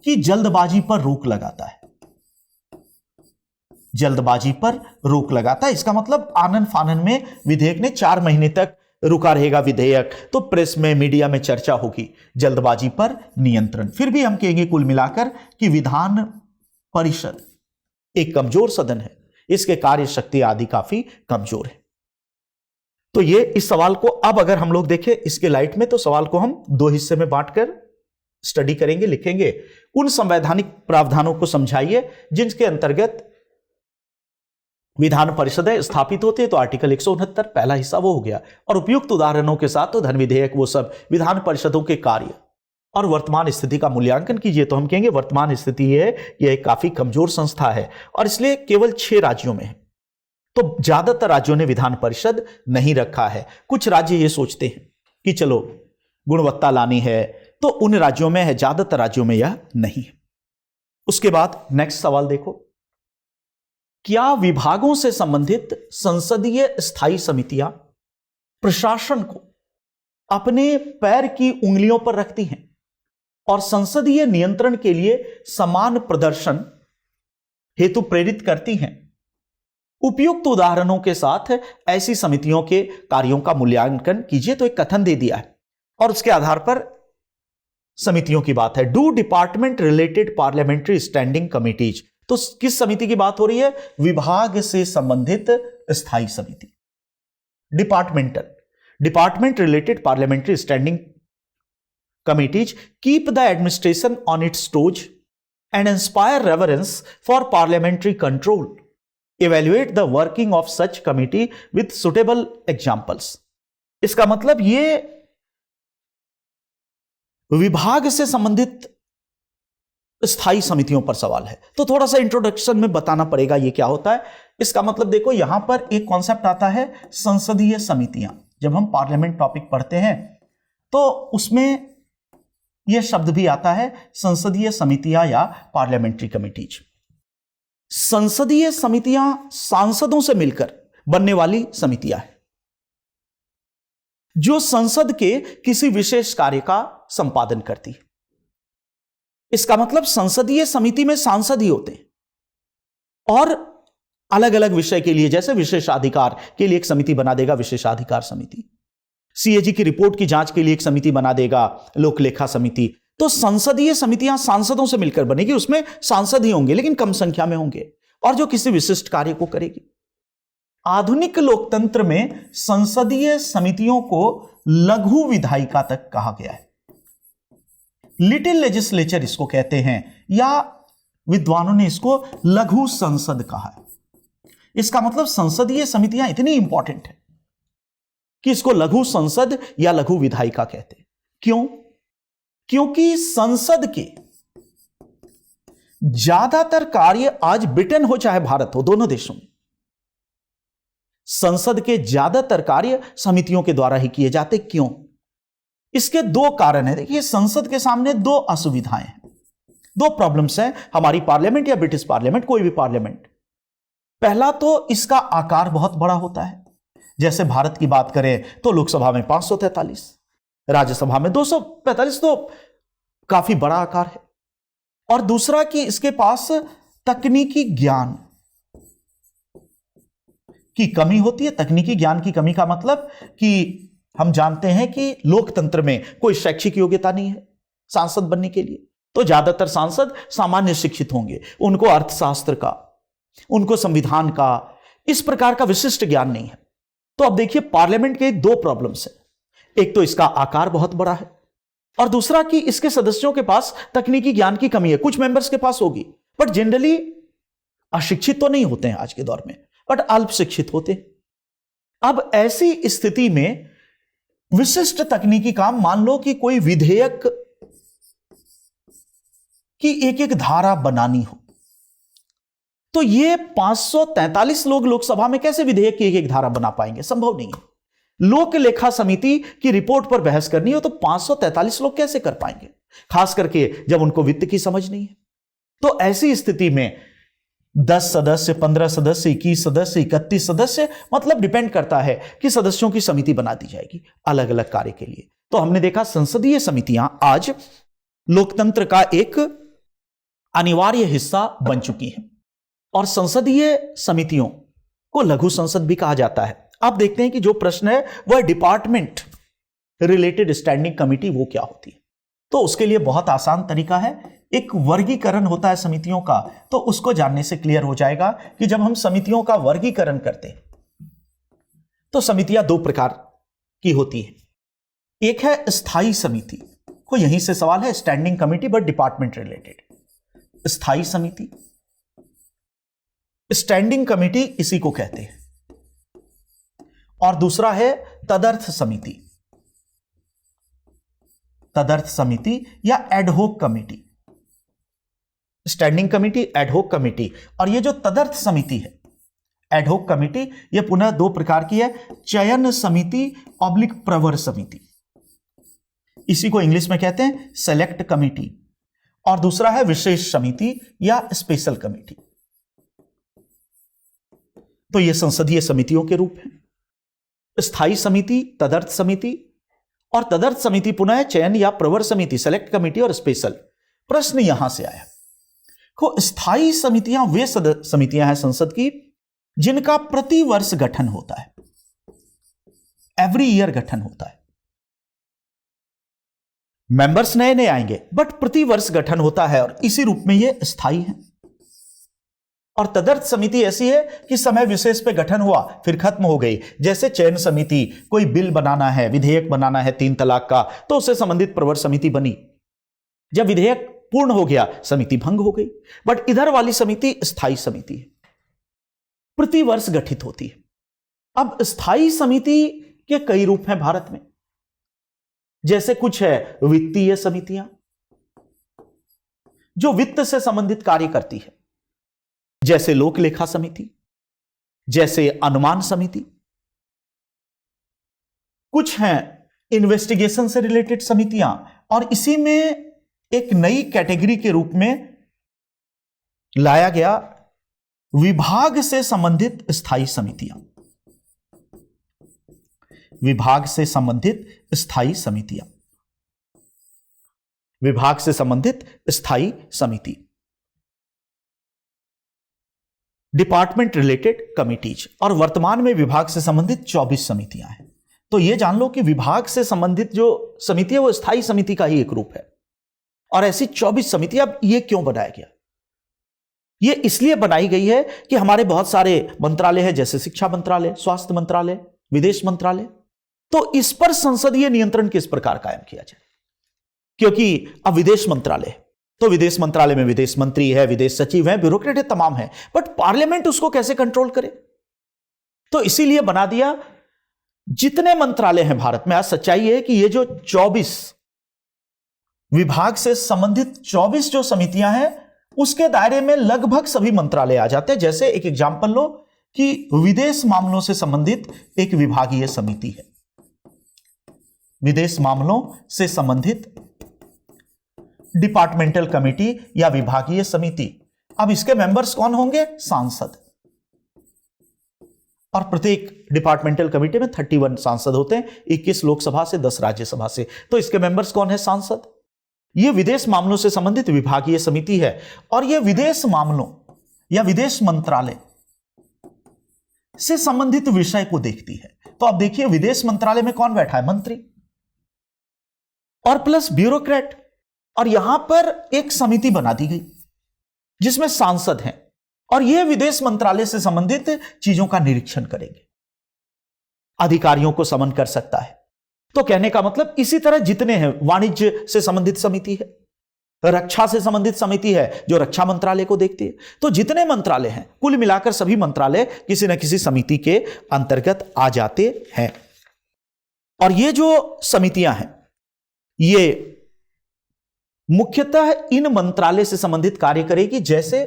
की जल्दबाजी पर रोक लगाता है। जल्दबाजी पर रोक लगाता है। इसका मतलब आनन फानन में विधेयक ने 4 महीने तक रुका रहेगा विधेयक, तो प्रेस में मीडिया में चर्चा होगी। जल्दबाजी पर नियंत्रण। फिर भी हम कहेंगे कुल मिलाकर कि विधान परिषद एक कमजोर सदन है, इसके कार्य शक्ति आदि काफी कमजोर है। तो ये इस सवाल को अब अगर हम लोग देखें इसके लाइट में, तो सवाल को हम 2 हिस्से में बांटकर स्टडी करेंगे, लिखेंगे। उन संवैधानिक प्रावधानों को समझाइए जिनके अंतर्गत विधान परिषदें स्थापित होती है, तो आर्टिकल 169 पहला हिस्सा वो हो गया। और उपयुक्त उदाहरणों के साथ तो धन विधेयक वो सब विधान परिषदों के कार्य और वर्तमान स्थिति का मूल्यांकन कीजिए। तो हम कहेंगे वर्तमान स्थिति ये है, यह एक काफी कमजोर संस्था है और इसलिए केवल 6 राज्यों में है। तो ज्यादातर राज्यों ने विधान परिषद नहीं रखा है। कुछ राज्य ये सोचते हैं कि चलो गुणवत्ता लानी है, तो उन राज्यों में है, ज्यादातर राज्यों में यह नहीं है। उसके बाद नेक्स्ट सवाल देखो, क्या विभागों से संबंधित संसदीय स्थायी समितियां प्रशासन को अपने पैर की उंगलियों पर रखती हैं और संसदीय नियंत्रण के लिए समान प्रदर्शन हेतु प्रेरित करती हैं? उपयुक्त उदाहरणों के साथ ऐसी समितियों के कार्यों का मूल्यांकन कीजिए। तो एक कथन दे दिया है और उसके आधार पर समितियों की बात है। Do department related parliamentary standing committees. तो किस समिति की बात हो रही है? विभाग से संबंधित स्थायी समिति। Department related parliamentary standing committees keep the administration on it's toes and inspire reverence for parliamentary control. Evaluate the working of such committee with suitable examples. इसका मतलब ये विभाग से संबंधित स्थायी समितियों पर सवाल है। तो थोड़ा सा इंट्रोडक्शन में बताना पड़ेगा ये क्या होता है। इसका मतलब देखो, यहां पर एक कॉन्सेप्ट आता है संसदीय समितियां। जब हम पार्लियामेंट टॉपिक पढ़ते हैं तो उसमें यह शब्द भी आता है संसदीय समितियां या पार्लियामेंट्री कमिटीज। संसदीय समितियां सांसदों से मिलकर बनने वाली समितियां हैं जो संसद के किसी विशेष कार्य का संपादन करती है। इसका मतलब संसदीय समिति में सांसद ही होते हैं और अलग अलग विषय के लिए, जैसे विशेषाधिकार के लिए एक समिति बना देगा विशेषाधिकार समिति, सीएजी की रिपोर्ट की जांच के लिए एक समिति बना देगा लोक लेखा समिति। तो संसदीय समितियां सांसदों से मिलकर बनेगी, उसमें सांसद ही होंगे लेकिन कम संख्या में होंगे, और जो किसी विशिष्ट कार्य को करेगी। आधुनिक लोकतंत्र में संसदीय समितियों को लघु विधायिका तक कहा गया है। लिटिल लेजिस्लेचर इसको कहते हैं, या विद्वानों ने इसको लघु संसद कहा है। इसका मतलब संसदीय समितियां इतनी इंपॉर्टेंट है कि इसको लघु संसद या लघु विधायिका कहते हैं। क्यों? क्योंकि संसद के ज्यादातर कार्य, आज ब्रिटेन हो चाहे भारत हो, दोनों देशों में संसद के ज्यादातर कार्य समितियों के द्वारा ही किए जाते। क्यों? इसके 2 कारण हैं। देखिए, संसद के सामने 2 असुविधाएं हैं, 2 प्रॉब्लम्स हैं हमारी पार्लियामेंट या ब्रिटिश पार्लियामेंट, कोई भी पार्लियामेंट। पहला तो इसका आकार बहुत बड़ा होता है। जैसे भारत की बात करें तो लोकसभा में 543, राज्यसभा में 245, तो काफी बड़ा आकार है। और दूसरा कि इसके पास तकनीकी ज्ञान की कमी होती है। तकनीकी ज्ञान की कमी का मतलब कि हम जानते हैं कि लोकतंत्र में कोई शैक्षिक योग्यता नहीं है सांसद बनने के लिए, तो ज्यादातर सांसद सामान्य शिक्षित होंगे, उनको अर्थशास्त्र का, उनको संविधान का, इस प्रकार का विशिष्ट ज्ञान नहीं है। तो अब देखिए, पार्लियामेंट के 2 प्रॉब्लम्स हैं। एक तो इसका आकार बहुत बड़ा है, और दूसरा कि इसके सदस्यों के पास तकनीकी ज्ञान की कमी है। कुछ मेंबर्स के पास होगी, बट जनरली अशिक्षित तो नहीं होते हैं आज के दौर में, बट अल्प शिक्षित होते हैं। अब ऐसी स्थिति में विशिष्ट तकनीकी काम, मान लो कि कोई विधेयक की एक धारा बनानी हो, तो ये 543 लोग लोकसभा में कैसे विधेयक की एक धारा बना पाएंगे? संभव नहीं है। लोक लेखा समिति की रिपोर्ट पर बहस करनी हो तो 543 लोग कैसे कर पाएंगे, खास करके जब उनको वित्त की समझ नहीं है। तो ऐसी स्थिति में 10 सदस्य, 15 सदस्य, 21 सदस्य, 31 सदस्य, मतलब डिपेंड करता है कि सदस्यों की समिति बना दी जाएगी अलग अलग कार्य के लिए। तो हमने देखा संसदीय समितियां आज लोकतंत्र का एक अनिवार्य हिस्सा बन चुकी हैं। और संसदीय समितियों को लघु संसद भी कहा जाता है। आप देखते हैं कि जो प्रश्न है वह डिपार्टमेंट रिलेटेड स्टैंडिंग कमिटी वो क्या होती है। तो उसके लिए बहुत आसान तरीका है, एक वर्गीकरण होता है समितियों का, तो उसको जानने से क्लियर हो जाएगा कि जब हम समितियों का वर्गीकरण करते हैं तो समितियां दो प्रकार की होती है। एक है स्थायी समिति, को यहीं से सवाल है, standing committee but department related. स्थायी समिति, स्टैंडिंग कमिटी इसी को कहते हैं। और दूसरा है तदर्थ समिति, तदर्थ समिति या ad hoc committee. Standing committee, ad hoc committee. और ये जो तदर्थ समिति है, एडहोक कमिटी, ये पुनः दो प्रकार की है, चयन समिति ऑब्लिक प्रवर समिति, इसी को इंग्लिश में कहते हैं सेलेक्ट कमिटी। और दूसरा है विशेष समिति या स्पेशल कमिटी। तो ये संसदीय समितियों के रूप हैं, स्थायी समिति, तदर्थ समिति, और तदर्थ समिति पुनः है चयन या प्रवर समिति, सेलेक्ट कमिटी और स्पेशल। प्रश्न यहां से आया को स्थायी समितियां वे समितियां हैं संसद की जिनका प्रति वर्ष गठन होता है, एवरी ईयर गठन होता है। मेंबर्स नए नए आएंगे बट प्रति वर्ष गठन होता है और इसी रूप में ये स्थायी है। और तदर्थ समिति ऐसी है कि समय विशेष पे गठन हुआ फिर खत्म हो गई। जैसे चयन समिति, कोई बिल बनाना है, विधेयक बनाना है 3 तलाक का, तो उससे संबंधित प्रवर समिति बनी, जब विधेयक पूर्ण हो गया समिति भंग हो गई। बट इधर वाली समिति स्थायी समिति है, प्रति वर्ष गठित होती है। अब स्थायी समिति के कई रूप हैं भारत में, जैसे कुछ है वित्तीय समितियां जो वित्त से संबंधित कार्य करती है, जैसे लोक लेखा समिति, जैसे अनुमान समिति। कुछ हैं इन्वेस्टिगेशन से रिलेटेड समितियां, और इसी में एक नई कैटेगरी के रूप में लाया गया विभाग से संबंधित स्थायी समितियां, विभाग से संबंधित स्थायी समितियां, विभाग से संबंधित स्थायी समिति, डिपार्टमेंट रिलेटेड कमिटीज। और वर्तमान में विभाग से संबंधित 24 समितियां हैं। तो यह जान लो कि विभाग से संबंधित जो समिति है वो स्थायी समिति का ही एक रूप है। और ऐसी 24 समितियां। अब ये क्यों बनाया गया? ये इसलिए बनाई गई है कि हमारे बहुत सारे मंत्रालय हैं, जैसे शिक्षा मंत्रालय, स्वास्थ्य मंत्रालय, विदेश मंत्रालय। तो इस पर संसदीय नियंत्रण किस प्रकार कायम किया जाए, क्योंकि अब विदेश मंत्रालय, तो विदेश मंत्रालय में विदेश मंत्री है, विदेश सचिव है, ब्यूरोक्रेट है, तमाम है, बट पार्लियामेंट उसको कैसे कंट्रोल करे? तो इसीलिए बना दिया जितने मंत्रालय हैं भारत में। आज सच्चाई है कि ये जो 24 विभाग से संबंधित 24 जो समितियां हैं उसके दायरे में लगभग सभी मंत्रालय आ जाते हैं। जैसे एक एग्जांपल लो कि विदेश मामलों से संबंधित एक विभागीय समिति है, विदेश मामलों से संबंधित डिपार्टमेंटल कमेटी या विभागीय समिति। अब इसके मेंबर्स कौन होंगे? सांसद। और प्रत्येक डिपार्टमेंटल कमेटी में 31 सांसद होते हैं, 21 लोकसभा से, 10 राज्यसभा से। तो इसके मेंबर्स कौन है? सांसद। यह विदेश मामलों से संबंधित विभागीय समिति है और यह विदेश मामलों या विदेश मंत्रालय से संबंधित विषय को देखती है। तो अब देखिए विदेश मंत्रालय में कौन बैठा है? मंत्री और प्लस ब्यूरोक्रेट। और यहां पर एक समिति बना दी गई जिसमें सांसद हैं और यह विदेश मंत्रालय से संबंधित चीजों का निरीक्षण करेंगे, अधिकारियों को समन कर सकता है। तो कहने का मतलब इसी तरह जितने हैं, वाणिज्य से संबंधित समिति है, रक्षा से संबंधित समिति है जो रक्षा मंत्रालय को देखती है। तो जितने मंत्रालय हैं कुल मिलाकर सभी मंत्रालय किसी न किसी समिति के अंतर्गत आ जाते हैं। और ये जो समितियां हैं ये मुख्यतः इन मंत्रालय से संबंधित कार्य करेगी। जैसे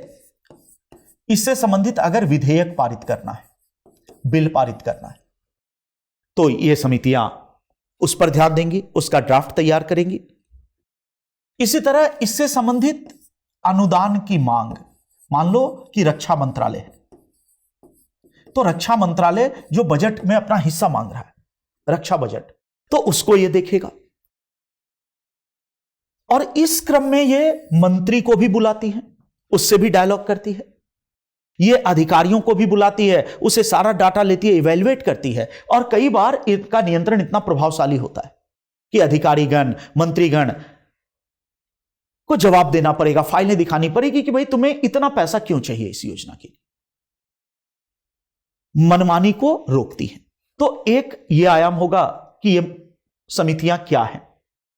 इससे संबंधित अगर विधेयक पारित करना है, बिल पारित करना है, तो ये समितियां उस पर ध्यान देंगी, उसका ड्राफ्ट तैयार करेंगी। इसी तरह इससे संबंधित अनुदान की मांग, मान लो कि रक्षा मंत्रालय है, तो रक्षा मंत्रालय जो बजट में अपना हिस्सा मांग रहा है, रक्षा बजट, तो उसको यह देखेगा। और इस क्रम में ये मंत्री को भी बुलाती है, उससे भी डायलॉग करती है। ये अधिकारियों को भी बुलाती है, उसे सारा डाटा लेती है, इवैल्यूएट करती है, और कई बार इनका नियंत्रण इतना प्रभावशाली होता है कि अधिकारीगण, मंत्रीगण को जवाब देना पड़ेगा, फाइलें दिखानी पड़ेगी कि भाई तुम्हें इतना पैसा क्यों चाहिए इस योजना के लिए। मनमानी को रोकती है। तो एक ये आयाम होगा कि ये समितियां क्या हैं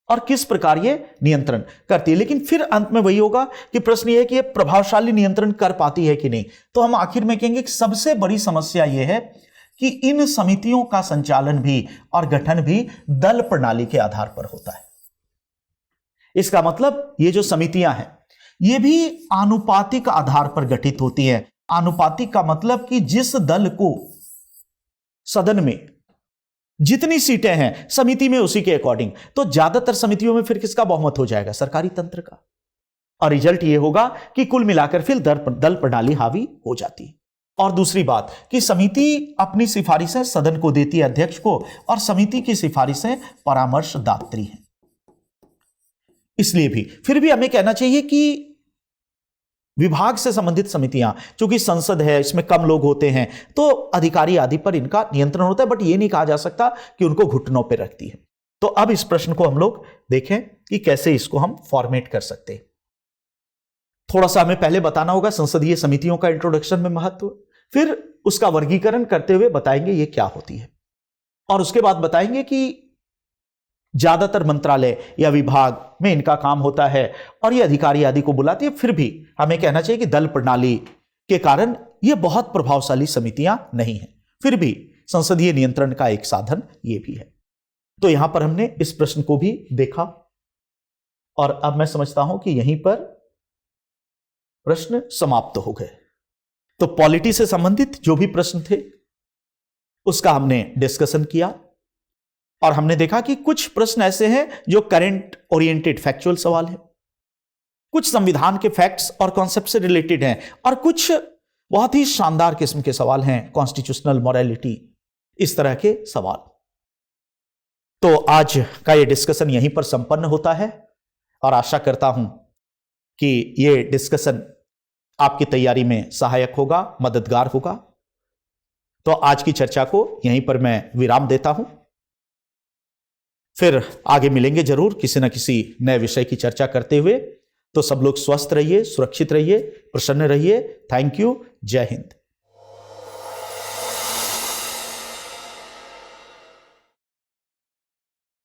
और किस प्रकार ये नियंत्रण करती है। लेकिन फिर अंत में वही होगा कि प्रश्न ये है कि ये प्रभावशाली नियंत्रण कर पाती है कि नहीं। तो हम आखिर में कहेंगे कि सबसे बड़ी समस्या ये है कि इन समितियों का संचालन भी और गठन भी दल प्रणाली के आधार पर होता है। इसका मतलब ये जो समितियां हैं ये भी आनुपातिक आधार पर गठित होती हैं। आनुपातिक का मतलब कि जिस दल को सदन में जितनी सीटें हैं समिति में उसी के अकॉर्डिंग, तो ज्यादातर समितियों में फिर किसका बहुमत हो जाएगा? सरकारी तंत्र का। और रिजल्ट यह होगा कि कुल मिलाकर फिर दल प्रणाली हावी हो जाती है। और दूसरी बात कि समिति अपनी सिफारिशें सदन को देती है, अध्यक्ष को, और समिति की सिफारिशें परामर्शदात्री हैं। इसलिए भी फिर भी हमें कहना चाहिए कि विभाग से संबंधित समितियां, चूंकि संसद है, इसमें कम लोग होते हैं, तो अधिकारी आदि पर इनका नियंत्रण होता है, बट यह नहीं कहा जा सकता कि उनको घुटनों पर रखती है। तो अब इस प्रश्न को हम लोग देखें कि कैसे इसको हम फॉर्मेट कर सकते हैं। थोड़ा सा हमें पहले बताना होगा संसदीय समितियों का इंट्रोडक्शन में महत्व, फिर उसका वर्गीकरण करते हुए बताएंगे ये क्या होती है, और उसके बाद बताएंगे कि ज्यादातर मंत्रालय या विभाग में इनका काम होता है और ये अधिकारी आदि को बुलाती है। फिर भी हमें कहना चाहिए कि दल प्रणाली के कारण ये बहुत प्रभावशाली समितियां नहीं हैं, फिर भी संसदीय नियंत्रण का एक साधन ये भी है। तो यहां पर हमने इस प्रश्न को भी देखा, और अब मैं समझता हूं कि यहीं पर प्रश्न समाप्त हो गए। तो पॉलिटी से संबंधित जो भी प्रश्न थे उसका हमने डिस्कशन किया, और हमने देखा कि कुछ प्रश्न ऐसे हैं जो करंट ओरिएंटेड फैक्चुअल सवाल है, कुछ संविधान के फैक्ट्स और कॉन्सेप्ट से रिलेटेड हैं, और कुछ बहुत ही शानदार किस्म के सवाल हैं, कॉन्स्टिट्यूशनल मॉरलिटी, इस तरह के सवाल। तो आज का ये डिस्कशन यहीं पर संपन्न होता है, और आशा करता हूं कि ये डिस्कशन आपकी तैयारी में सहायक होगा, मददगार होगा। तो आज की चर्चा को यहीं पर मैं विराम देता हूं, फिर आगे मिलेंगे जरूर किसी न किसी नए विषय की चर्चा करते हुए। तो सब लोग स्वस्थ रहिए, सुरक्षित रहिए, प्रसन्न रहिए। Thank you. जय हिंद।